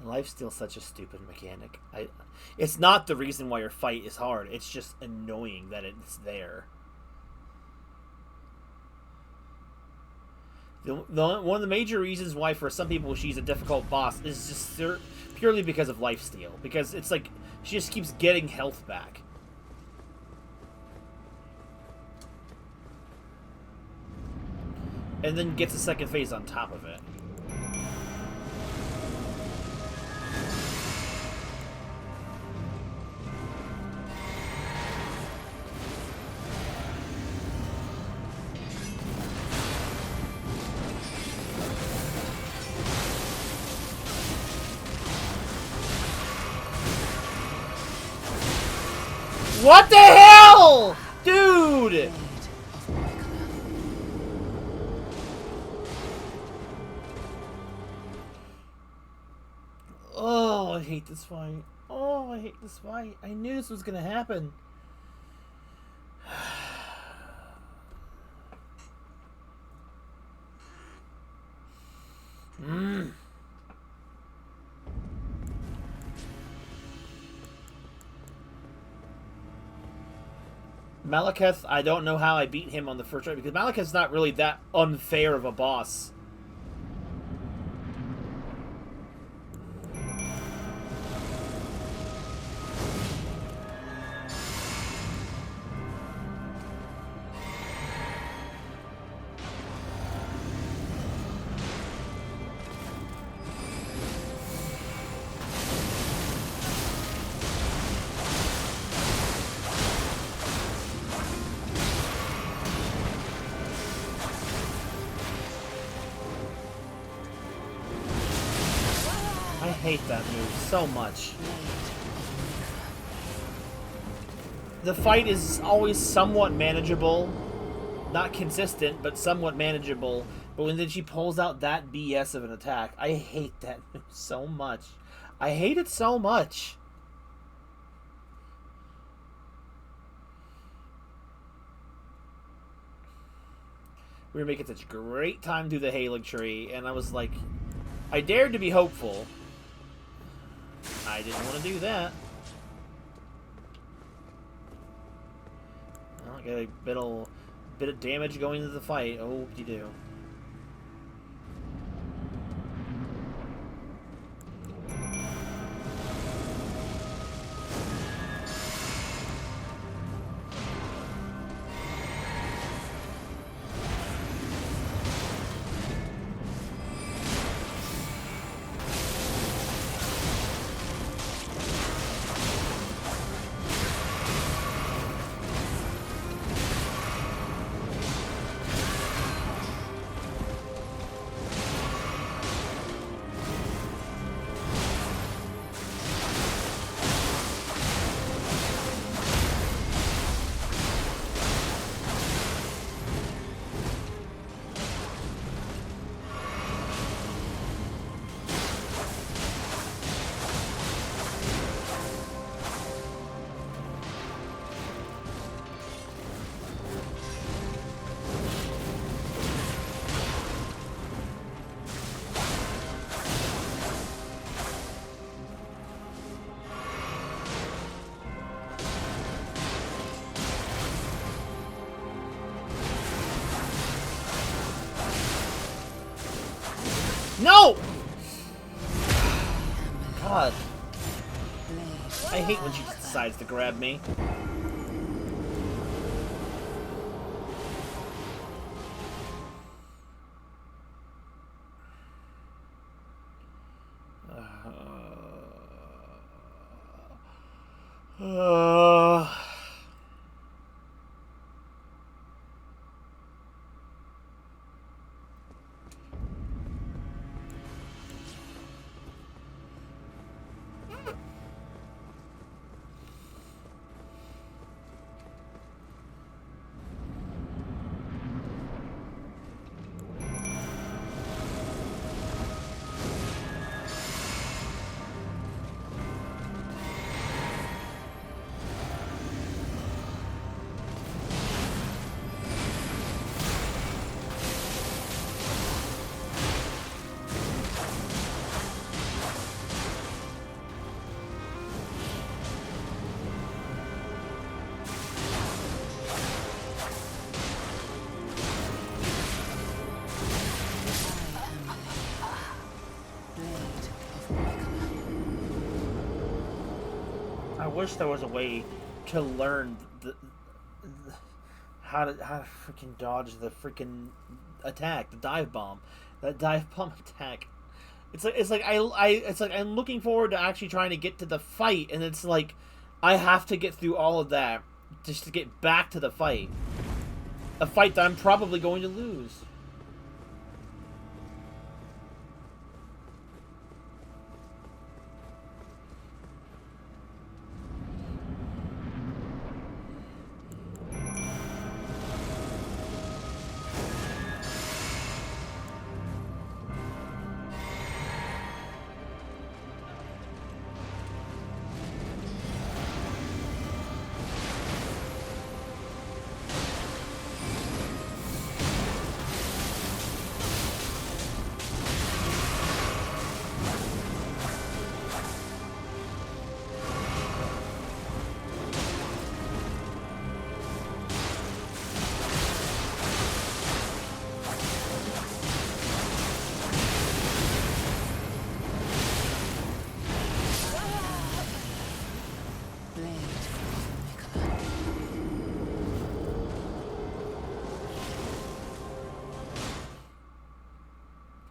Life's still such a stupid mechanic. It's not the reason why your fight is hard. It's just annoying that it's there. One of the major reasons why for some people she's a difficult boss is just purely because of lifesteal. Because it's like she just keeps getting health back. And then gets a second phase on top of it. What the hell? Dude! Oh, I hate this fight. Oh, I hate this fight. I knew this was gonna happen. Malekith, I don't know how I beat him on the first try, because Malekith's not really that unfair of a boss. I hate that move so much. The fight is always somewhat manageable. Not consistent, but somewhat manageable. But when then she pulls out that BS of an attack, I hate that move so much. I hate it so much. We were making such a great time through the Halig tree, and I was like, I dared to be hopeful. I didn't want to do that. Well, I got a bit of damage going into the fight. Oh, whoop-de-doo. No! God. I hate when she decides to grab me. wish there was a way to learn how to freaking dodge the freaking attack, the dive bomb, that dive bomb attack. It's like I'm looking forward to actually trying to get to the fight, and it's like I have to get through all of that just to get back to the fight. A fight that I'm probably going to lose.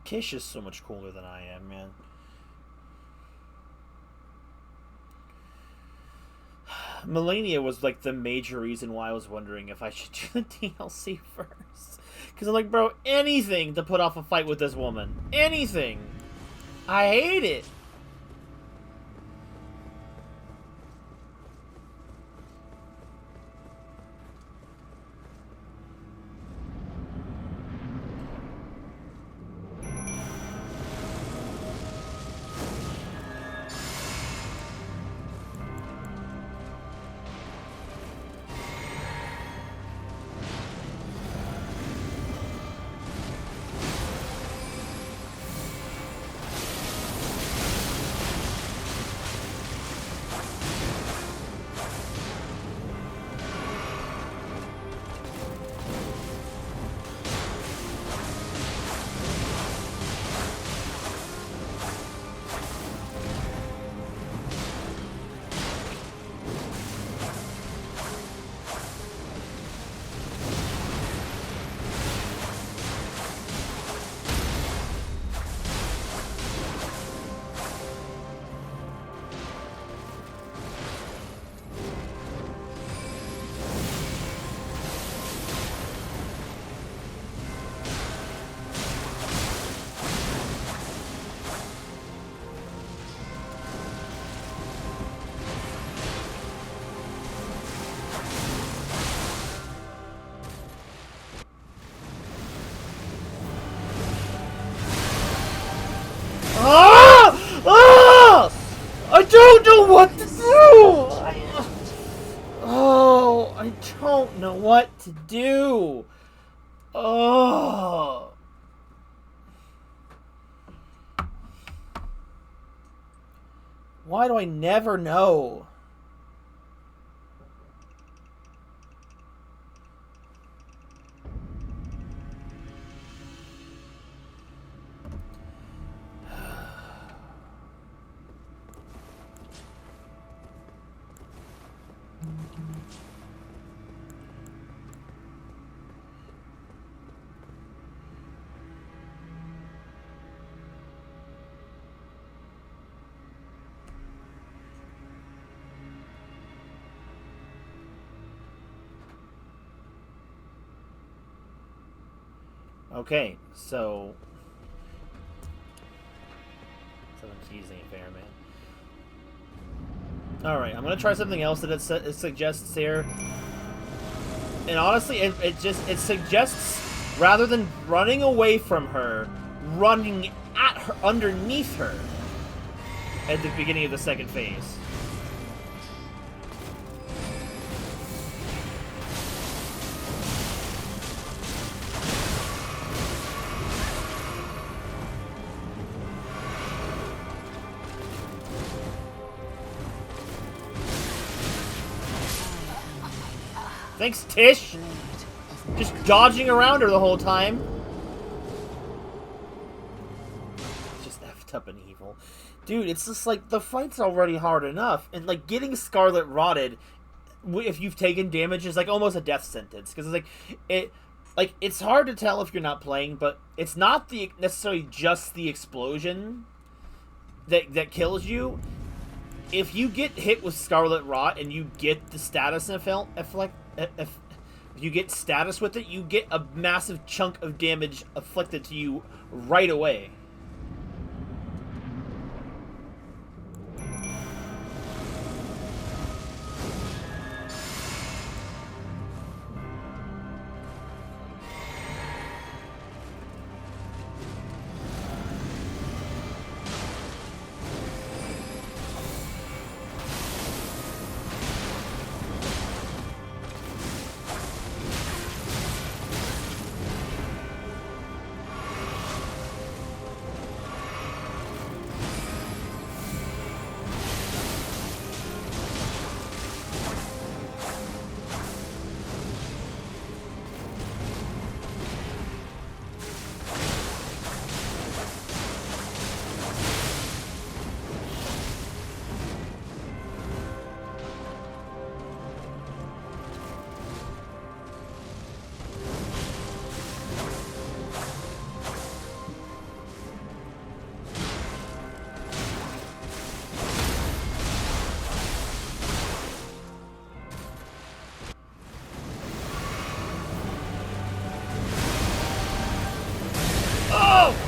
Kish is so much cooler than I am, man. Melania was like the major reason why I was wondering if I should do the DLC first. Because I'm like, bro, anything to put off a fight with this woman. Anything. I hate it. I don't know what to do! I don't know what to do! Oh. Why do I never know? Okay, so 7 keys ain't fair, man. Alright, I'm gonna try something else that it suggests here. And honestly, it suggests, rather than running away from her, running at her, underneath her, at the beginning of the second phase. Thanks, Tish! Just dodging around her the whole time. Just effed up and evil. Dude, it's just like the fight's already hard enough, and like getting Scarlet rotted, if you've taken damage, is like almost a death sentence because it's hard to tell if you're not playing, but it's not the necessarily just the explosion that kills you. If you get hit with Scarlet Rot and you get the status if you get status with it, you get a massive chunk of damage afflicted to you right away.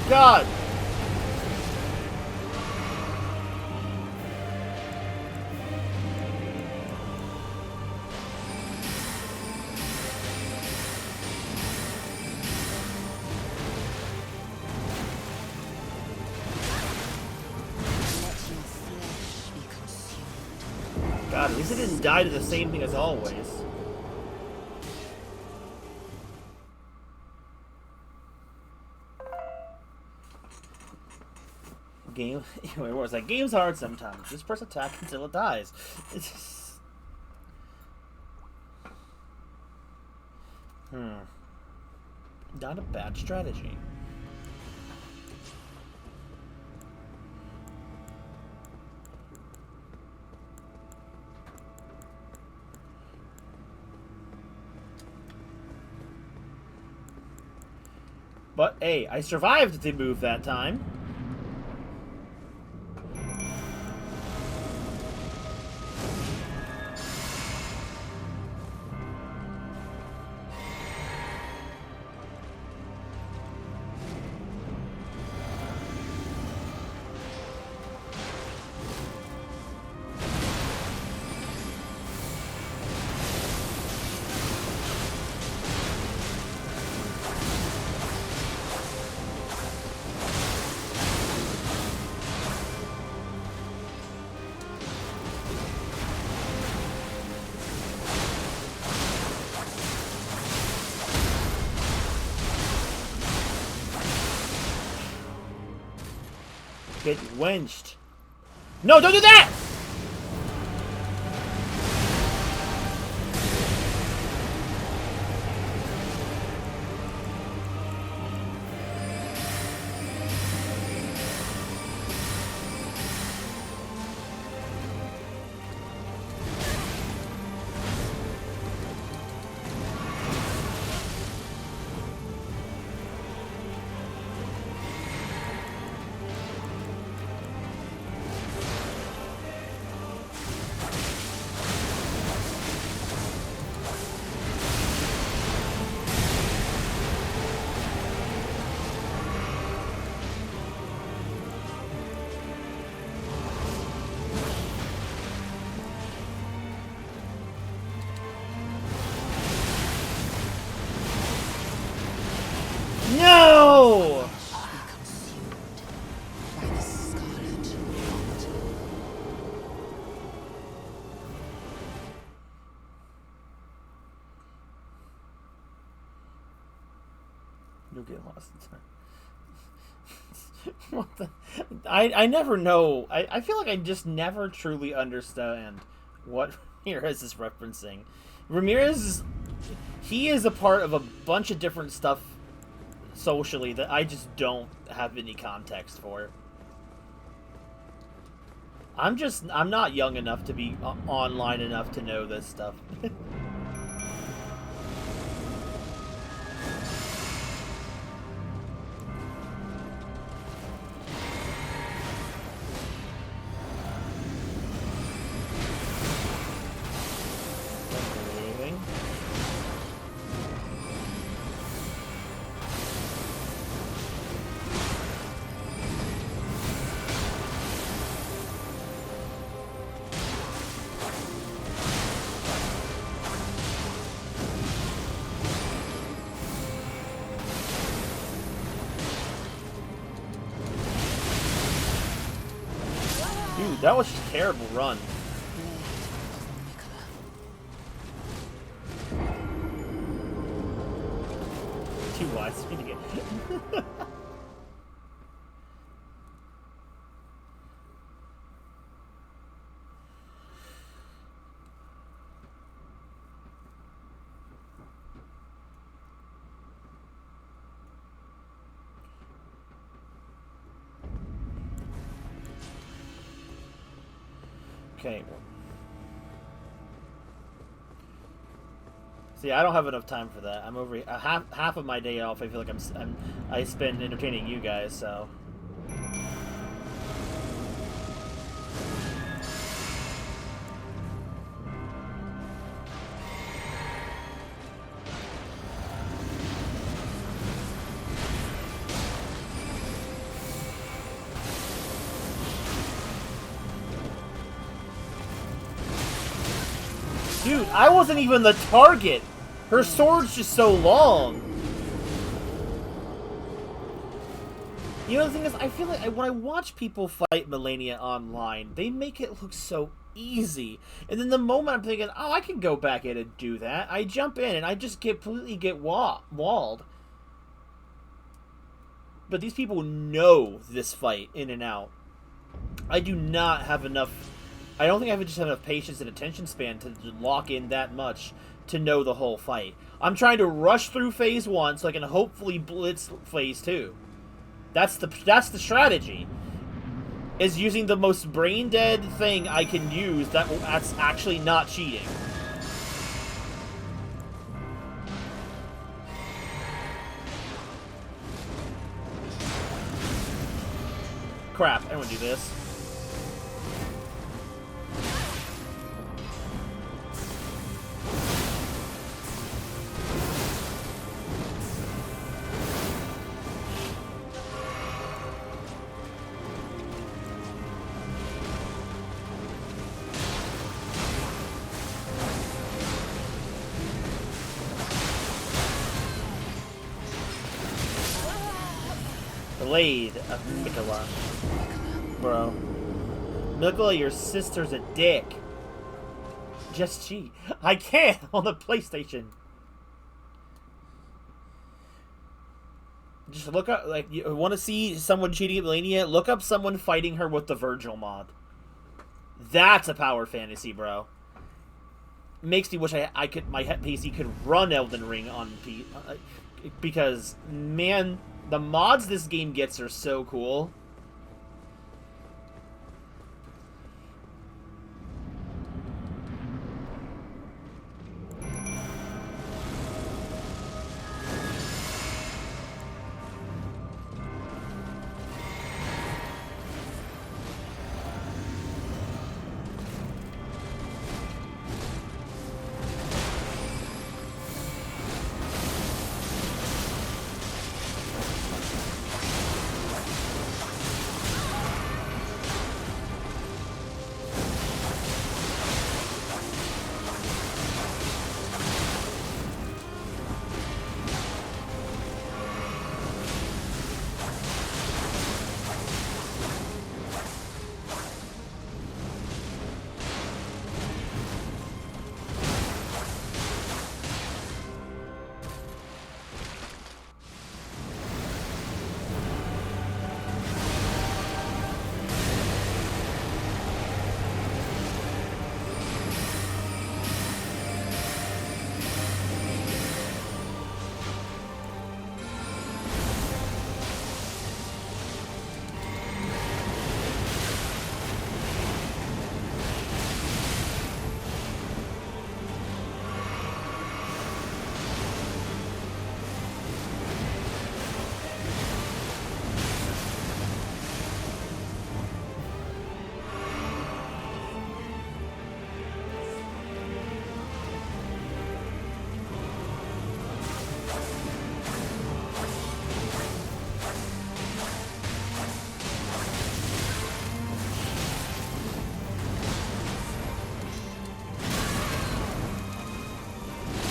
God! God, at least it didn't die to the same thing as always. Game, what was that? Game's hard sometimes. Just press attack until it dies. It's just... Not a bad strategy. But hey, I survived the move that time. Get wenched. No, don't do that! No! You'll get lost in time. What the? I never know. I feel like I just never truly understand what Ramirez is referencing. Ramirez is... He is a part of a bunch of different stuff socially that I just don't have any context for. I'm not young enough to be online enough to know this stuff. Dude, that was just a terrible run. Too wise for me to get. Okay. See, I don't have enough time for that. I'm over half of my day off. I feel like I spend entertaining you guys. So. Dude, I wasn't even the target. Her sword's just so long. You know, the thing is, I feel like when I watch people fight Melania online, they make it look so easy. And then the moment I'm thinking, oh, I can go back in and do that, I jump in and I just completely get walled. But these people know this fight in and out. I do not have enough... I don't think I just have enough patience and attention span to lock in that much to know the whole fight. I'm trying to rush through phase 1 so I can hopefully blitz phase 2. That's the strategy. Is using the most brain dead thing I can use that's actually not cheating. Crap, I don't want to do this. Blade of Mikola. Bro. Mikola, your sister's a dick. Just cheat. I can't on the PlayStation. Just look up, like, you want to see someone cheating at Melania? Look up someone fighting her with the Virgil mod. That's a power fantasy, bro. Makes me wish I could, my PC could run Elden Ring on because, man, the mods this game gets are so cool.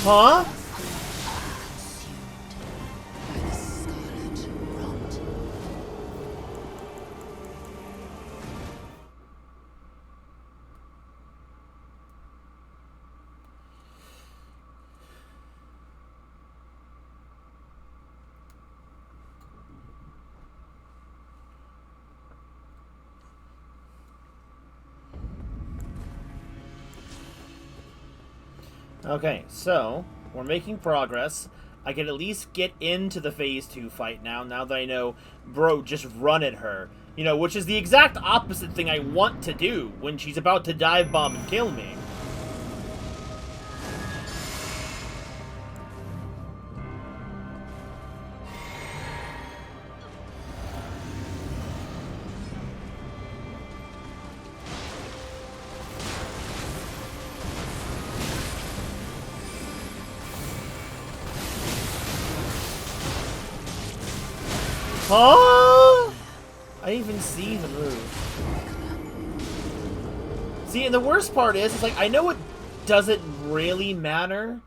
Huh? By the scarlet rot. Okay, so we're making progress. I can at least get into the phase 2 fight now that I know, bro, just run at her. You know, which is the exact opposite thing I want to do when she's about to dive bomb and kill me. Huh? I didn't even see the move. See, and the worst part is, it's like, I know it doesn't really matter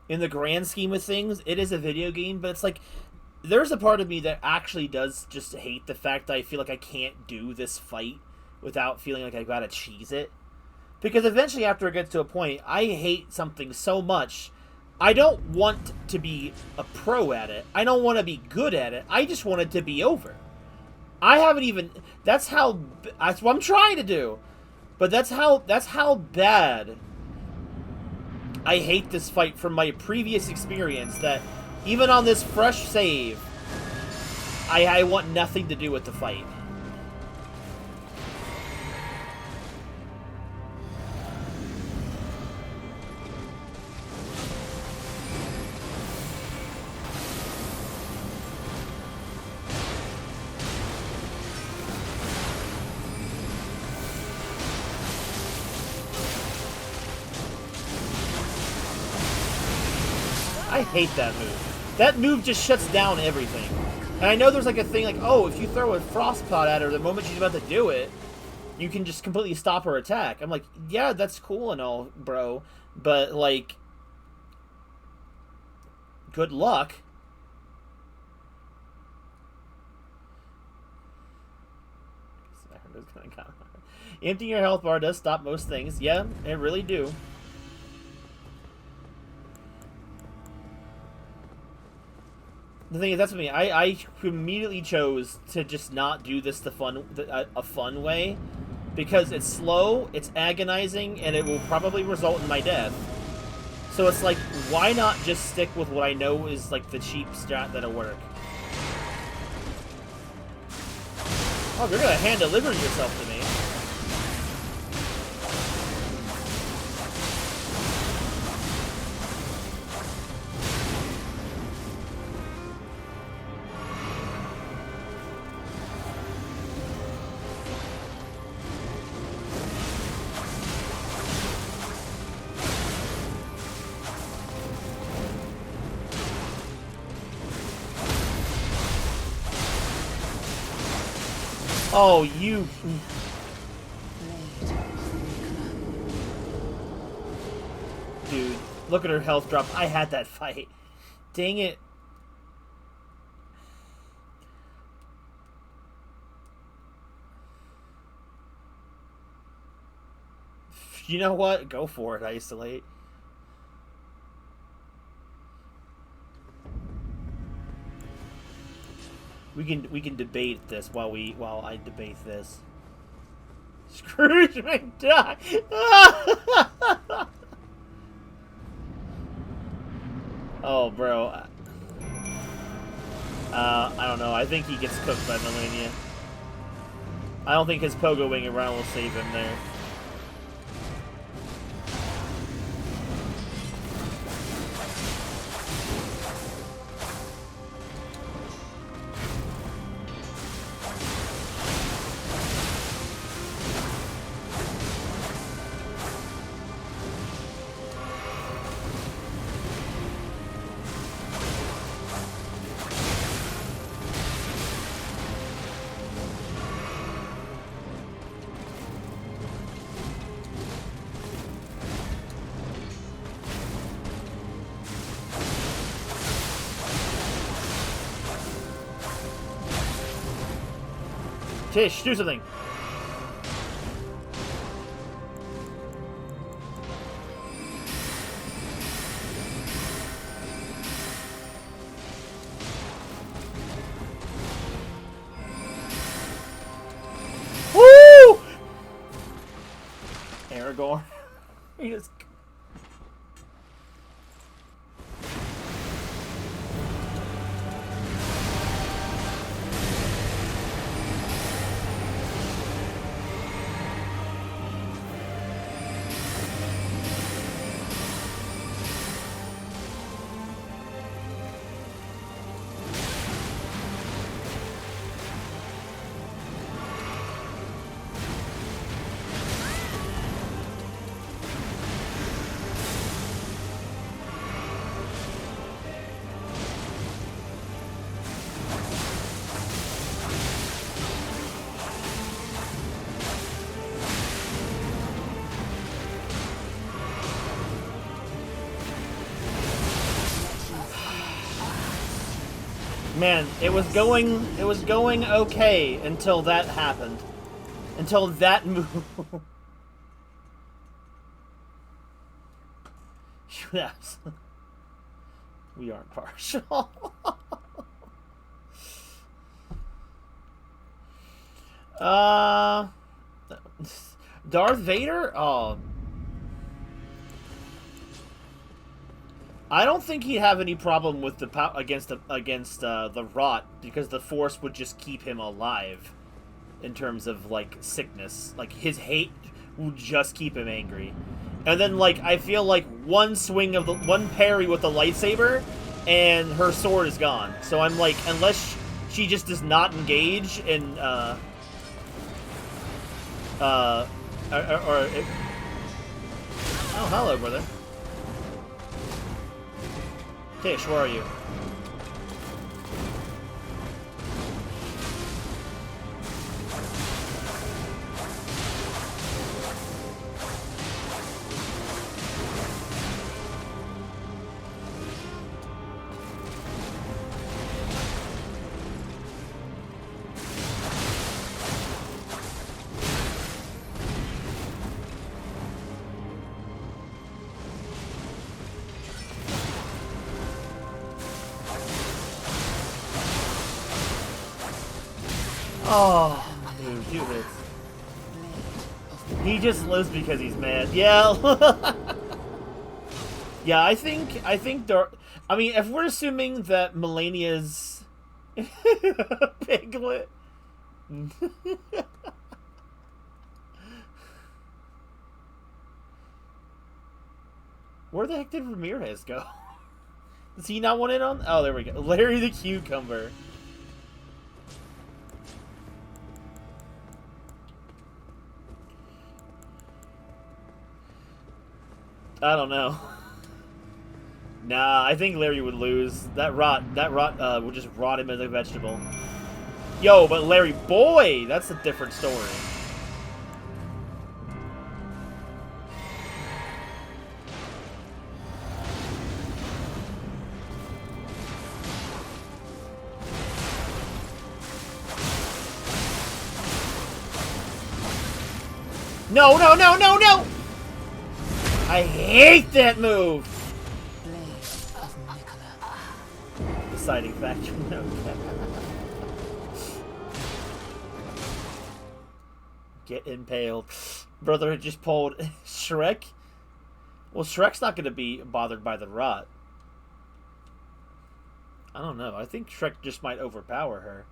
in the grand scheme of things. It is a video game, but it's like, there's a part of me that actually does just hate the fact that I feel like I can't do this fight without feeling like I gotta cheese it. Because eventually, after it gets to a point, I hate something so much, I don't want to be a pro at it. I don't want to be good at it. I just want it to be over. I haven't even... That's what I'm trying to do. But that's how bad I hate this fight from my previous experience, that even on this fresh save, I want nothing to do with the fight. I hate that move. That move just shuts down everything. And I know there's like a thing like, oh, if you throw a frost pot at her the moment she's about to do it, you can just completely stop her attack. I'm like, yeah, that's cool and all, bro. But, like, good luck. Emptying your health bar does stop most things. Yeah, it really do. The thing is, that's what I mean. I immediately chose to just not do this a fun way, because it's slow, it's agonizing, and it will probably result in my death. So it's like, why not just stick with what I know is like the cheap strat that'll work? Oh, you're gonna hand deliver yourself to me. Oh, you... Dude, look at her health drop. I had that fight. Dang it. You know what? Go for it, Isolate. We can debate this while I debate this. Scrooge McDuck. Oh, bro. I don't know. I think he gets cooked by Melania. I don't think his pogo wing around will save him there. Tish, do something. Woo! Aragorn. He just... Man, it was going okay until that happened. Until that move. Yes. We aren't partial. Darth Vader? Oh. I don't think he'd have any problem with the against the rot, because the Force would just keep him alive in terms of like sickness. Like his hate would just keep him angry. And then like I feel like one parry with the lightsaber and her sword is gone. So I'm like, unless she just does not engage and oh, hello, brother. Tish, where are you? Oh, dude, do this. He just lives because he's mad. Yeah. Yeah, I think I mean, if we're assuming that Melania's Piglet. Where the heck did Ramirez go? Does he not want in on? Oh, there we go. Larry the Cucumber. I don't know. Nah, I think Larry would lose. That rot would just rot him as a vegetable. Yo, but Larry boy, that's a different story. No, no, no, no, no! I hate that move! Deciding factor. Okay. Get impaled. Brother had just pulled Shrek. Well, Shrek's not going to be bothered by the rot. I don't know. I think Shrek just might overpower her.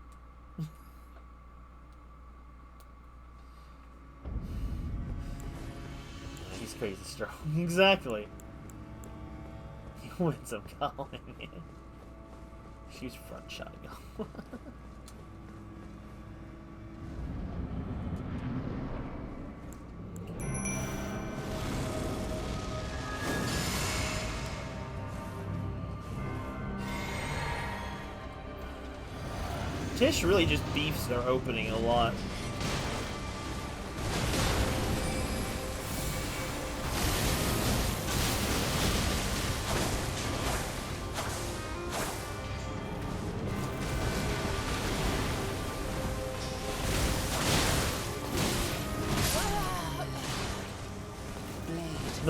He's crazy strong. Exactly. He wins some calling. She's front shotting him. Tish really just beefs their opening a lot.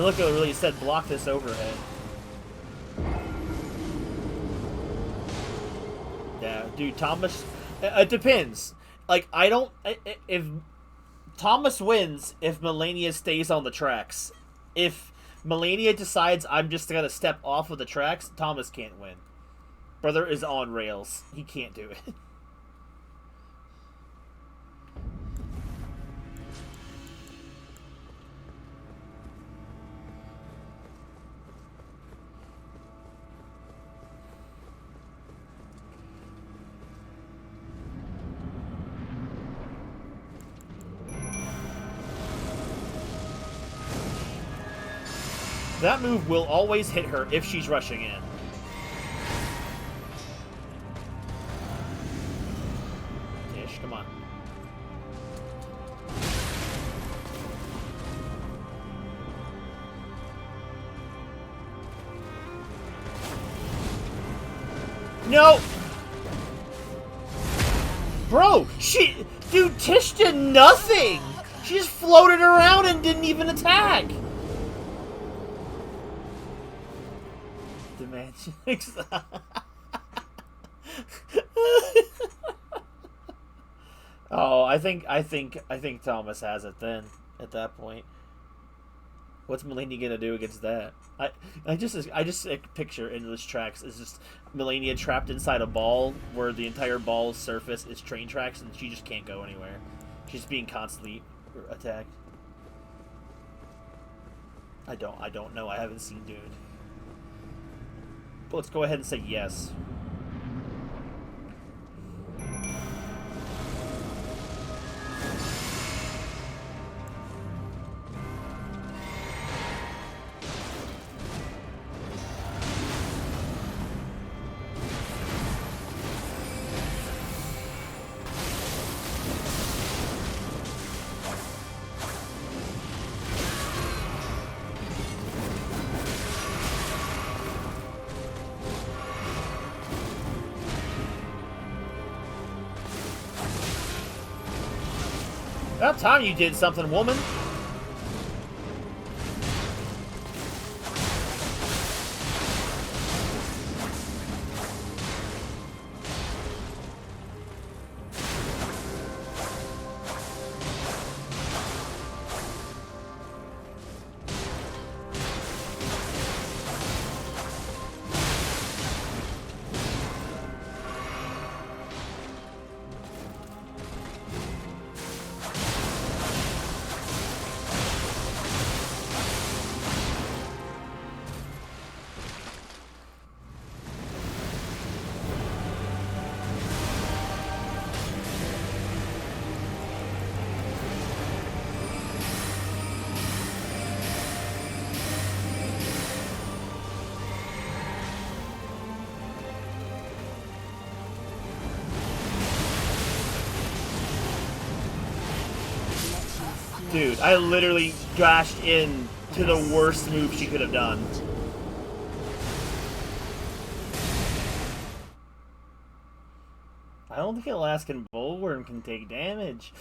Milico really said block this overhead. Yeah, dude, Thomas... It depends. Like, I don't... If Thomas wins if Melania stays on the tracks. If Melania decides I'm just gonna step off of the tracks, Thomas can't win. Brother is on rails. He can't do it. That move will always hit her if she's rushing in. Ish, come on. No! Bro, dude, Tish did nothing! She just floated around and didn't even attack! Dimensions. Oh, I think Thomas has it then. At that point, what's Melania gonna do against that? I just picture Endless Tracks is just Melania trapped inside a ball where the entire ball's surface is train tracks and she just can't go anywhere. She's being constantly attacked. I don't know. I haven't seen Dune. Let's go ahead and say yes. About time you did something, woman. Dude, I literally dashed in to the worst move she could have done. I don't think Alaskan Bullworm can take damage.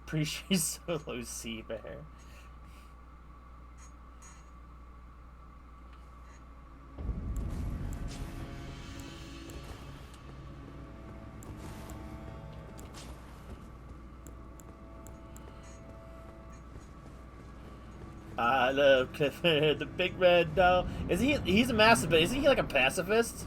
Pretty sure he's solo sea bear. I love Clifford, the big red dog. He's a massive, but isn't he like a pacifist?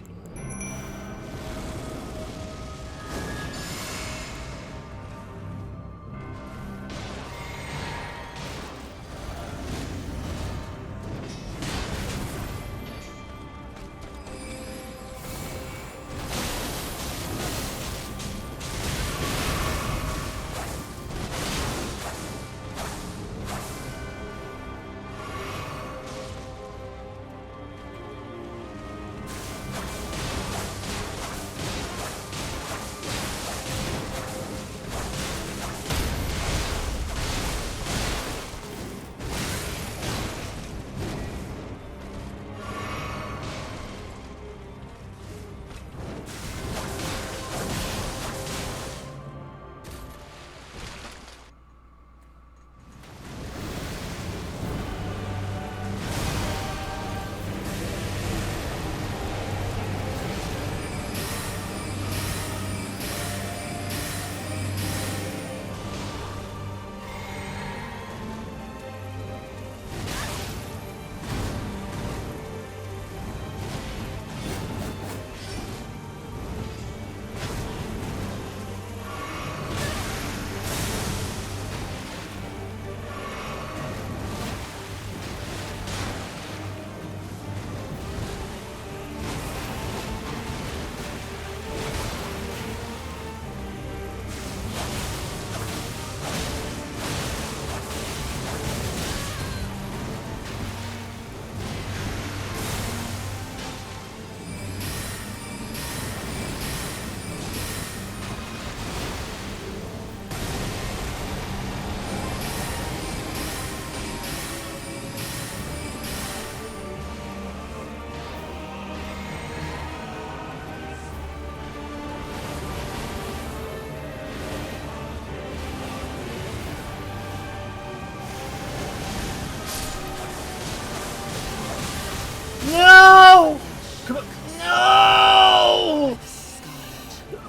No! Come on. No!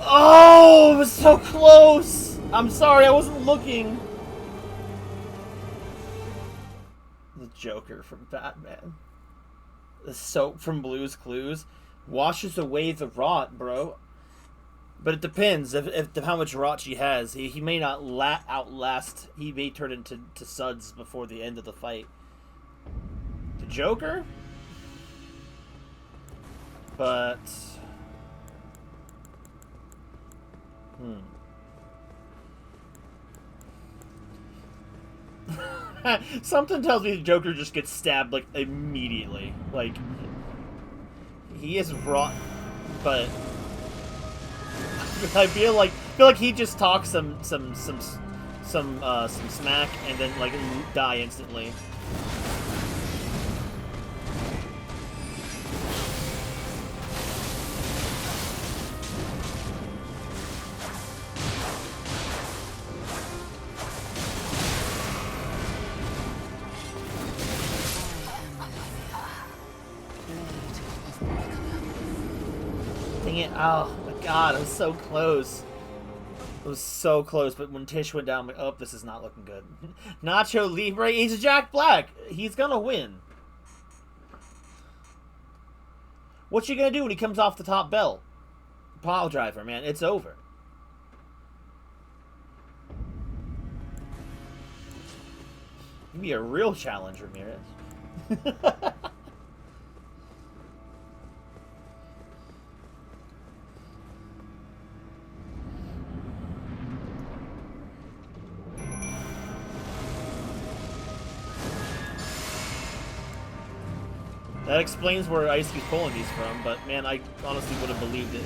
Oh, it was so close! I'm sorry, I wasn't looking. The Joker from Batman. The soap from Blue's Clues washes away the rot, bro. But it depends if how much rot she has. He may not outlast. He may turn into suds before the end of the fight. The Joker? But... Something tells me the Joker just gets stabbed, like, immediately. Like, he is rot, but... I feel like he just talks some smack and then like die instantly. Dang it! Oh my God, I was so close. It was so close, but when Tish went down, I'm like, oh, this is not looking good. Nacho Libre, he's Jack Black. He's gonna win. What's he gonna do when he comes off the top belt? Pile driver, man, it's over. Give me a real challenge, Ramirez. That explains where Ice keeps pulling these from, but man, I honestly would have believed it.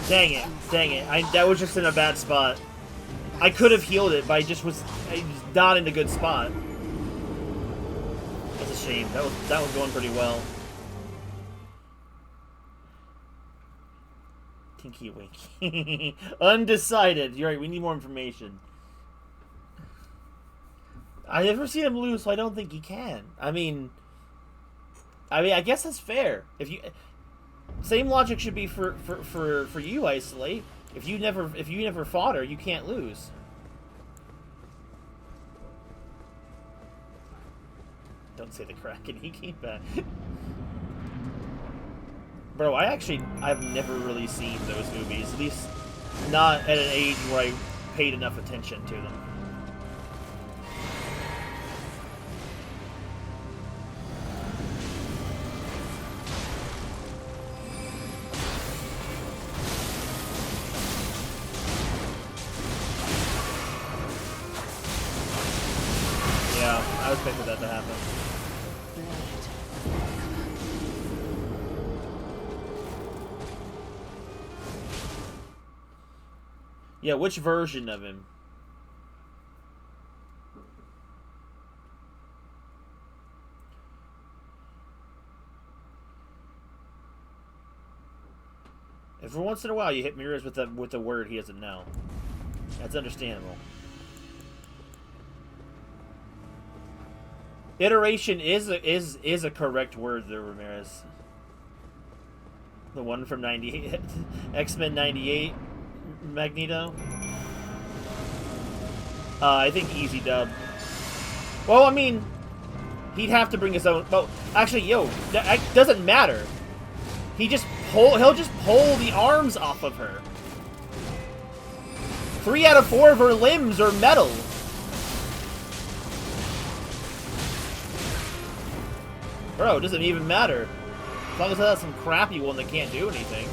Dang it. Dang it. That was just in a bad spot. I could have healed it, but I was not in a good spot. That's a shame. That was going pretty well. Tinky Winky. Undecided. You're right, we need more information. I've never seen him lose, so I don't think he can. I mean, I guess that's fair. If you... Same logic should be for you, Isolate. If you never fought her, you can't lose. Don't say the Kraken. He came back. Bro, I've never really seen those movies. At least not at an age where I paid enough attention to them. I was expecting that to happen. Yeah, which version of him? Every once in a while, you hit Mirrors with a word he doesn't know. That's understandable. Iteration is a correct word there, Ramirez. The one from 98, X-Men 98, Magneto. I think easy dub. Well, I mean, he'd have to bring his own. Well, actually, yo, that doesn't matter. He'll just pull the arms off of her. 3 out of 4 of her limbs are metal. Bro, it doesn't even matter. As long as that's some crappy one that can't do anything.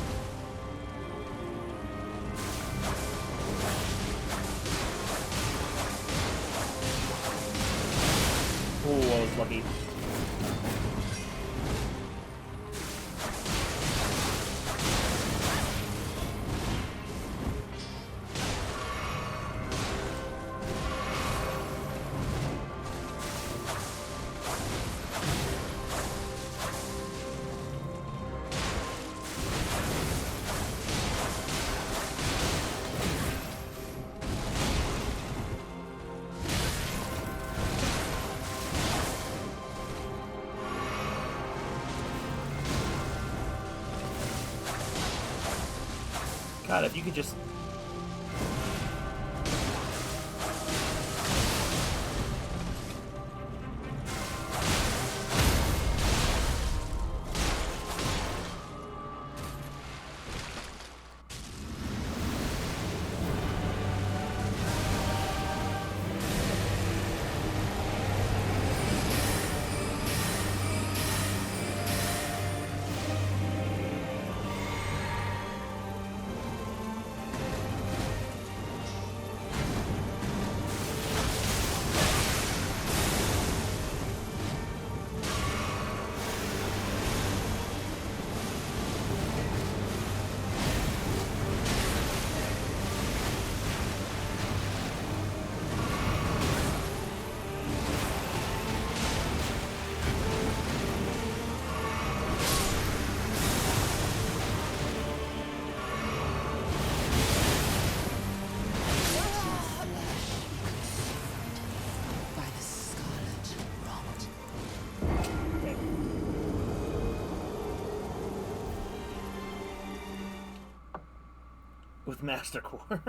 Ooh, I was lucky. God, if you could just... By the scarlet rot. With Master Core.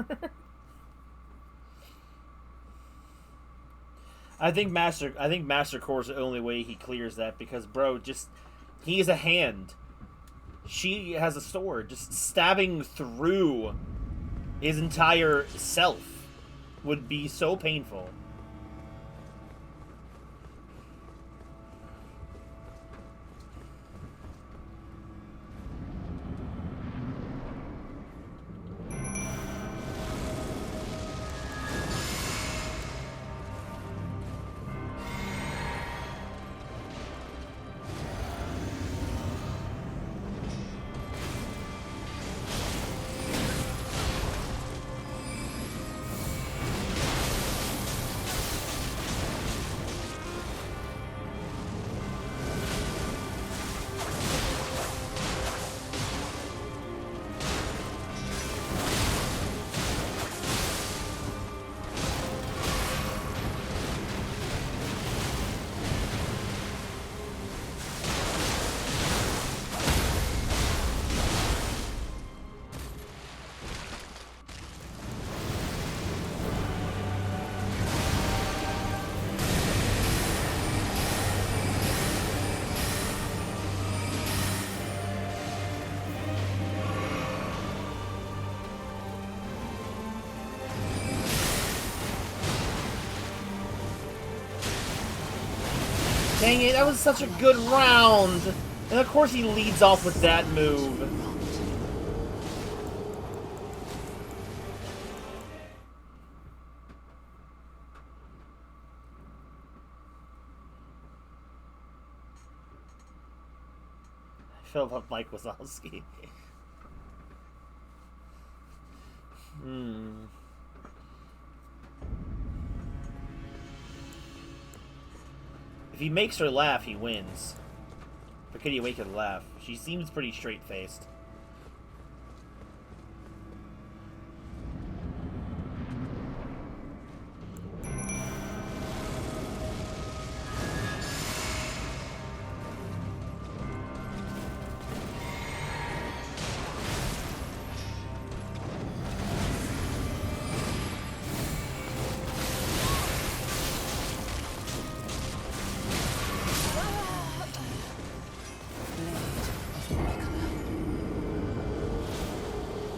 I think Master Core's the only way he clears that, because bro, he is a hand. She has a sword. Just stabbing through his entire self would be so painful. Dang it, that was such a good round! And of course he leads off with that move. I feel about Mike Wazowski. If he makes her laugh, he wins. But can you make her laugh? She seems pretty straight-faced.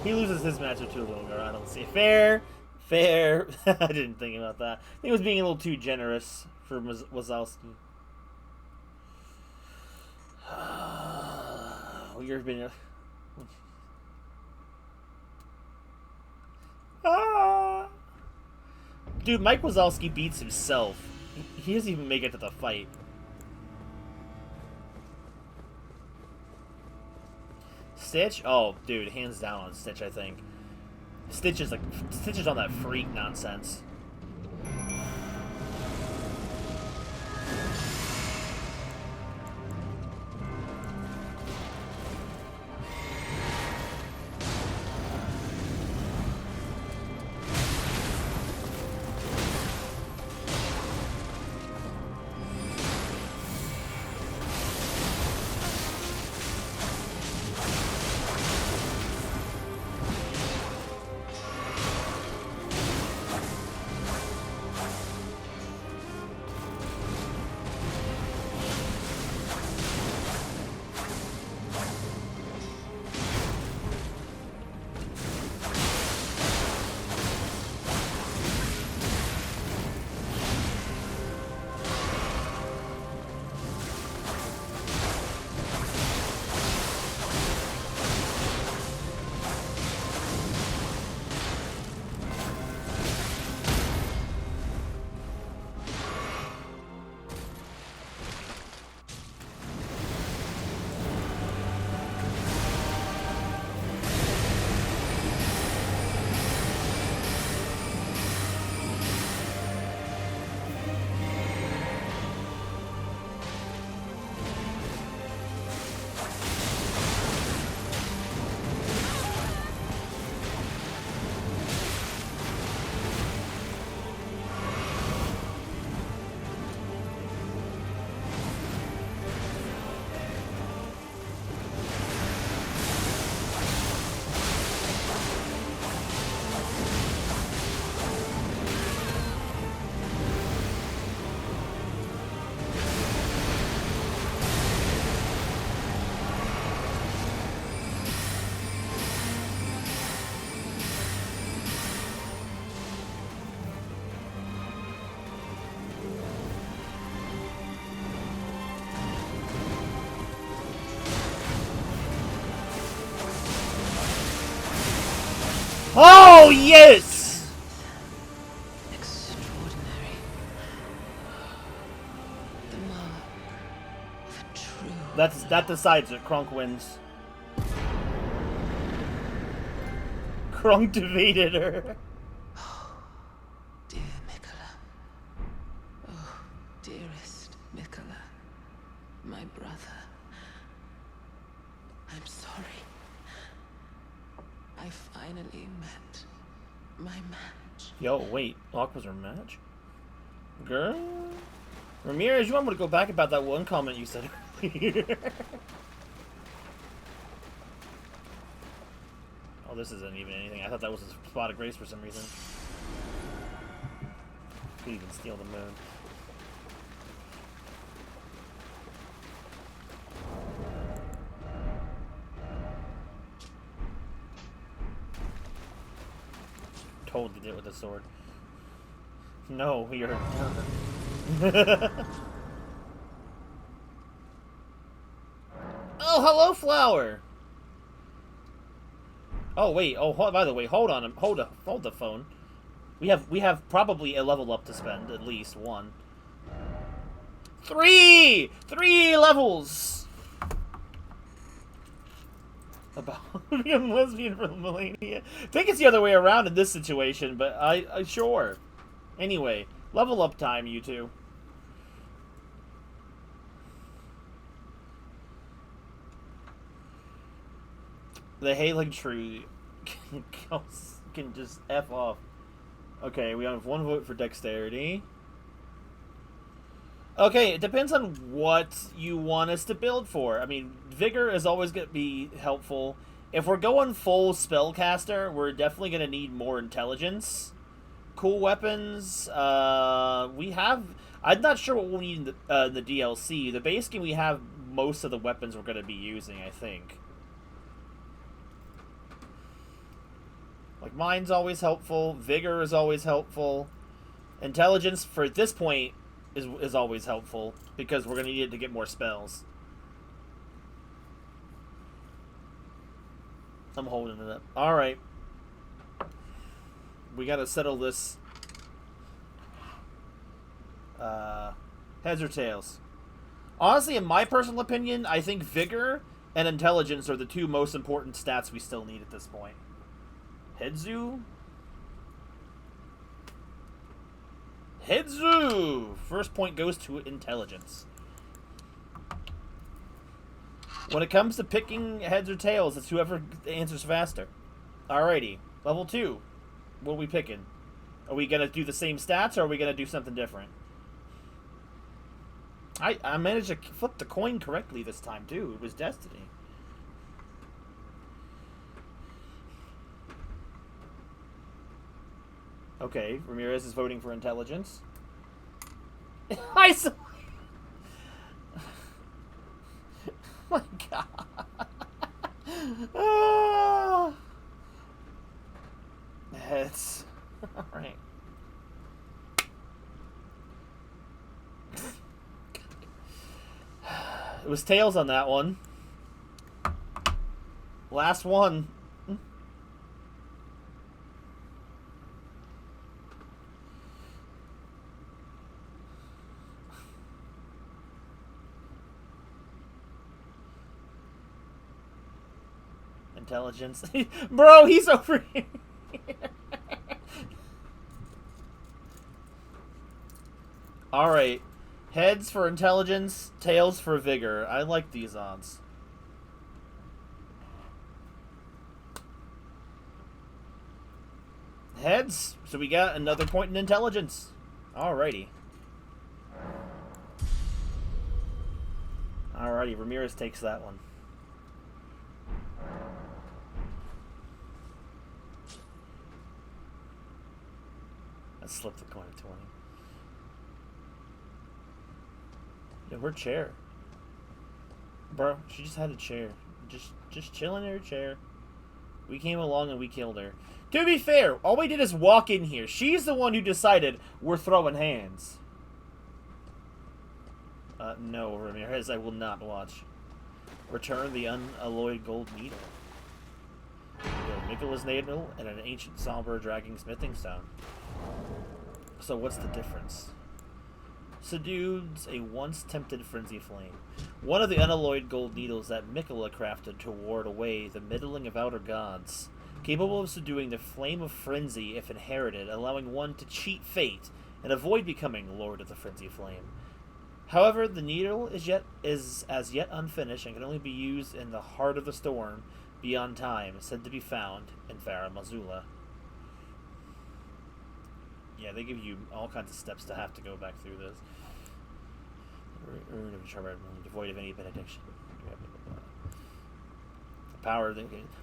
He loses his match to Lugar. I don't see fair. Fair. I didn't think about that. I think he was being a little too generous for Wazowski. You've been. Dude, Mike Wazowski beats himself. He doesn't even make it to the fight. Stitch? Oh, dude, hands down on Stitch, I think. Stitch is on that freak nonsense. Oh, yes! Extraordinary. The mark of a true... That decides it. Kronk wins. Kronk defeated her. Dear Mikola. Oh, dearest Mikola. My brother. I'm sorry. I finally met my match. Yo, wait. Locke was her match? Girl? Ramirez, you want me to go back about that one comment you said earlier? Oh, this isn't even anything. I thought that was a spot of grace for some reason. Could even steal the moon. Totally did it with a sword. No, you're a Oh, hello, Flower! Oh, wait. Oh, by the way, hold on. Hold the phone. We have probably a level up to spend. At least one. Three levels! About being lesbian for the millennia. I think it's the other way around in this situation, but I sure. Anyway, level up time, you two. The Hailing Tree can just F off. Okay, we have one vote for dexterity. Okay, it depends on what you want us to build for. I mean, Vigor is always going to be helpful. If we're going full Spellcaster, we're definitely going to need more intelligence. Cool weapons. We have... I'm not sure what we'll need in the DLC. The base game, we have most of the weapons we're going to be using, I think. Like, mind's always helpful. Vigor is always helpful. Intelligence, for this point, is always helpful. Because we're going to need it to get more spells. I'm holding it up. Alright. We got to settle this. Heads or tails? Honestly, in my personal opinion, I think Vigor and Intelligence are the two most important stats we still need at this point. Hedzu? Hedzu! First point goes to Intelligence. When it comes to picking heads or tails, it's whoever answers faster. Alrighty. Level 2. What are we picking? Are we going to do the same stats, or are we going to do something different? I managed to flip the coin correctly this time, too. It was destiny. Okay, Ramirez is voting for Intelligence. I saw... Oh my god. Ah. Heads. Alright. It was tails on that one. Last one. Intelligence. Bro, he's over here. Alright. Heads for Intelligence, tails for Vigor. I like these odds. Heads. So we got another point in Intelligence. Alrighty. Alrighty, Ramirez takes that one. Let's slip the coin of 20. Yeah, her chair. Bro, she just had a chair. Just chilling in her chair. We came along and we killed her. To be fair, all we did is walk in here. She's the one who decided we're throwing hands. No, Ramirez, I will not watch. Return the unalloyed gold needle. Nicola's needle and an ancient somber dragging smithing stone. So what's the difference? Subdues a once tempted frenzy flame. One of the unalloyed gold needles that Mikola crafted to ward away the middling of outer gods. Capable of subduing the flame of frenzy if inherited, allowing one to cheat fate and avoid becoming Lord of the Frenzy Flame. However, the needle is as yet unfinished and can only be used in the heart of the storm beyond time, said to be found in Farah Mazula. Yeah, they give you all kinds of steps to have to go back through this. Devoid of any benediction. Power.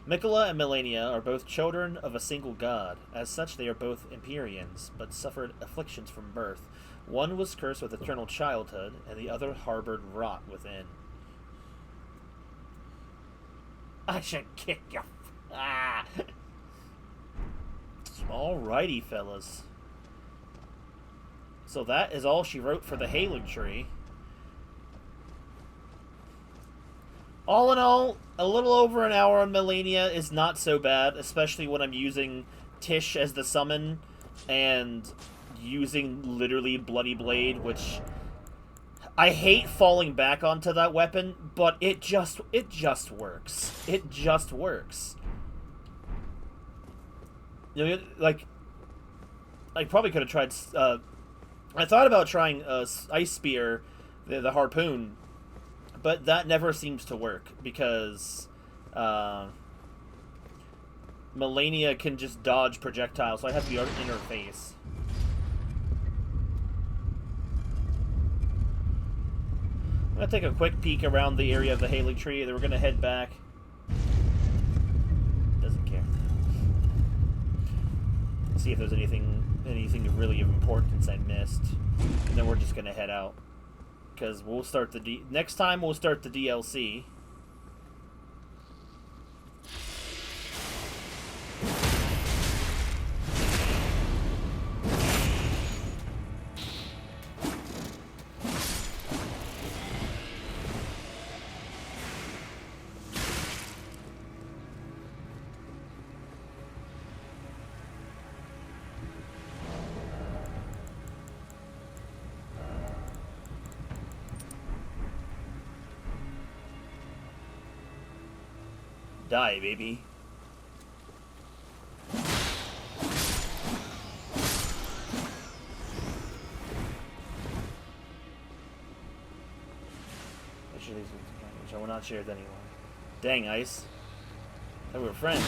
Mikola and Melania are both children of a single god. As such, they are both Empyreans, but suffered afflictions from birth. One was cursed with eternal childhood, and the other harbored rot within. I should kick you. Ah. Alrighty, fellas. So that is all she wrote for the Hailing Tree. All in all, a little over an hour on Melania is not so bad, especially when I'm using Tish as the summon and using literally Bloody Blade, which I hate falling back onto that weapon, but it just works. It just works. You know, like, I probably could have tried. I thought about trying Ice Spear, the harpoon, but that never seems to work because Melania can just dodge projectiles, so I have to be in her face. I'm going to take a quick peek around the area of the Hailing Tree, then we're going to head back. Doesn't care. See if there's anything really of importance I missed. And then we're just going to head out. Because we'll start the next time we'll start the DLC. Die, baby. Actually, which I will not share with anyone. Dang, Ice. I thought we were friends.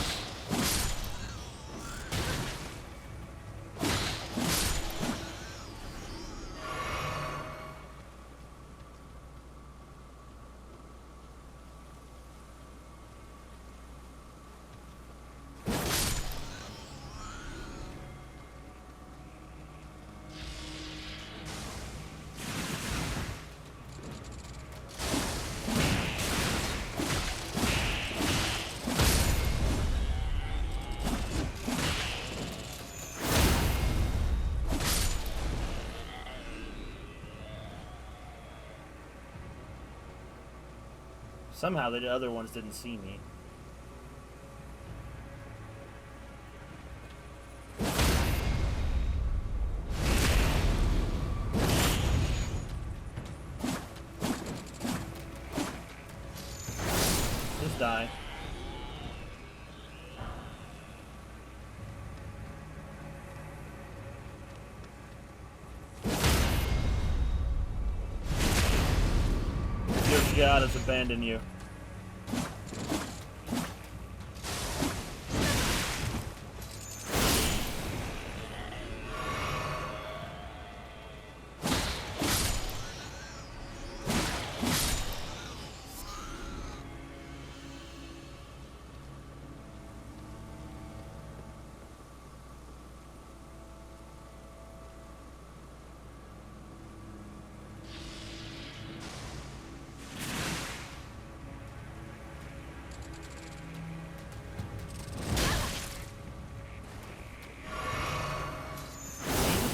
Somehow the other ones didn't see me. Just die. Your god has abandoned you.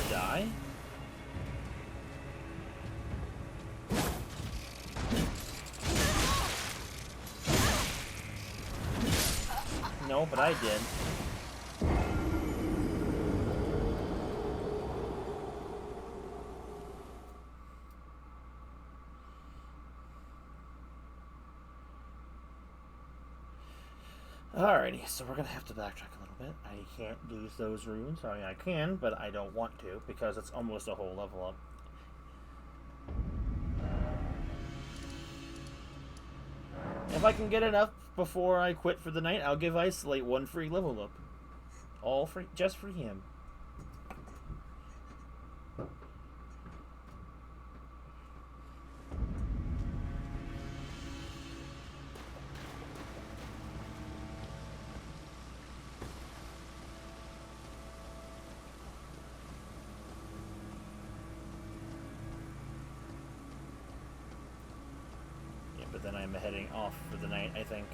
Die? No, but I did. Alrighty, so we're gonna have to backtrack a little bit. I can't lose those runes. I mean, I can, but I don't want to because it's almost a whole level up. If I can get enough before I quit for the night, I'll give Isolate one free level up. All free, just for him. But then I'm heading off for the night, I think.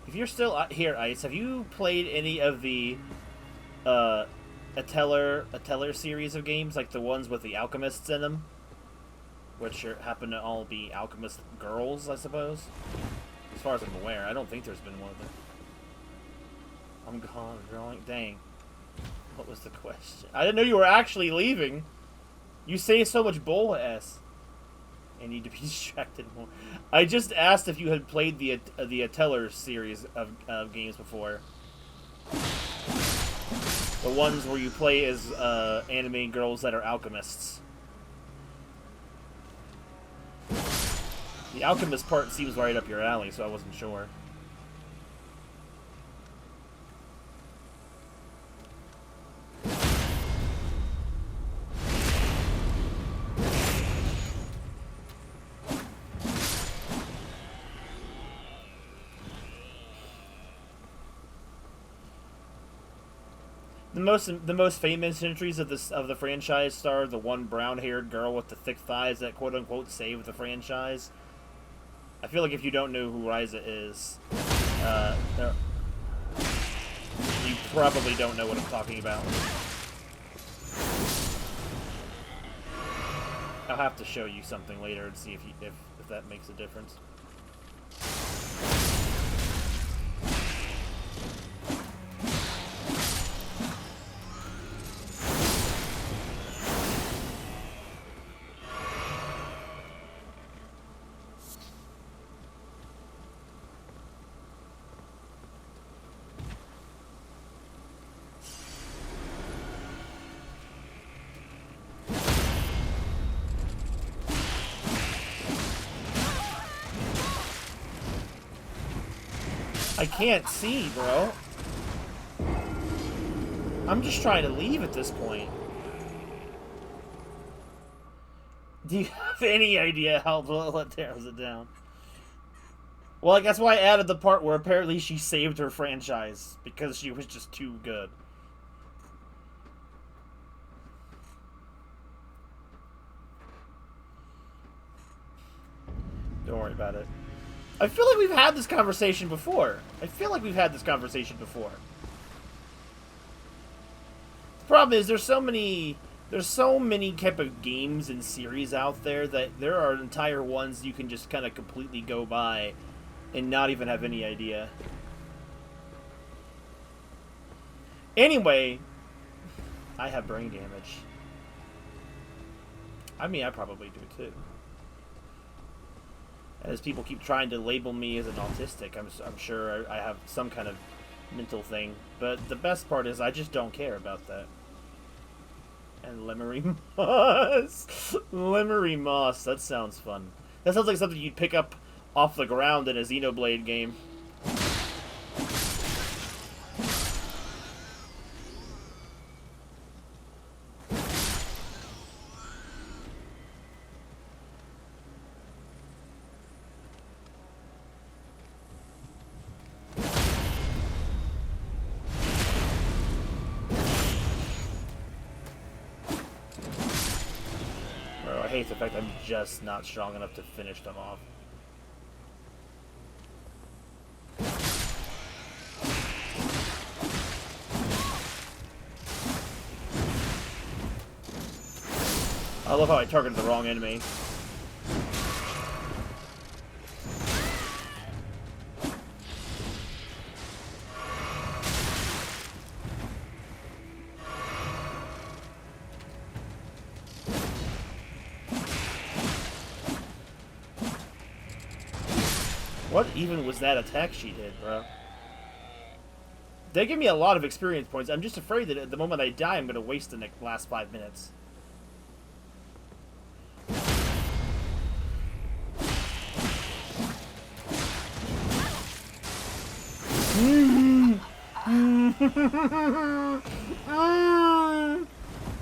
If you're still here, Ice, have you played any of the Ateller series of games, like the ones with the alchemists in them, which happen to all be alchemist girls, I suppose? As far as I'm aware, I don't think there's been one of them. I'm gone, drawing. Dang. What was the question? I didn't know you were actually leaving. You say so much bull s. I need to be distracted more. I just asked if you had played the Ateller series of games before. The ones where you play as anime girls that are alchemists. The alchemist part seems right up your alley, so I wasn't sure. The most famous entries of the franchise star the one brown-haired girl with the thick thighs that quote unquote saved the franchise. I feel like if you don't know who Ryza is, you probably don't know what I'm talking about. I'll have to show you something later and see if that makes a difference. I can't see, bro. I'm just trying to leave at this point. Do you have any idea how well that tears it down? Well, I guess why I added the part where apparently she saved her franchise because she was just too good. Don't worry about it. I feel like we've had this conversation before. The problem is there's so many type of games and series out there that there are entire ones you can just kind of completely go by and not even have any idea. Anyway, I have brain damage. I mean, I probably do too. As people keep trying to label me as an autistic, I'm sure I have some kind of mental thing. But the best part is I just don't care about that. And Lemery Moss. Lemery Moss, that sounds fun. That sounds like something you'd pick up off the ground in a Xenoblade game. Bro, I hate the fact I'm just not strong enough to finish them off. I love how I targeted the wrong enemy. What even was that attack she did, bro? They give me a lot of experience points. I'm just afraid that at the moment I die, I'm going to waste the last 5 minutes.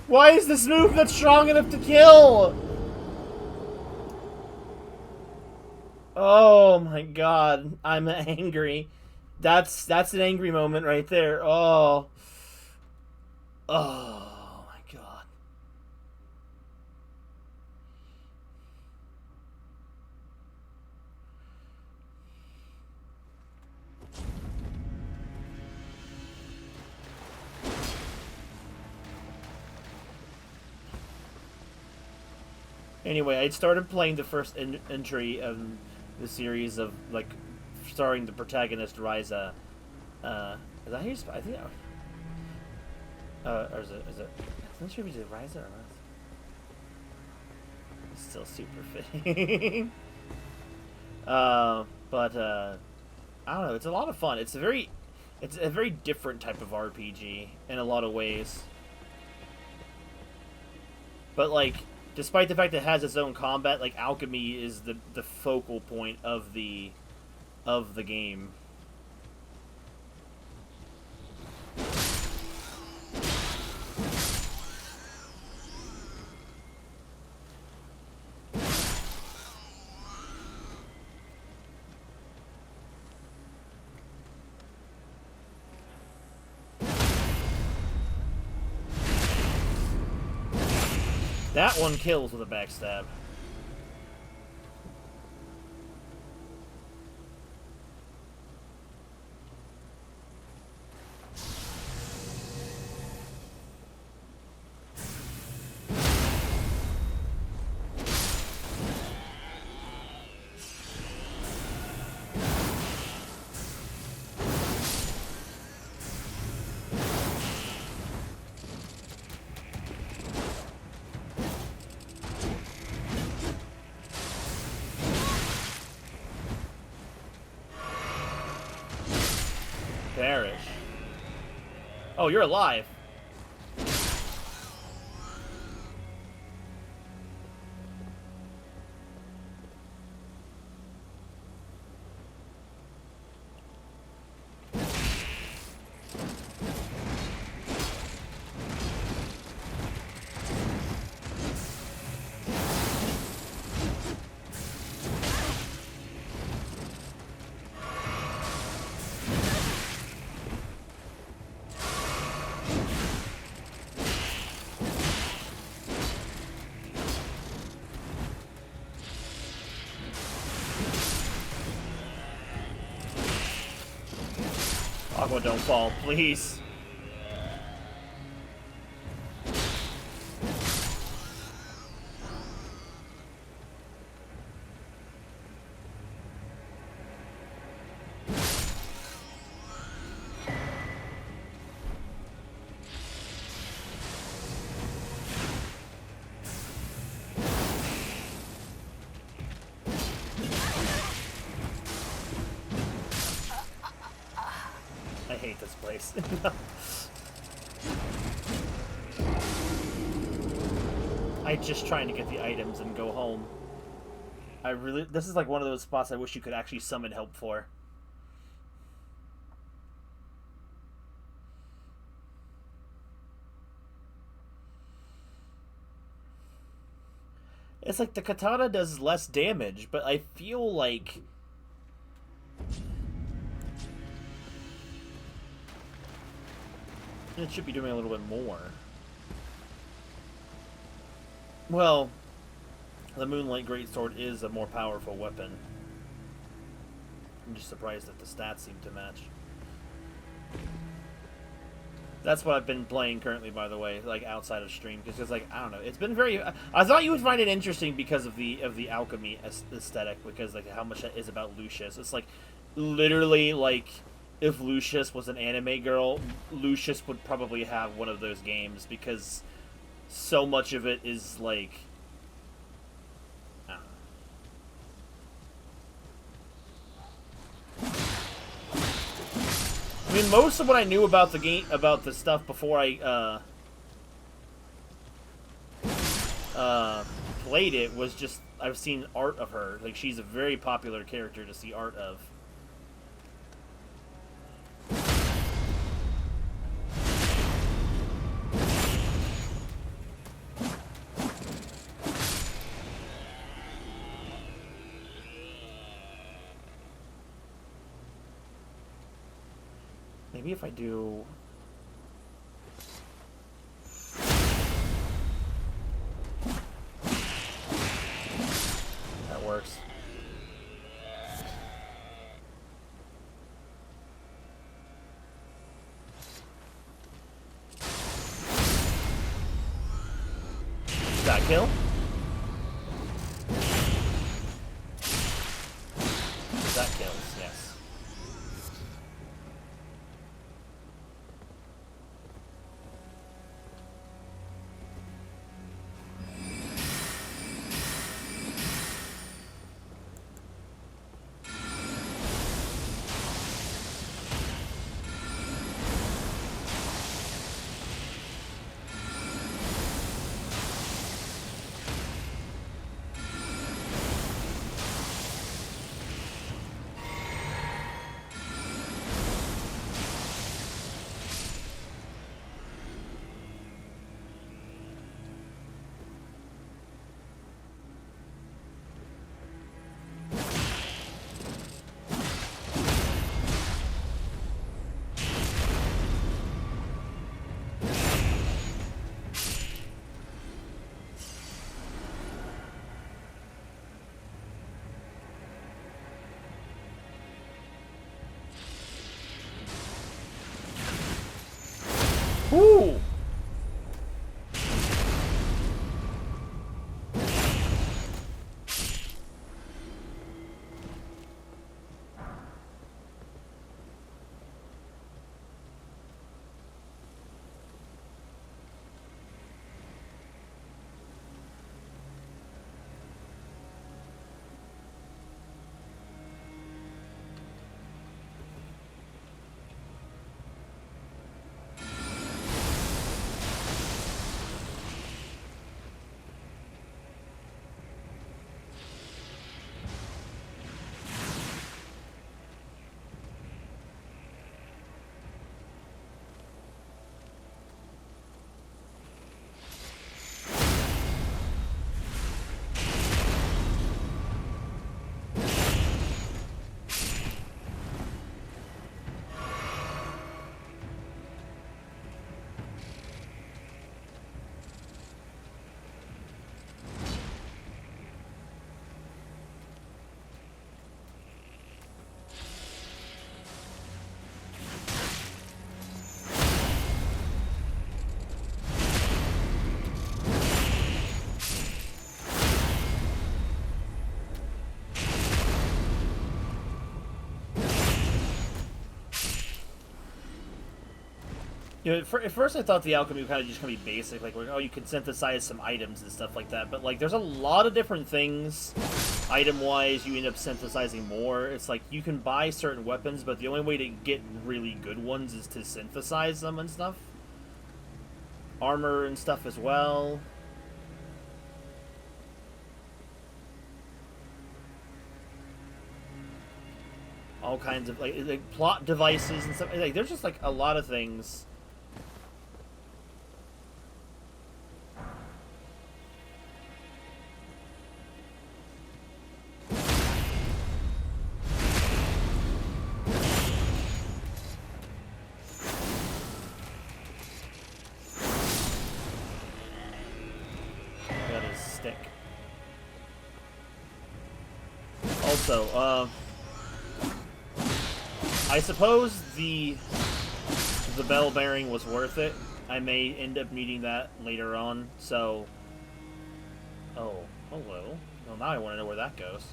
Why is this move not strong enough to kill? Oh my god, I'm angry. That's an angry moment right there. Oh. Oh my god. Anyway, I started playing the first entry of the series of, like, starring the protagonist, Ryza. Is that how you spell? I think. Or is it? I'm not sure if it's Ryza or not. It's still super fitting. But I don't know. It's a lot of fun. It's a very different type of RPG in a lot of ways. But like, despite the fact that it has its own combat, like alchemy is the focal point of the game. That one kills with a backstab. Perish. Oh, you're alive. Aqua, don't fall, please. I hate this place. I'm just trying to get the items and go home. This is like one of those spots I wish you could actually summon help for. It's like the katana does less damage, but I feel like it should be doing a little bit more. Well, the Moonlight Greatsword is a more powerful weapon. I'm just surprised that the stats seem to match. That's what I've been playing currently, by the way, like outside of stream, because it's like, I don't know, it's been very. I thought you would find it interesting because of the alchemy aesthetic, because like how much that is about Lucius. It's like literally like if Lucius was an anime girl, Lucius would probably have one of those games because so much of it is like. I don't know. I mean, most of what I knew about the game, about the stuff before I played it was just I've seen art of her. Like, she's a very popular character to see art of. Maybe if I do... That works. That kill? That kills, yes. You know, at first I thought the alchemy was kind of just gonna be basic, like, oh, you can synthesize some items and stuff like that. But like, there's a lot of different things, item-wise. You end up synthesizing more. It's like you can buy certain weapons, but the only way to get really good ones is to synthesize them and stuff. Armor and stuff as well. All kinds of like plot devices and stuff. Like, there's just like a lot of things. Got his stick. Also, I suppose the bell bearing was worth it. I may end up needing that later on, so... Oh, hello. Well, now I want to know where that goes.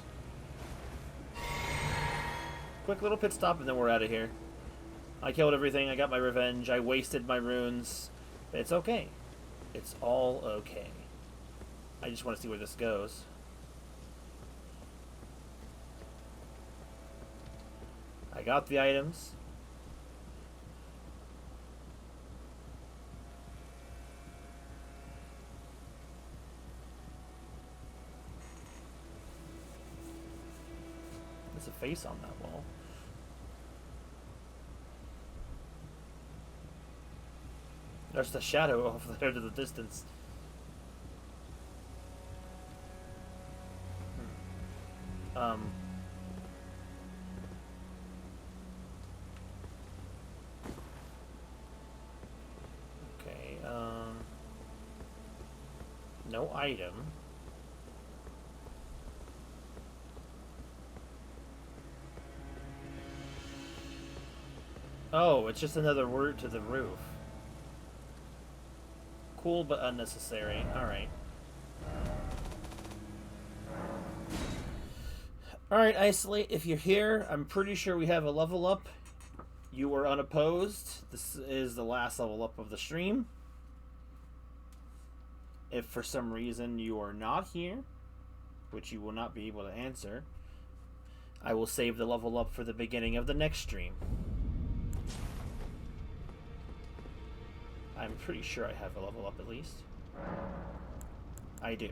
Quick little pit stop, and then we're out of here. I killed everything, I got my revenge, I wasted my runes. But it's okay. It's all okay. I just want to see where this goes. I got the items. There's a face on that wall. There's the shadow over there to the distance. Okay, no item. Oh, it's just another word to the roof. Cool, but unnecessary. Alright. Alright, Isolate, if you're here, I'm pretty sure we have a level up. You were unopposed. This is the last level up of the stream. If for some reason you are not here, which you will not be able to answer, I will save the level up for the beginning of the next stream. I'm pretty sure I have a level up at least. I do.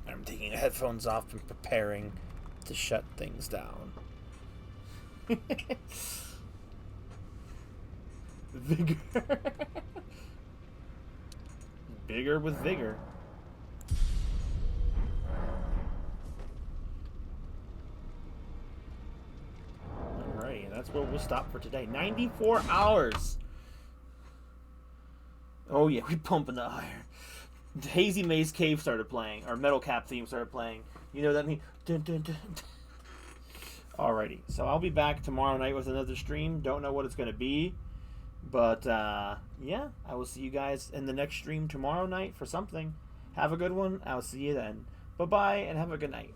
I'm taking the headphones off and preparing to shut things down. Vigor. Bigger with vigor. Alrighty, and that's where we'll stop for today. 94 hours! Oh yeah, we pumping the iron. Hazy Maze Cave started playing, or Metal Cap theme started playing. You know what that means? Dun, dun, dun, dun. Alrighty, so I'll be back tomorrow night with another stream. Don't know what it's going to be. But, yeah, I will see you guys in the next stream tomorrow night for something. Have a good one. I'll see you then. Bye-bye, and have a good night.